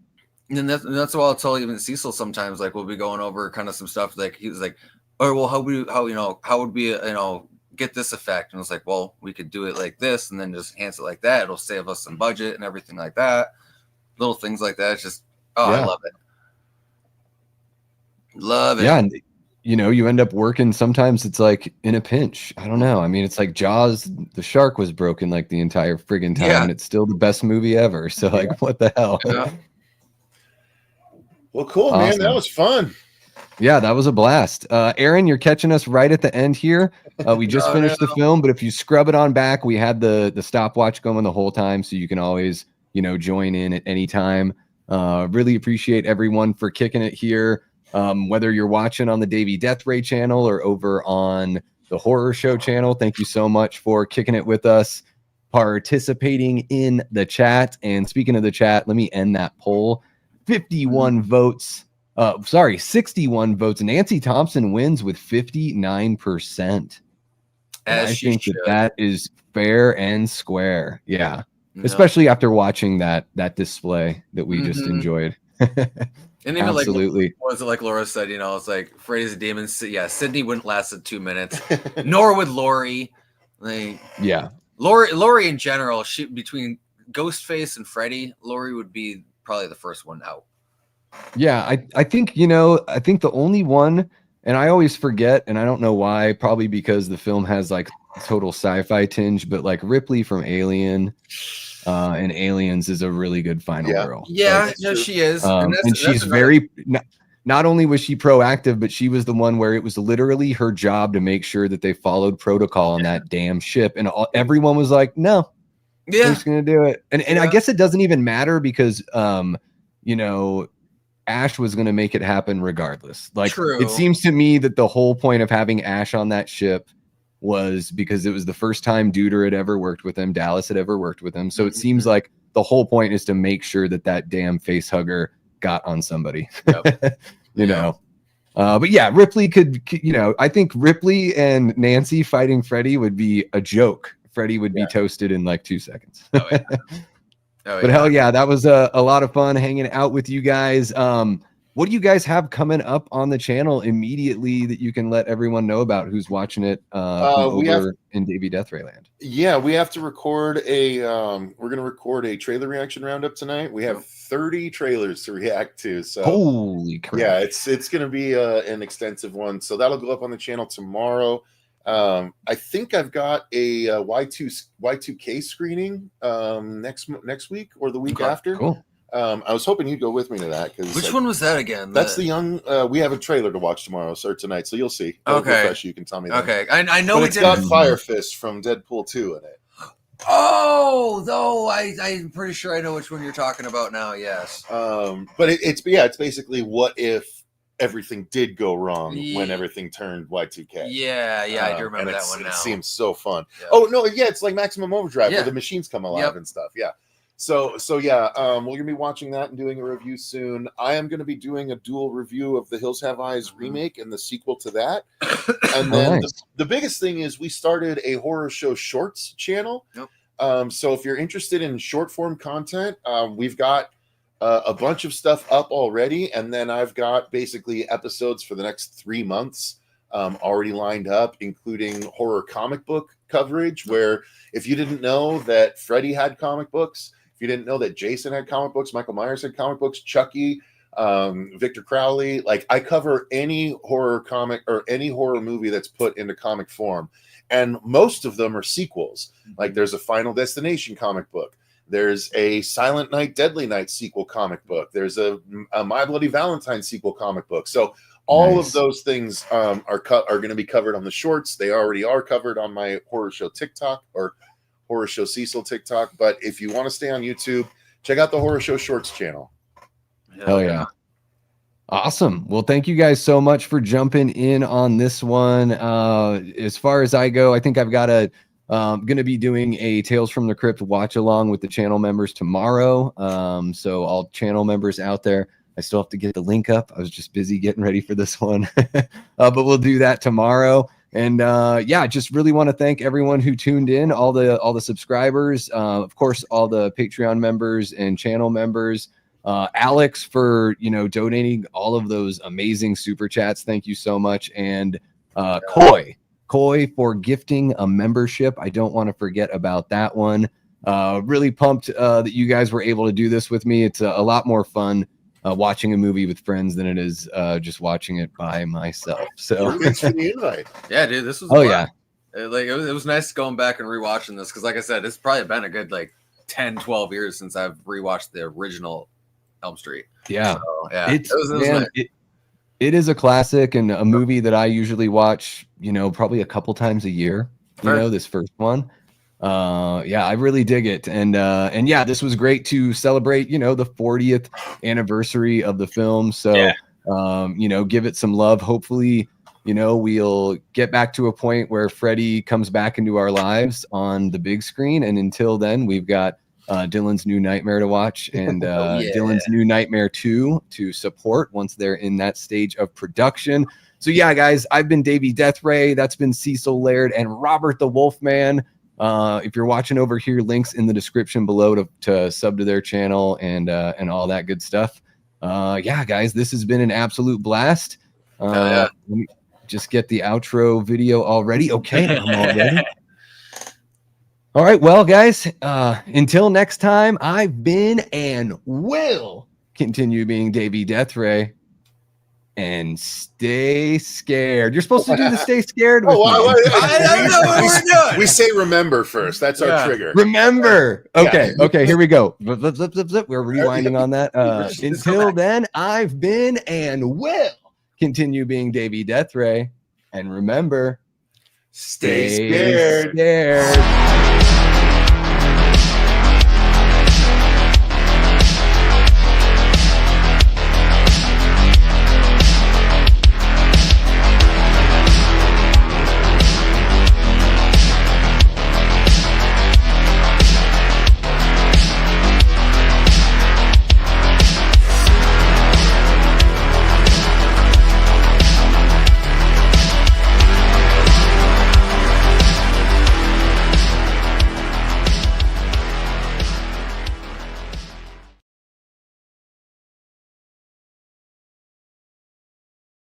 And that's why I'll tell even Cecil sometimes, like we'll be going over kind of some stuff. Like he was like, "Oh, well, how would we get this effect?" And it's like, "Well, we could do it like this, and then just enhance it like that. It'll save us some budget and everything like that. Little things like that. It's just, I love it. Love it." Yeah, you know, you end up working. Sometimes it's like in a pinch. I don't know. I mean, it's like Jaws, the shark was broken like the entire friggin' time, Yeah. and it's still the best movie ever. So, like, what the hell? Yeah. Well, cool, man. That Awesome. was fun. Yeah, that was a blast. Aaron, you're catching us right at the end here. We just finished the film, but if you scrub it on back, we had the stopwatch going the whole time, so you can always, you know, join in at any time. Really appreciate everyone for kicking it here. Whether you're watching on the Davey Death Ray channel or over on the Horror Show channel, thank you so much for kicking it with us, participating in the chat. And speaking of the chat, let me end that poll. 51 votes. 61 votes. Nancy Thompson wins with 59%. As I she think should. that is fair and square. Yeah. No. Especially after watching that display that we just Mhm. enjoyed. And even Absolutely. like, was it like Laura said, you know, it's like Freddy's a demon. Yeah, Sydney wouldn't last 2 minutes, nor would Lori. Like, Yeah. Lori in general, she between Ghostface and Freddy, Lori would be probably the first one out. Yeah, I think, you know, I think the only one, and I always forget, and I don't know why, probably because the film has like total sci-fi tinge, but like Ripley from Alien and Aliens is a really good final girl. Yeah, Like, no, she is. and that's she's another- very not only was she proactive, but she was the one where it was literally her job to make sure that they followed protocol on that damn ship, and everyone was like, no, yeah, we're just gonna do it. And I guess it doesn't even matter because you know, Ash was going to make it happen regardless. Like, True. It seems to me that the whole point of having Ash on that ship was because it was the first time Duder had ever worked with him, Dallas had ever worked with him. So it seems like the whole point is to make sure that that damn face hugger got on somebody. Yep. You know. But yeah, Ripley could, you know, I think Ripley and Nancy fighting Freddy would be a joke. Freddy would be toasted in like 2 seconds. Oh, yeah. Oh, But hell yeah, that was a lot of fun hanging out with you guys. What do you guys have coming up on the channel immediately that you can let everyone know about who's watching it over in Davey Death Ray land? Yeah, we have to record we're going to record a trailer reaction roundup tonight. We have 30 trailers to react to. So holy crap. Yeah, it's going to be an extensive one. So that'll go up on the channel tomorrow. I think I've got a Y2K screening next week or the week after. Cool. I was hoping you'd go with me to that. Which one was that again? That's the young. We have a trailer to watch tomorrow, or tonight, so you'll see. Okay. Refresh, you can tell me. That. Okay, I know but it's got Fire Fist from Deadpool 2 in it. Oh, I'm pretty sure I know which one you're talking about now. Yes. But it's basically what if everything did go wrong when everything turned Y2K. Yeah, I do remember that one now. It seems so fun. Yeah. Oh no, yeah, it's like Maximum Overdrive where the machines come alive and stuff. Yeah. So yeah, we're gonna be watching that and doing a review soon. I am gonna be doing a dual review of the Hills Have Eyes remake and the sequel to that. And then the biggest thing is we started a Horror Show Shorts channel. Yep. So if you're interested in short form content, we've got a bunch of stuff up already, and then I've got basically episodes for the next 3 months already lined up, including horror comic book coverage, where if you didn't know that Freddy had comic books, if you didn't know that Jason had comic books, Michael Myers had comic books, Chucky, Victor Crowley, like I cover any horror comic or any horror movie that's put into comic form, and most of them are sequels. Like there's a Final Destination comic book. There's a Silent Night, Deadly Night sequel comic book. There's a My Bloody Valentine sequel comic book. So all of those things are going to be covered on the shorts. They already are covered on my Horror Show TikTok or Horror Show Cecil TikTok. But if you want to stay on YouTube, check out the Horror Show Shorts channel. Hell yeah. Awesome. Well, thank you guys so much for jumping in on this one. As far as I go, I think I've got going to be doing a Tales from the Crypt watch along with the channel members tomorrow. So all channel members out there, I still have to get the link up. I was just busy getting ready for this one, but we'll do that tomorrow. And yeah, just really want to thank everyone who tuned in, all the subscribers, of course, all the Patreon members and channel members. Alex for donating all of those amazing super chats. Thank you so much. And Coy for gifting a membership. I don't want to forget about that one. Really pumped that you guys were able to do this with me. It's a lot more fun watching a movie with friends than it is just watching it by myself. So Well, thanks for the invite. Yeah, dude, this was oh fun. yeah. It was nice going back and rewatching this because, like I said, it's probably been a good 10, 12 years since I've rewatched the original Elm Street. Yeah, so, yeah. it was nice. it is a classic and a movie that I usually watch, probably a couple times a year. Fair. This first one. Yeah, I really dig it. And yeah, this was great to celebrate, the 40th anniversary of the film. So, give it some love. Hopefully, we'll get back to a point where Freddy comes back into our lives on the big screen. And until then, we've got Dylan's New Nightmare to watch and Dylan's New Nightmare 2 to support once they're in that stage of production. So yeah, guys, I've been Davey Death Ray. That's been Cecil Laird and Robert the Wolfman. If you're watching over here, links in the description below to sub to their channel and all that good stuff. Yeah, guys, this has been an absolute blast. Let me just get the outro video already. Okay, I'm all ready. All right, well, guys, until next time, I've been and will continue being Davey Death Ray. And stay scared. You're supposed to do the stay scared with me. I don't know what we're doing. We say remember first. That's our trigger. Remember. Okay, okay, here we go. Zip, zip, zip, zip. We're rewinding on that. Until then, I've been and will continue being Davey Death Ray. And remember, stay scared. Scared.